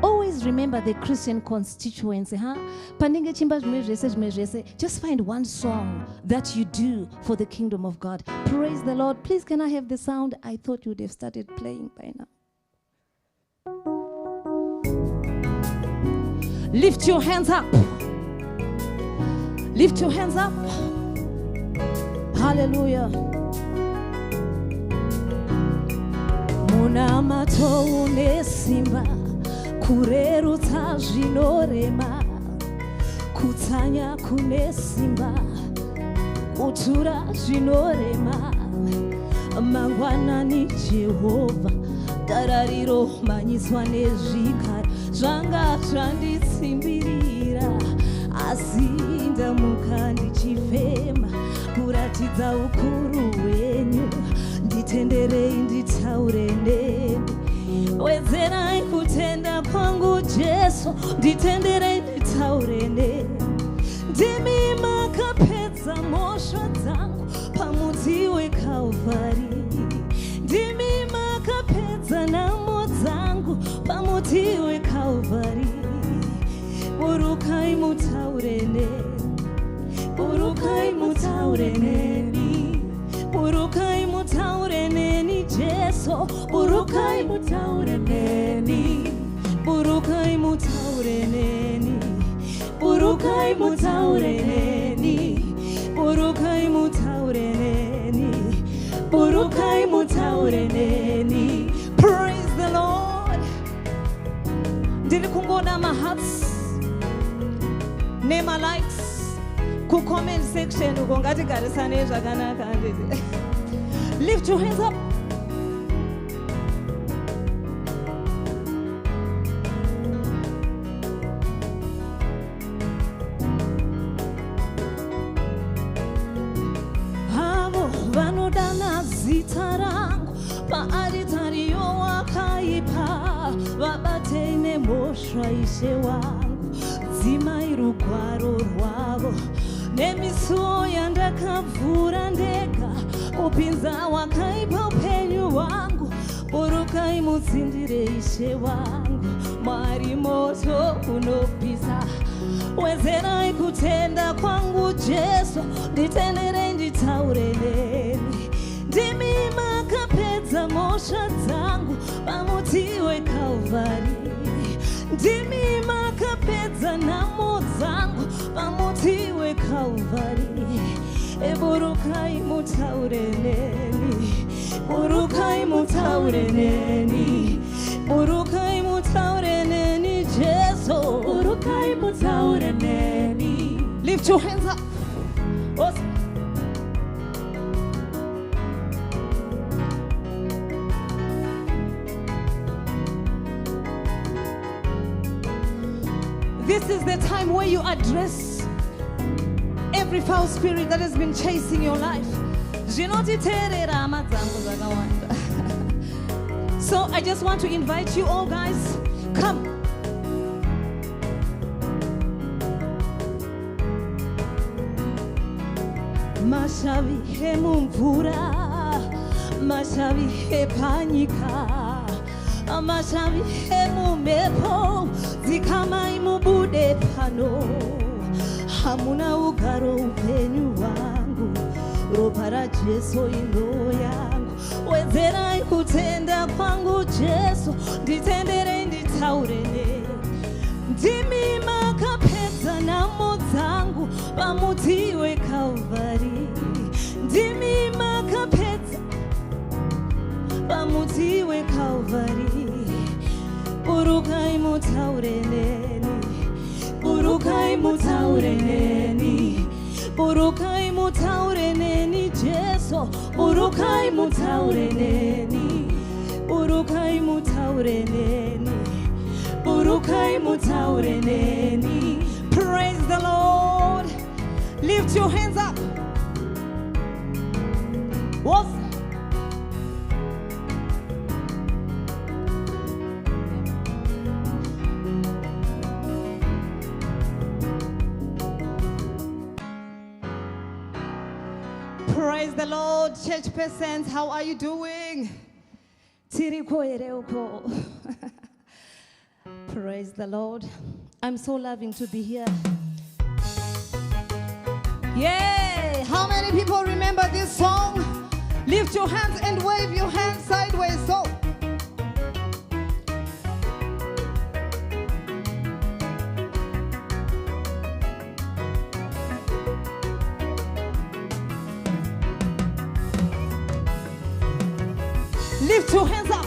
Always remember the Christian constituency. Just find one song that you do for the kingdom of God. Praise the Lord. Please, can I have the sound? I thought you would have started playing by now. Lift your hands up. Lift your hands up. Hallelujah. Muna matou nesimba kurerutsa zvinorema kutsanya kunesimba kutura zvinorema mangwanani Jehovha darariro manyiswa nezvikara zvanga zvanditsimbirira asi ndamuka ndichifema kuratidza ukuru hwenyu nditenderei nditaure nemi wedzerai kutenda kwangu Jesu nditenderei nditaure nemi ndimi makapedza mhosva dzangu pamuti weKalvari ndimi makapedza nhamo dzangu pamuti weKalvari burukai mutaure neni burukai mutaure neni burukai mutaure neni Jesu burukai mutaure neni burukai mutaure neni burukai mutaure neni burukai mutaure neni burukai mutaure neni. Praise the Lord. Ndiri kungona ma hearts nema likes ku comment section uko ngati garisane zvakanaka handiti. Lift your hands up. Avo vanodana zita rangu paaritari yowakaipa vabatei nemhosva Ishe wangu dzimai rugwaro rwavo nemisuwo yandakavhura ndega kupinza wakaipa upenyu hwangu burukai mutsindire Ishe wangu Mwari moto unopisa wedzerai kutenda kwangu Jesu nditenderei nditaure nemi ndimi makapedza mhosva dzangu pamuti weKalvari ndimi makapedza nhamo dzangu pamuti weKalvari burukai mutaure neni burukai mutaure neni burukai mutaure neni Jesu burukai mutaure neni. Lift your hands up. This is the time where you address every foul spirit that has been chasing your life. So I just want to invite you all, guys, come. Mashavi he mumvura, mashavi he panyika, mashavi he mumbepo, zikamai mubude pano. Hamuna ugaro upenyu wangu, ropa ra Jesu ino yangu. Wedzerai kutenda kwangu Jesu, nditenderei nditaure nemi. Ndimi makapedza nhamo dzangu pamuti weKalvari. Ndimi makapedza pamuti weKalvari. Burukai mutaure neni, burukai mutaure neni, burukai mutaure neni Jesu, burukai mutaure neni, burukai mutaure neni, burukai mutaure neni. Praise the Lord. Lift your hands up. What? Praise the Lord, church persons. How are you doing? Praise the Lord. I'm so loving to be here. Yay! How many people remember this song? Lift your hands and wave your hands sideways. So. Lift your hands up.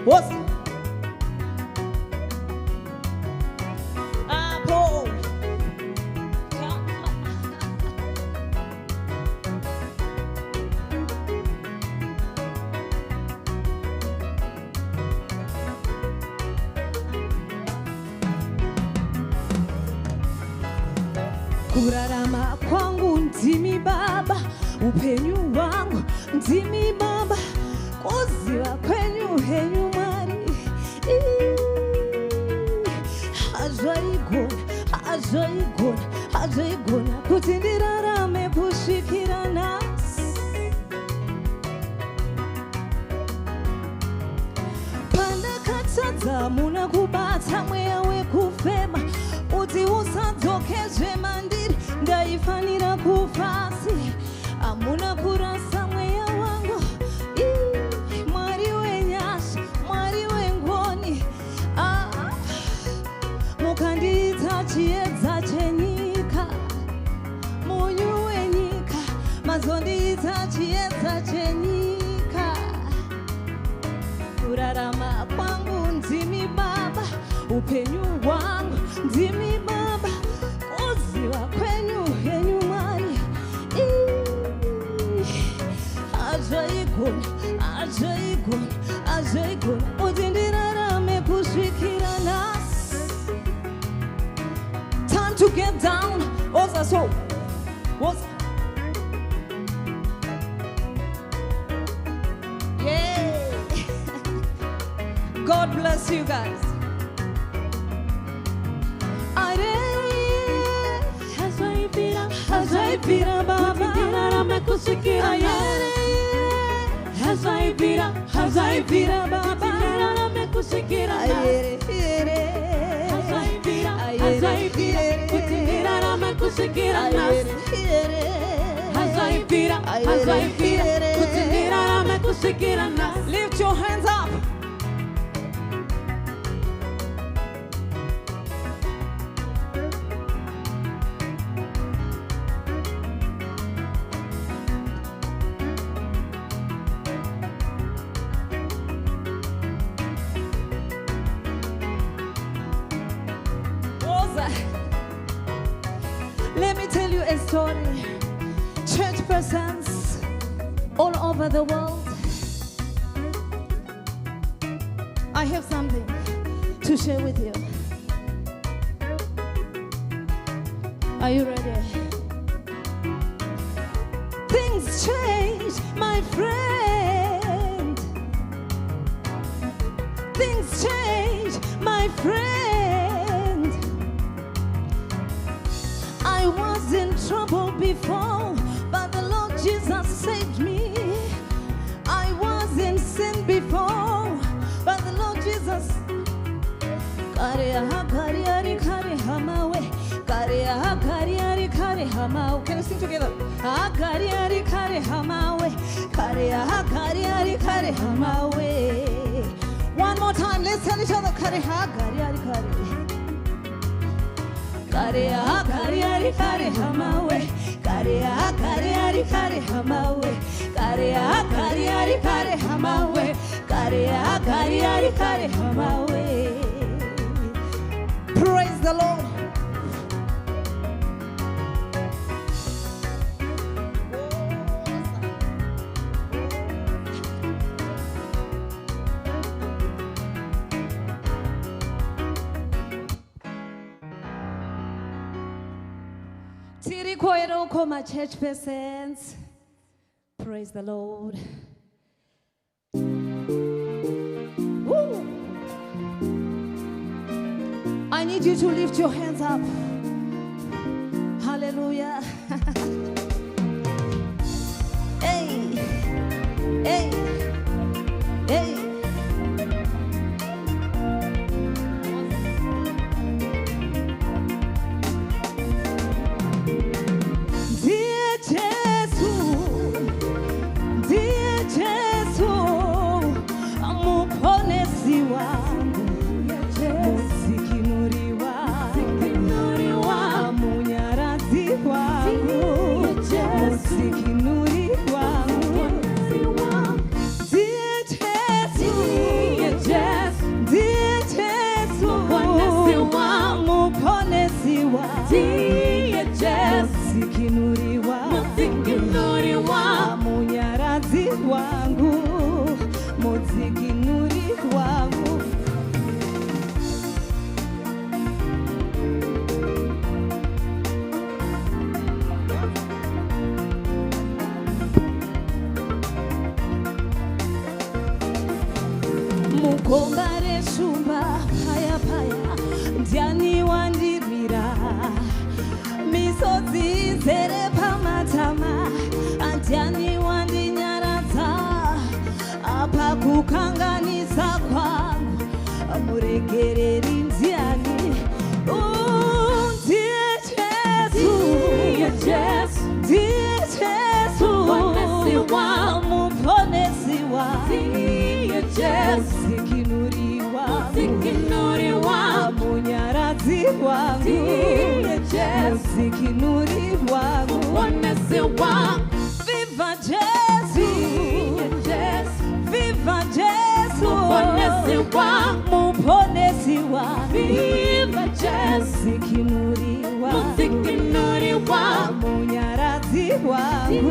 What's Apple? Kurarama kwangu ndimi Baba, upenyu wangu ndimi Baba, kuziwa kwenyu henyu Mwari. Hajaigona kuti ndirarame kusvikira nhasi. Pandakatadza muna kubata mweya wekufema, uti usadzokezve mandiri, ndaifanira kufasi. Amuna kurasa mweya wangu, Mwari wenyasha, Mwari wengoni. Mukandiita chiedza chenyika, munyu wenyika, mazondiita chiedza chenyika. Kurarama kwangu ndimi Baba, upenyu wangu ndimi Baba, kuziwa kwenyu henyu Mwari. Ajaigona kuti ndirarame kusvikira nhasi. Time to get down. Oza so. Oza. Yeah. God bless you guys. Hazaipira Baba, ndirarame kusvikira nhasi. Hazaipira Baba, ndirarame kusvikira nhasi. Lift your hands up. Let me tell you a story. Church persons all over the world, I have something to share with you. Are you ready? Things change, my friend. Things change, my friend. I was in trouble before, but the Lord Jesus saved me. I was in sin before, but the Lord Jesus. Can you sing together? One more time, let's tell each other. Praise the Lord. My church persons, praise the Lord. Woo. I need you to lift your hands up. Hallelujah. Hey, hey, hey. mudzikinuriwa munyaradzi wangu mudzikinuri wangu mukomba reshumba paya paya ndiani wandirwira misodzi dzere pamatama andiani wandinyaradza apa kukanganisa kwangu muregereri ndiani ndiye Jesu ndiye Jesu muponesi mudzikinuriwa munyaradzi wangu mudzikinuriwa muponesi wangu viva Jesu viva Jesu muponesi wangu viva Jesu mudzikinuriwa munyaradzi wangu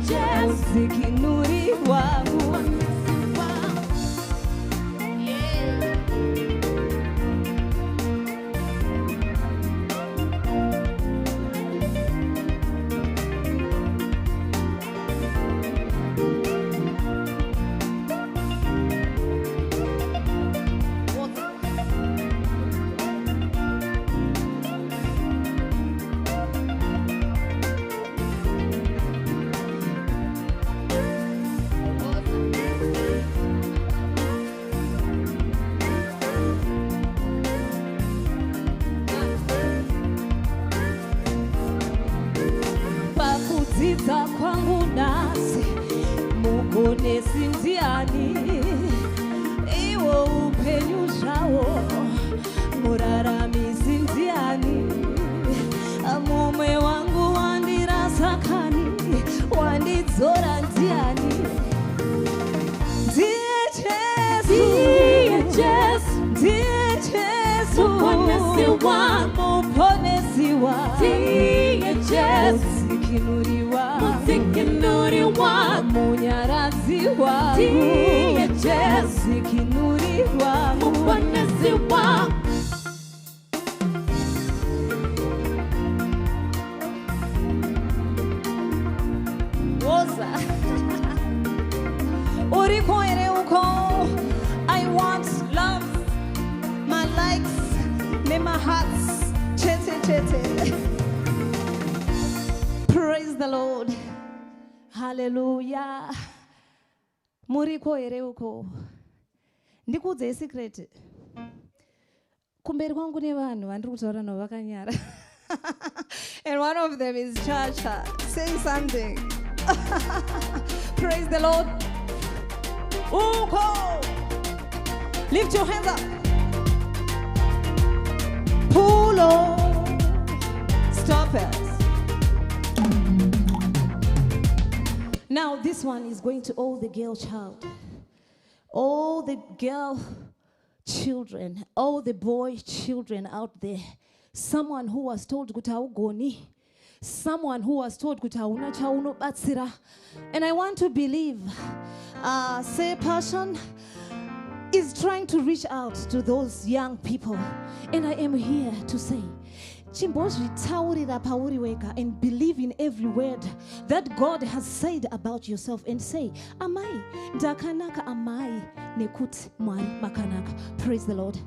mudzikinuriwa pakudzidza kwangu nasi muponesi ndiani iwo upenyu zvawo muraramisi ndiani mumwe wangu wandirasakani wandidzora ndiani ndiye Jesu ndiye Jesu muponesi wangu mudzikinuriwa munyaradzi wangu mudzikinuriwa muponesi wangu woza uriko ere uko I want love my likes my hearts chete praise the Lord hallelujah muriko ere uko ndikudze secret kumberi kwangu nevanhu vandiri kutaura navo vakanyara and one of them is Chacha saying something praise the Lord uko lift your hands up pull on stop it. Now this one is going to all the girl child, all the girl children, all the boy children out there. Someone who was told kuti haugoni, someone who was told kuti hauna chaunobatsira. And I want to believe, say passion is trying to reach out to those young people. And I am here to say, chimbozvitaurira pauri wega and believe in every word that God has said about yourself and say, amai ndakanaka amai nekuti Mwari makanaka. Praise the Lord.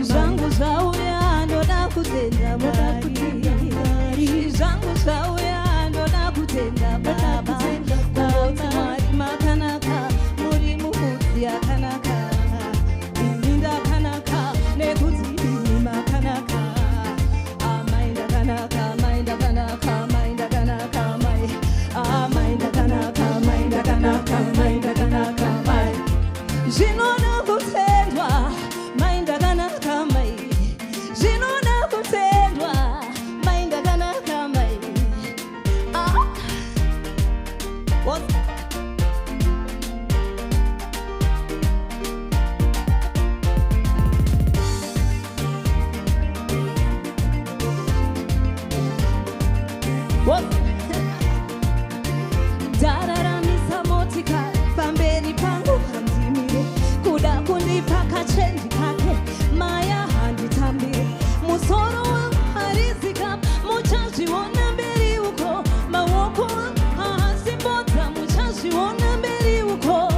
Zangu zao What? What? Dararamisa motika pambeni pangu handimire kuda kundipa kachendi kake maya handitambire musoro wangu harizika muchaji wona mberi uko mawoko ahasimbota muchaji wona mberi uko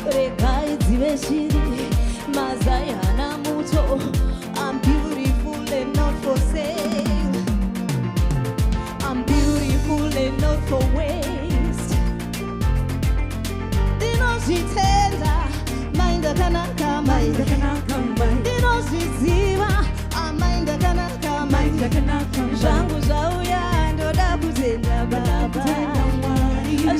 regai zive shiri mazaya na muto I'm beautiful and not for sale I'm beautiful and not for waste. Dino jitenda, mainda kanaka, mainda kanaka, mainda. Dino jiziva, mainda kanaka, mainda kanaka. Jangu jauya ndo da kutenda baba.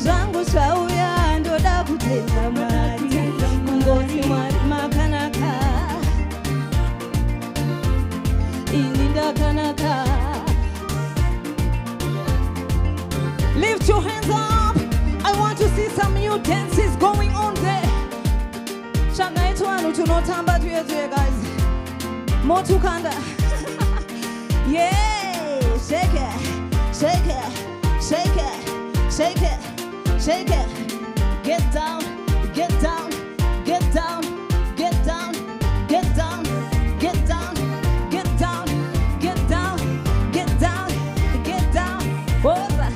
Jangu jauya ndo da kutenda mari. Ngoti mari makanaka. Ininda kanaka. Lift your hands up. I want to see some new dances going on there. Shanga itu anu tunotamba tuye guys. Motukanda. Yeah, shake it, shake it, shake it, shake it, shake it. Get down, get down, get down, get down, get down, get down, get down, get down, get down, get down. Over.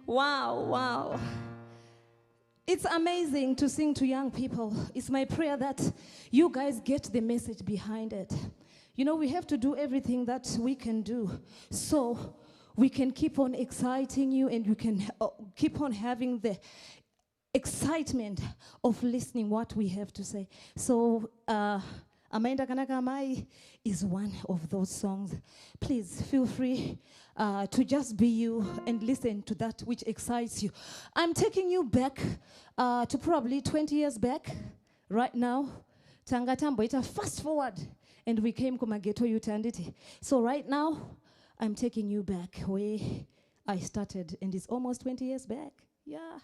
Wow, wow. It's amazing to sing to young people. It's my prayer that you guys get the message behind it. You know, we have to do everything that we can do so we can keep on exciting you and you can keep on having the excitement of listening what we have to say. So, Amainda Kanaka Mai is one of those songs. Please feel free to just be you and listen to that which excites you. I'm taking you back to probably 20 years back. Right now, Tangatambo, it's a fast forward. And we came to Mageto Utanditi. So right now, I'm taking you back where I started. And it's almost 20 years back. Yeah.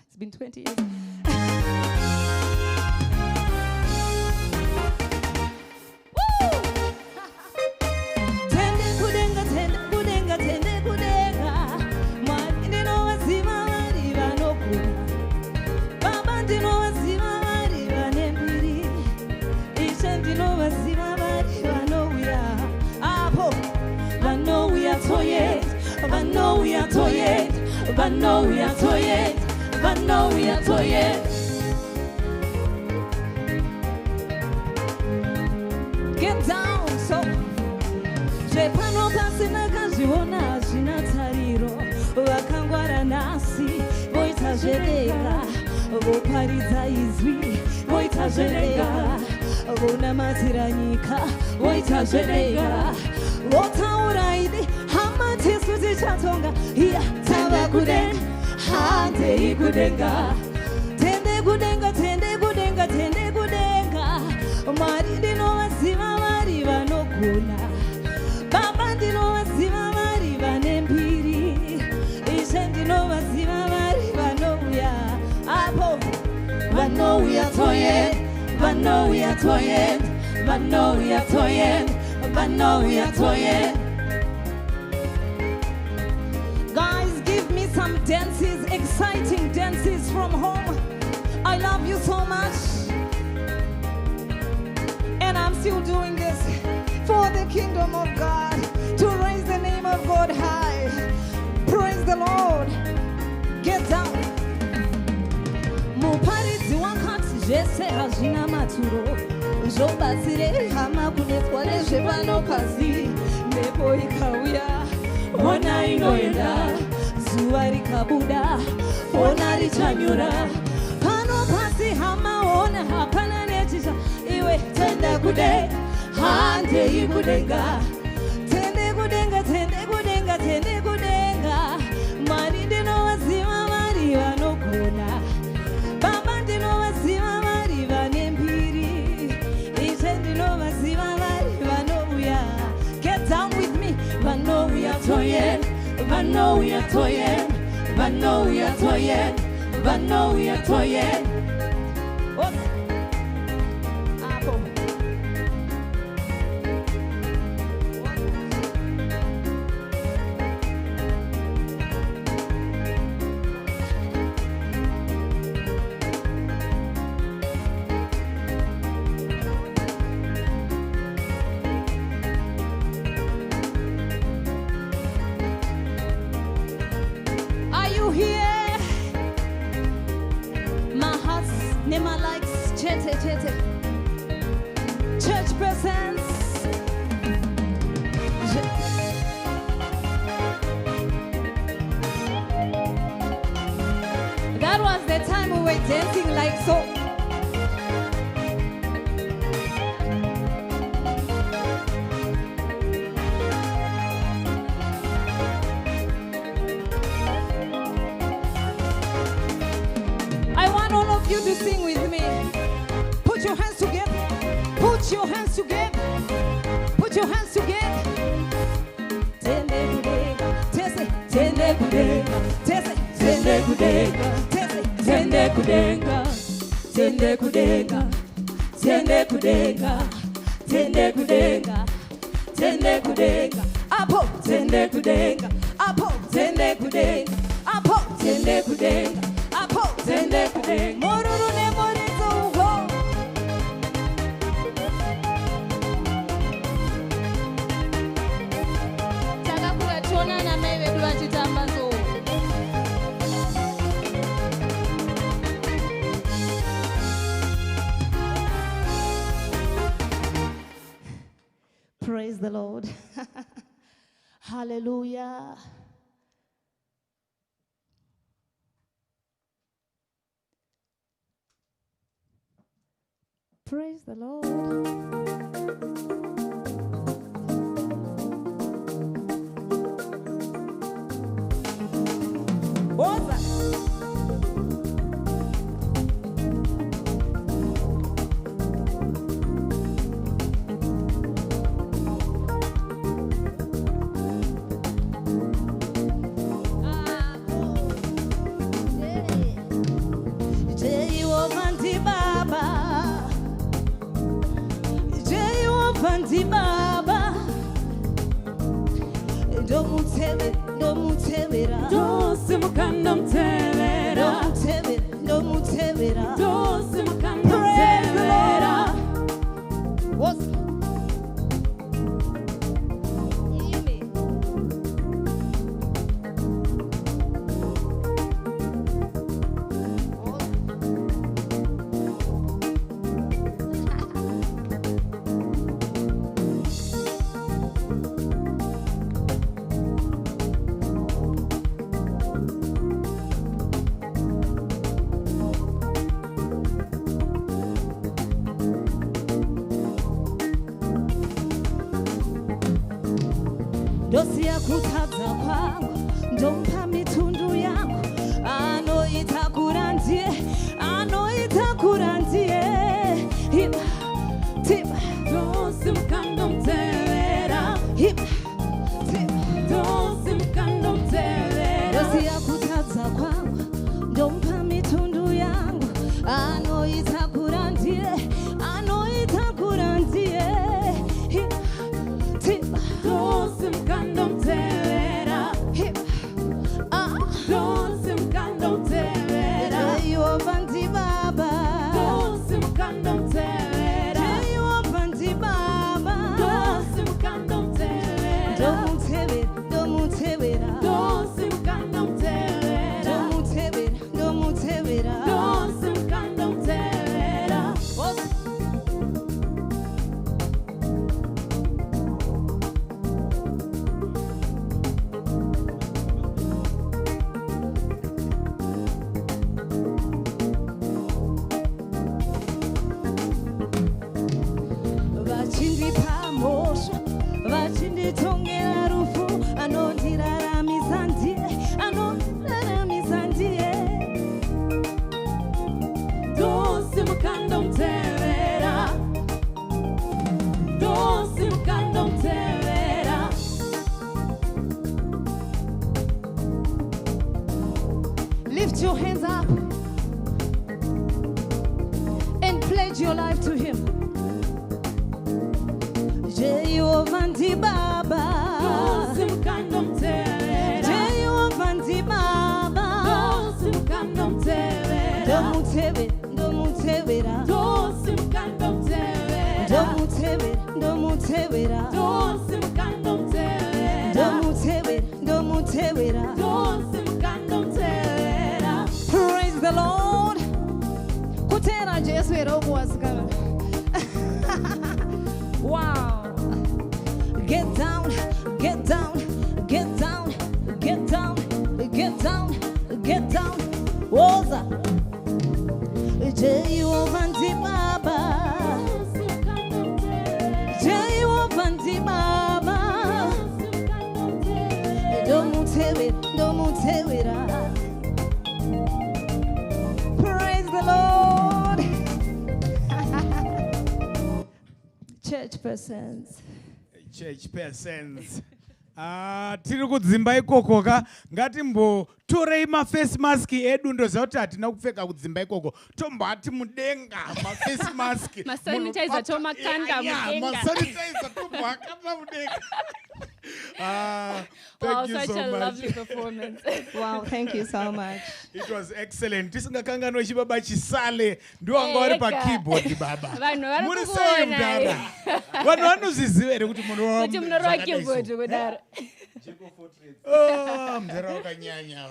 It's been 20 years. But no, we are toyed. But no, we are toyed. But no, we are toyed. Get down, so. Jepano pasina kajiona jina tariro. Wakangwara nasi, boita jedega. Bopariza izwi, boita jedega. Bona matiranika, boita jedega. Wotauraidi. Tiskuzi chatonga, hiya tabakuden, hante ikudenga, tende gudenga, tende gudenga, tende gudenga. Mari dino wasima mari vanokuna, baba dino wasima mari vanempiri, ishen dino wasima mari vanoya. Apo, vanoya toyen, vanoya toyen, vanoya toyen, vanoya toyen. Some dances, exciting dances from home. I love you so much. And I'm still doing this for the kingdom of God, to raise the name of God high. Praise the Lord. Get down. Muparizi wakati jese hajina maturo. Jobatire hama kunetwale jevano kazi. Nepo ikawia, ona inoenda. Zuari kabuda, ona richanyura. Pano pasi hama ona hapana nechisha. Iwe tende kude, hante ikudenga. Tende kudenga, tende kudenga, tende I know we are toying. I know we are toying. I know we are toying. Are you here? My heart's Nema likes chete chete. Church presence. That was the time we were dancing like so. I want all of you to sing with me. Put your hands together. Put your hands together. Put your hands together. Tende kudega, tese, tende kudega, tese, tende kudega, tese, tende kudega, tende kudega, tende kudega, tende kudega, tende kudega, apo, tende kudega, apo, tende kudega, apo, tende kudega, apo, tende kudega, moruru ne morizo uho. Takakura chona na mewe dua chitambazo. Praise the Lord. Hallelujah. Praise the Lord. Fanti baba, don't tell it, don't tell it, don't simukan, don't tell it, don't tell it, don't tell it, don't simukan, don't tell it. What's dosia kutadza kwangu ndompa mitundu yangu anoita kurandie hipa tipa dosimkandomtelera hipa tipa dosimkandomtelera dosia kutadza kwangu ndompa mitundu yangu anoita kurandie hipa tipa dosimkandomtelera hipa dosimkandomtelera yo vanti baba Lift your hands up and pledge your life to him. Jehovah ndi baba, Jehovah ndi baba, ndomutevera, praise the Lord. Kutera Jesu erokuwasikana. Wow. Get down, get down, get down, get down, get down, get down. Woza. Jehovah ndi baba, Jehovah ndi baba, ndomutevera. Praise the Lord. Church persons. Church persons. Tiri kudzimba ikoko ka ngatimbotorei maface mask edu ndoziva kuti hatina kupfeka kudzimba ikoko tombati mudenga maface mask masanitizer tomakanda mudenga masanitizer tombakanda mudenga. Wow, Thank you such so a much. lovely performance. Wow, thank you so much. It was excellent. Tisingakanganwa chibaba chisale ndiwo wanga vari pa-keyboard baba. Muri sei mudara? Vanhu vanozviziva here kuti munhu kuti munorova keyboard kudaro. Oh, mudara wakanyanya.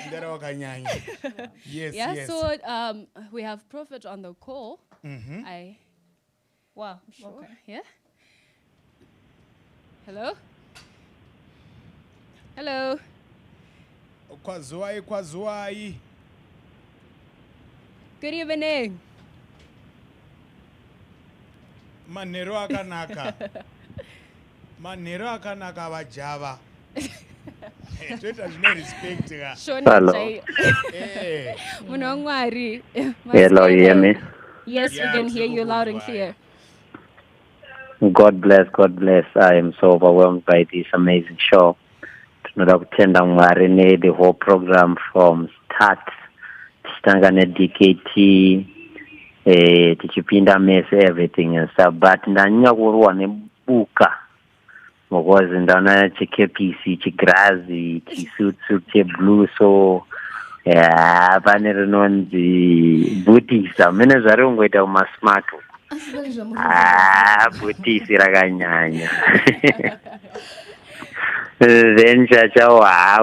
Mudara wakanyanya. Yes, Yeah, yes. so we have Prophet on the call. Wow, sure. okay. Yeah. Hello? Hello? Kwazuwai, kwazuwai. Good evening. Manhero akanaka. Manhero akanaka vajava. Toita zvine respect ka. Hello. Munhu waMwari. Hello, you hear me? Yes, we can hear you loud and clear. God bless, God bless. I am so overwhelmed by this amazing show. Tinoda kutenda Mwari the whole program from start. Tichitanga DKT, tichipinda mess, everything and stuff. But ndanyanya kurwa nebuka. Because ndaona chikepisi, chigrazi, chisutsu, cheblue, so pane rinonzi butisa. Mene zvare kungoita kumasmart. Butisi rakanyanya. Then chacha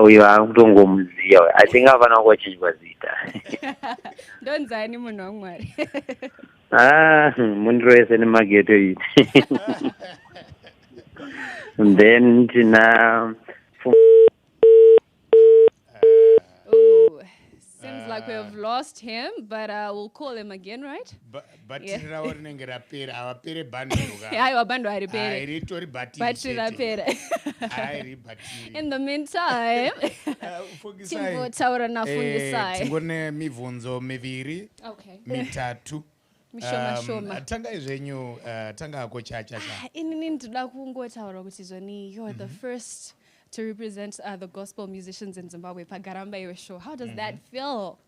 uyo akutongomuziva. I think havana kuchinjwa zita. Ndonzani munhu waMwari. Mundiro wese nemageto iti. Then tina Seems like we have lost him, but we'll call him again, right? Battery rawo rinenge rapera, havapere bundle ka. Haiwa bundle haripere. Ritori battery. Battery rapera. In the meantime, timbotaura nafundisai. Tingone mibvunzo miviri, mitatu. Mishoma. Tanga zvenyu, tanga ako chacha. Inini ndoda kungotaura kuti zvoni you're the first to represent the gospel musicians in Zimbabwe. Pagaramba Iwe show. How does that feel?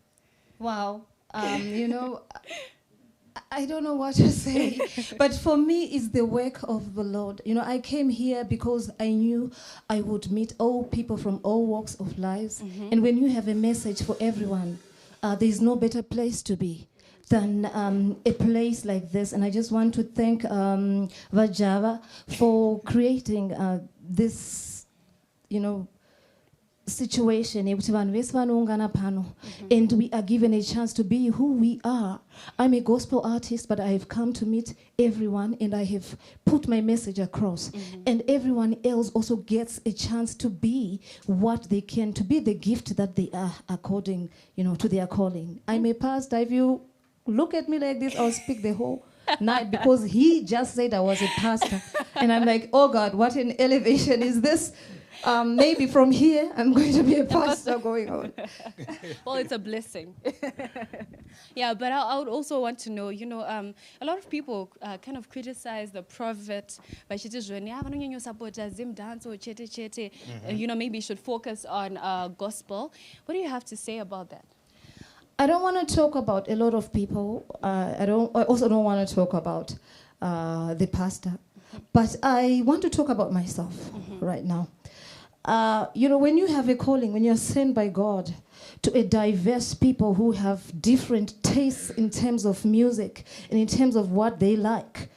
Wow. You know, I don't know what to say, but for me, it's the work of the Lord. You know, I came here because I knew I would meet all people from all walks of lives. And when you have a message for everyone, there's no better place to be than a place like this. And I just want to thank Vajava for creating this, you know, situation and we are given a chance to be who we are. I'm a gospel artist, but I have come to meet everyone and I have put my message across. And everyone else also gets a chance to be what they can, to be the gift that they are according, you know, to their calling. I'm a pastor. If you look at me like this, I'll speak the whole night because he just said I was a pastor. And I'm like, oh God, what an elevation is this? Maybe from here, I'm going to be a pastor going on. Well, it's a blessing. Yeah, but I would also want to know, you know, a lot of people kind of criticize the prophet, but you know, maybe you should focus on gospel. What do you have to say about that? I don't want to talk about a lot of people. I also don't want to talk about the pastor, but I want to talk about myself right now. When you have a calling, when you're sent by God to a diverse people who have different tastes in terms of music and in terms of what they like,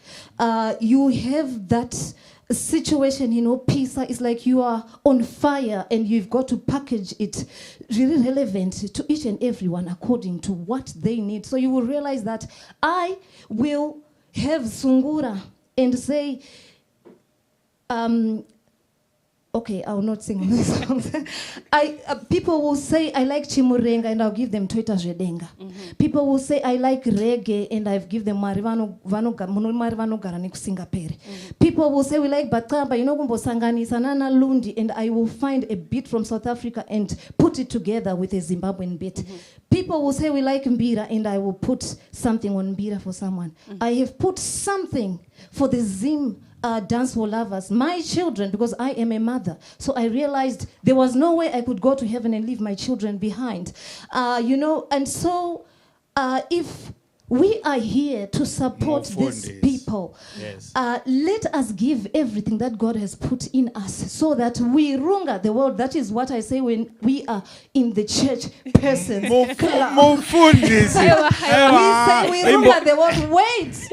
you have that situation, pizza is like you are on fire and you've got to package it really relevant to each and everyone according to what they need. So you will realize that I will have sungura and say, okay, I will not sing on this song. People will say, I like chimurenga, and I'll give them Twitter Zhedenga. People will say, I like reggae, and I've given them Marivano Gara Singapere. People will say, we like Batamba, Sangani, Sanana Lundi, and I will find a beat from South Africa and put it together with a Zimbabwean beat. People will say, we like Mbira, and I will put something on Mbira for someone. I have put something for the Zim dance for lovers, my children, because I am a mother. So I realized there was no way I could go to heaven and leave my children behind. And so if we are here to support these people, let us give everything that God has put in us so that we runga the world. That is what I say when we are in the church persons. We say we runga the world. Wait.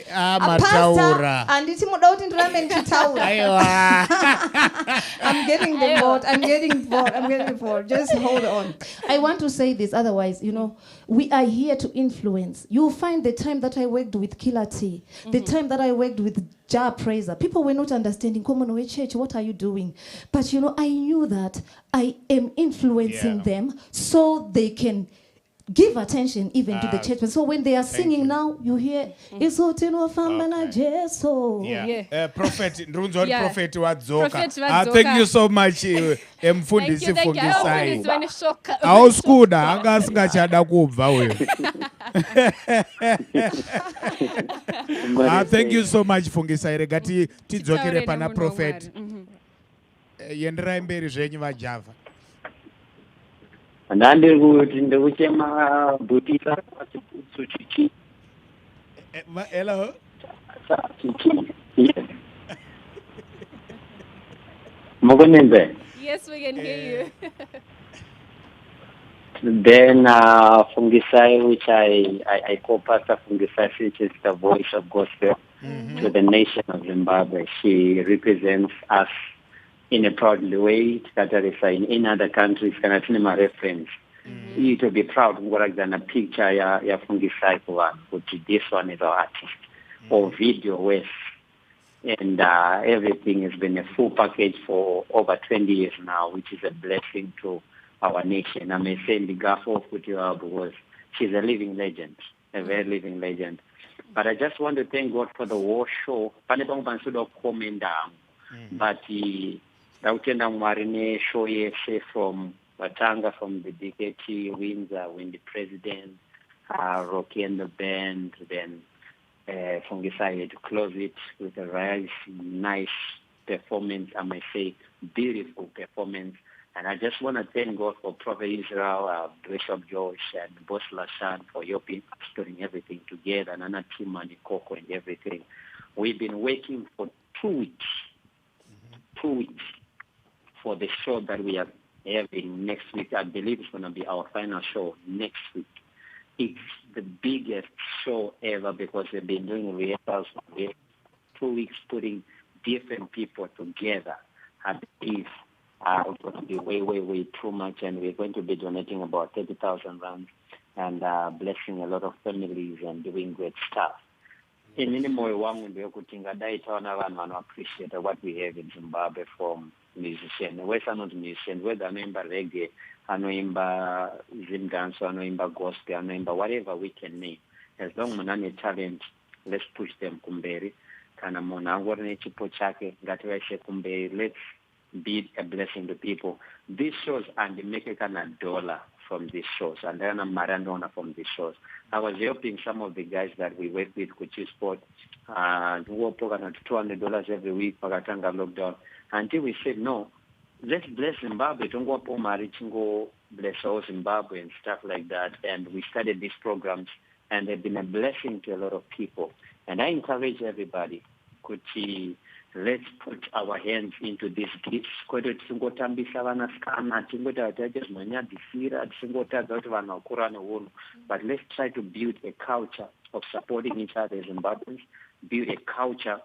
Pastor, and it's I'm getting bored. Just hold on. I want to say this, otherwise, we are here to influence. You'll find the time that I worked with Killer T, the time that I worked with Jar Praiser, people were not understanding, Common Way Church, what are you doing? But I knew that I am influencing them so they can give attention even to the church. So when they are singing now, you hear, it's Otino Famana Jeso. Prophet, Prophet Wadzoka. Thank you so much, Mfundisi Fungisai. Auskuda, Angasingachada kubva we. Thank you so much, Fungisai. Regati tidzokere pana Prophet. Yendera mberi zvenyu vaJava. Ndandiri kuti ndikuchema butisa chichi. Hello. Yes. Mogonenze. Yes, we can hear you. Then Fungisai, which I call Pastor Fungisai, which is the voice of gospel to the nation of Zimbabwe. She represents us in a proud way that there is in other countries. Can I tell my reference? You to be proud of than a picture ya Fungisai which this one is our artist or video with, and everything has been a full package for over 20 years now, which is a blessing to our nation. I may say Ligafo Kutiwa because she's a living legend, a very living legend. But I just want to thank God for the war show. Panebang Bansudo comment down, but Dautenda Marine show from Watanga, from the DKT, Windsor, when the president, Rocky and the band, then Fungisai to close it with a very nice performance, I may say beautiful performance. And I just want to thank God for Prophet Israel, Bishop George, and Boss Lashan for helping us putting everything together, and Anna Tim and Coco and everything. We've been waiting for 2 weeks. 2 weeks for the show that we are having next week. I believe it's going to be our final show next week. It's the biggest show ever because we've been doing rehearsals for 2 weeks, putting different people together. I believe it's going to be way too much, and we're going to be donating about 30,000 rand and blessing a lot of families and doing great stuff. In any more one we appreciate what we have in Zimbabwe from musicians. Whether not musicians, whether anoimba reggae, anoimba zim dance, anoimba gospel, anoimba whatever we can name. As long as we have talent, let's push them kumberi. Kana mona ngorne chipo chake ngatiwa kumberi. Let's be a blessing to people. These shows and they make a $1 from these shows, and then a Marandona from these shows. I was helping some of the guys that we work with, Kuchi Sport, who were paying $200 every week, Pagatanga lockdown, until we said, no, let's bless Zimbabwe, don't go up Omari, Chingo, bless all Zimbabwe and stuff like that. And we started these programs, and they've been a blessing to a lot of people. And I encourage everybody, let's put our hands into these gifts. But let's try to build a culture of supporting each other as Zimbabweans, build a culture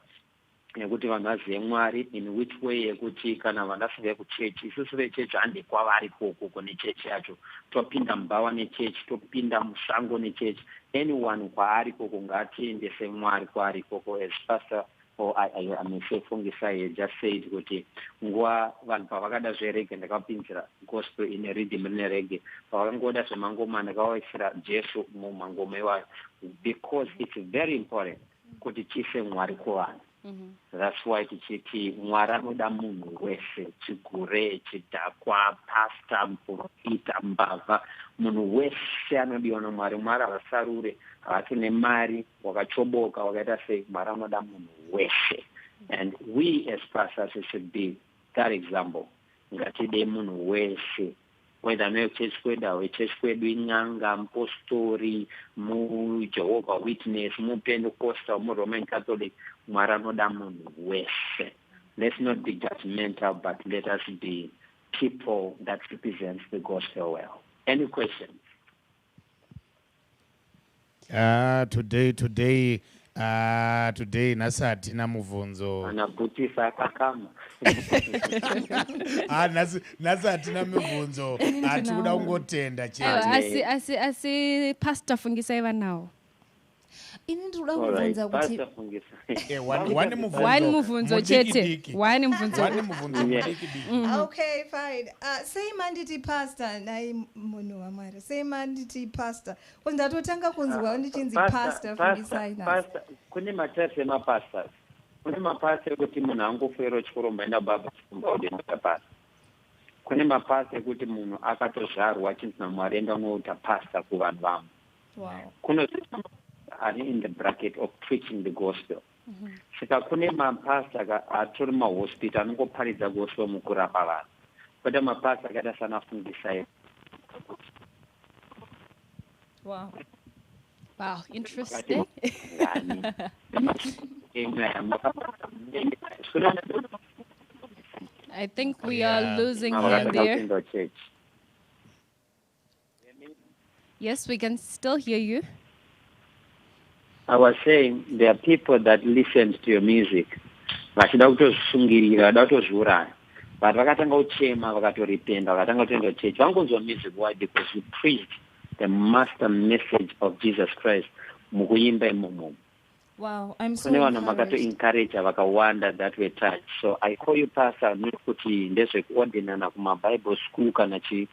yekuti vanhu vazive Mwari in which way yekuti kana vanhu vasvike kuchechi isusu vechechi handi kwavari koko nechechi yacho topinda mubhawa nechechi topinda musango nechechi anyone kwaari koko ngatiendese Mwari kwaari koko as pastor or amesefungisa just said kuti nguva vanhu pavakada zverege ndakapinzira gospel in a rhythm nerege pavakangoda zvemangoma ndakavaisira Jesu mumangoma iwayo because it's very important kuti chise Mwari kuvanhu. That's why tichiti Mwari anoda munhu wese chigure chidhakwa pastor muprofita mbavha munhu wese anodiwa naMwari. Mwari havasarure havasi nemari wakachoboka wakaita sei. Mwari anoda munhu wese, and we as pastors should be that example. Ngatide munhu wese, whether nechechi kwedu wechechi kwedu inyanga mupostori mujehovah witness mupentecosta muroman catholic. Mwari anoda munhu wese. Let's not be judgmental, but let us be people that represents the gospel well. Any questions? Today nhasi hatina mubvunzo. Anabhutisa akakama. Nhasi hatina mibvunzo. Hatikuda kungotenda chete. Asi pastor fungisa iva nawo. Ini ndikuda kubvunza kuti one mubvunzo chete. One mubvunzo. Okay, fine. Sei manditi pastor nai munhu waMwari. Sei manditi pastor. Ndatotanga kunzwa ndichinzi pastor fungisai na. Pastor kune matypes emapastors. Kune mapastor ekuti munhu angofero chikoromba enda baba chikombaudenda pastor. Kune mapastor ekuti munhu akatozvarwa chinzi naMwari enda unoita pastor kuvanhu vamwe. Wow. Kuno are in the bracket of preaching the gospel. Saka kune mapasta atori mahospital anongoparidza gospel mukurapa vanhu. Kwete mapasta akaita sanafundisa. Wow. Wow, interesting. I think we are losing him there. Yes, we can still hear you. I was saying there are people that listen to your music. Vachida kutosungirira, vada kutozviuraya. But vakatanga kuchema, vakatorependa, vakatanga kutoenda kuchechi. Vangonzwa music. Why? Because you preached the master message of Jesus Christ. Mukuimba imomo. Wow, I'm so encouraged. Kune vanhu vakatoencourage vakawanda that way touch. So I call you pastor nekuti ndezvekuordenana kumaBible school kana chi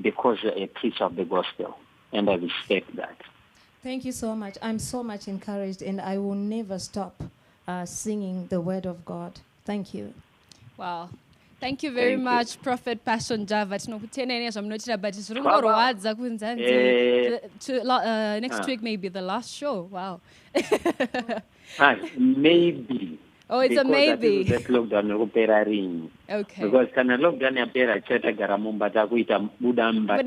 because you're a preacher of the gospel, and I respect that. Thank you so much. I'm so much encouraged, and I will never stop singing the word of God. Thank you. Wow. Thank you very much, Prophet Passion Java. Next week may be the last show. Wow. Maybe. Oh, it's a maybe. Okay. Because kana lockdown yapera cheta Gara Mumba takuita budamba.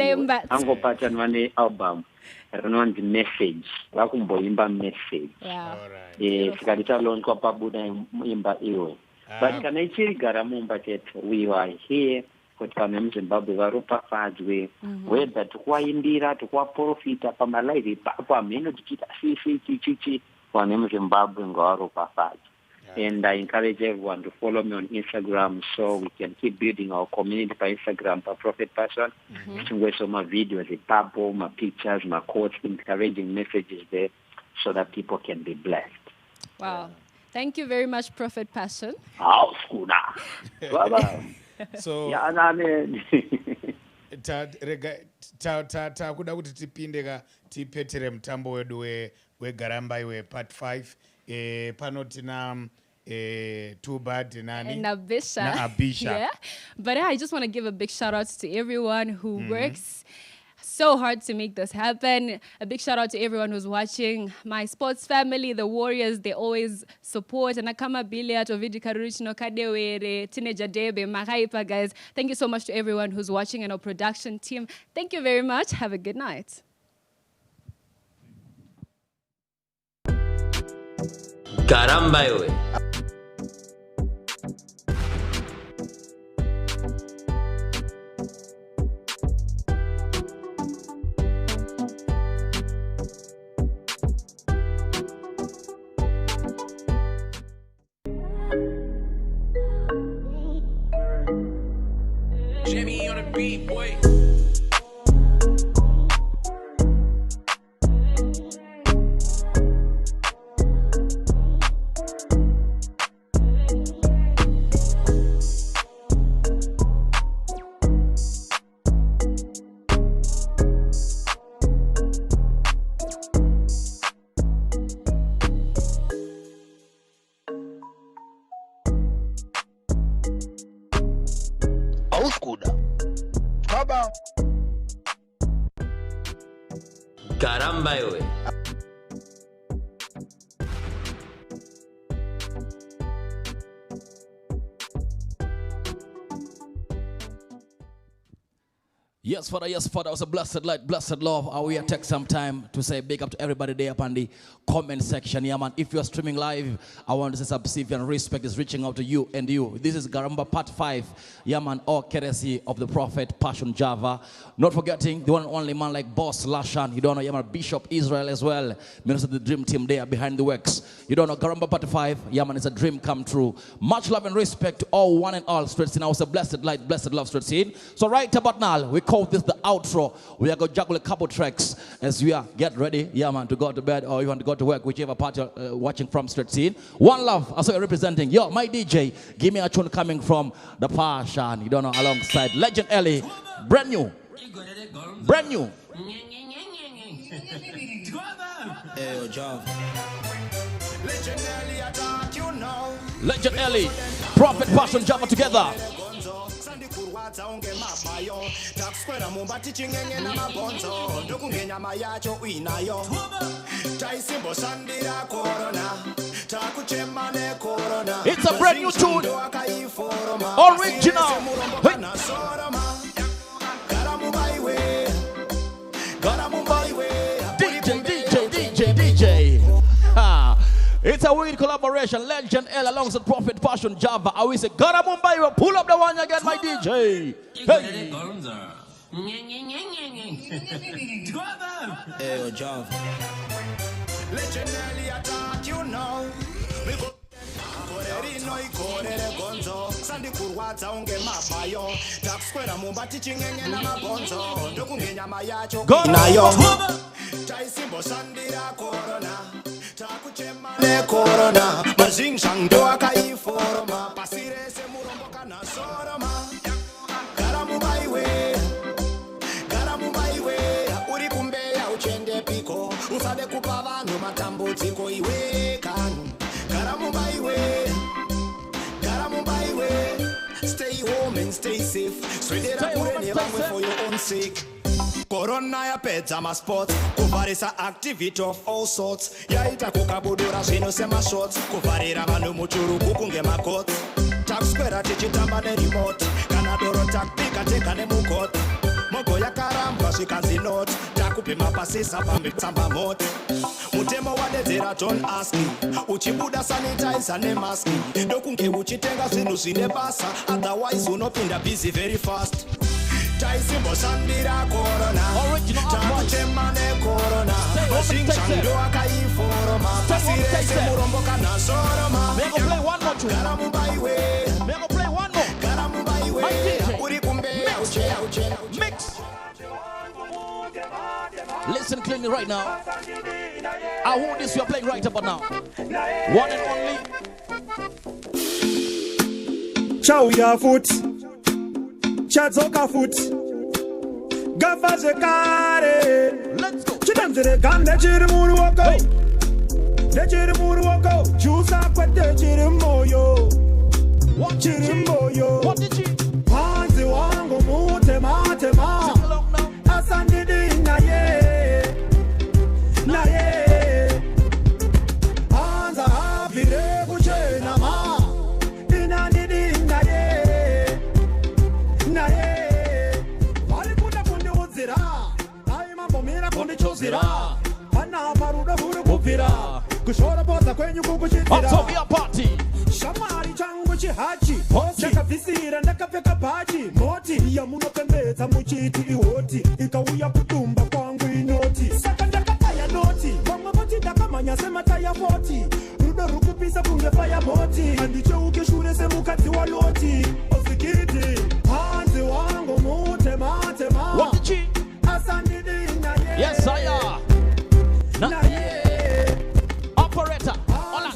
Angopata nwane album. Renonzi message. Vakumboimba message. Wow. Tikadita lonchwa pabuda imba iwe. But kana ichiri Gara Mumba chete, we are here kuti vanhu vemuZimbabwe varopafadzwe, whether tikuvaimbira tikuvaprofita pamalive ipapo hameno tichiita chichi vanhu vemuZimbabwe ngavaropafadzwe. And I encourage everyone to follow me on Instagram so we can keep building our community by Instagram, by Prophet Passion. So my videos, my papo, my pictures, my quotes, encouraging messages there so that people can be blessed. Wow. Thank you very much, Prophet Passion. So, takuda kuti tipinde tipetere mutambo wedu wegaramba iwe part 5. Pano tina Tubad and Abisha. Yeah. But I just want to give a big shout out to everyone who works so hard to make this happen. A big shout out to everyone who's watching. My sports family, the Warriors, they always support. And Nakama Bilia, Ovidi Karuchino Kadewere, Teenager Debe, Mahaipa, guys. Thank you so much to everyone who's watching and our production team. Thank you very much. Have a good night. Caramba, yowe. Jimmy on the beat, boy. Caramba, yowe. Yes, Father, it was a blessed light, blessed love. I will take some time to say big up to everybody there up on the comment section. Yeah, man. If you're streaming live, I want to say subservient respect is reaching out to you and you. This is Garamba Part 5. Yeah, man. All courtesy of the Prophet Passion Java. Not forgetting the one and only man like Boss Lashan. You don't know, yeah, man. Bishop Israel as well. Minister of the Dream Team there behind the works. You don't know, Garamba Part 5. Yeah, man. It's a dream come true. Much love and respect to all one and all straight in. I was a blessed light, blessed love straight in. So right about now, we call this the outro. We are going to juggle a couple tracks as we are get ready, yeah man, to go to bed or you want to go to work, whichever part you're watching from straight scene. One love, I saw you representing. Yo, my DJ, give me a tune coming from the Passion, you don't know, alongside Legend Ellie, brand new. Legend Ellie, Prophet Passion Java together. Takuswera Mumba tichingenye na mabonzo ndokunge nyama yacho uinayo taisimbo shandira corona takuchema ne corona. It's a brand new tune, original. DJ. It's a weird collaboration. Legend L alongside Prophet Passion Java. I will say, Gara Mumba, pull up the one again, my DJ. Hey. Hey, Java. Legend L attack, you know. Ne corona, mazing do akaiforma, pasirese muromboka na soroma. Garamu baiwe, uri kumbeya uchende piko, usade kupa vanhu matambudziko iwe kanu. Garamu baiwe, stay home and stay safe. Swedera kure vamwe for your own sake. Corona yapedza masports, kuvarisa activity of all sorts. Yaita kukabudura zvinosema shots, kuvarira vanhu muchuruku kunge makoti. Takuswera tichitamba neremote, kana doro takpika teka nemukoti. Mogo yakarambwa zvikanzi not, takupe mapasisa pambitsamba moti. Mutemo wadedzera don't ask me, uchibuda sanitizer nemaski. Ndokunge uchitenga zvinhu zvine basa, otherwise unopinda busy very fast. Taisimbo shandira corona, takuchema ne corona. Zinshando akaiforoma, pasirese muromboka na soroma. May I go play one more tune? Garamu baiwe, may I go play one more? Garamu baiwe, uri kumbeya uche. Mix. Listen clearly right now. I want this you are playing right about now. One and only. Ciao ya foot. Chadzoka foot. Gafaze kare. Let's go. Chidamzere ganda chirimuru wako. De chirimuru wako. Jusa kwete chirimoyo. Chirimoyo. What did you? Panzi wangu mute matema. Asandidi. kwenyu kukuchitira. October party. Shamari changu chihachi. Ndakabvisira ndakapfeka bhachi. Moti iya munopembedza muchiti ihoti. Ikauya kutumba kwangu inoti. Saka ndakataya noti. Vamwe voti ndakamhanya semataya 40. Rudo rukupisa kunge fire moti. Handicheuke shure semukadzi waloti. Ozikiti. Hanzi wangu mutema tema. What the Asandidina ye. Yes, I am. Operator. Hola.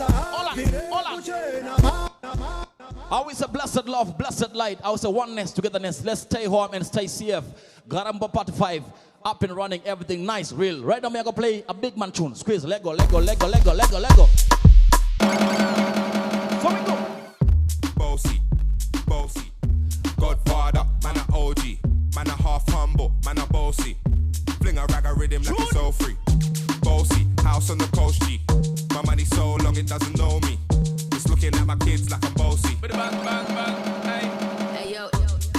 I will say blessed love, blessed light. I will say oneness, togetherness. Let's stay home and stay safe. Garamba part 5. Up and running, everything nice, real. Right now, I'm going to play a big man tune. Squeeze, Lego, Lego, Lego, Lego, Lego, Lego. So we go. Bossy, bossy. Godfather, man a OG. Man a half humble, man a bossy. Fling a rag a rhythm like it's so free. Bossy, house on the coast G. My money so long it doesn't know me. It's looking at my kids like I'm bossy. Bang, bang, bang, hey. Hey yo,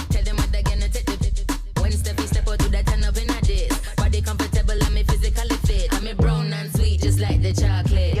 tell them what they're gonna take the when step out to that turn up in a dish. Body comfortable, I'm physically fit. I'm a brown and sweet just like the chocolate.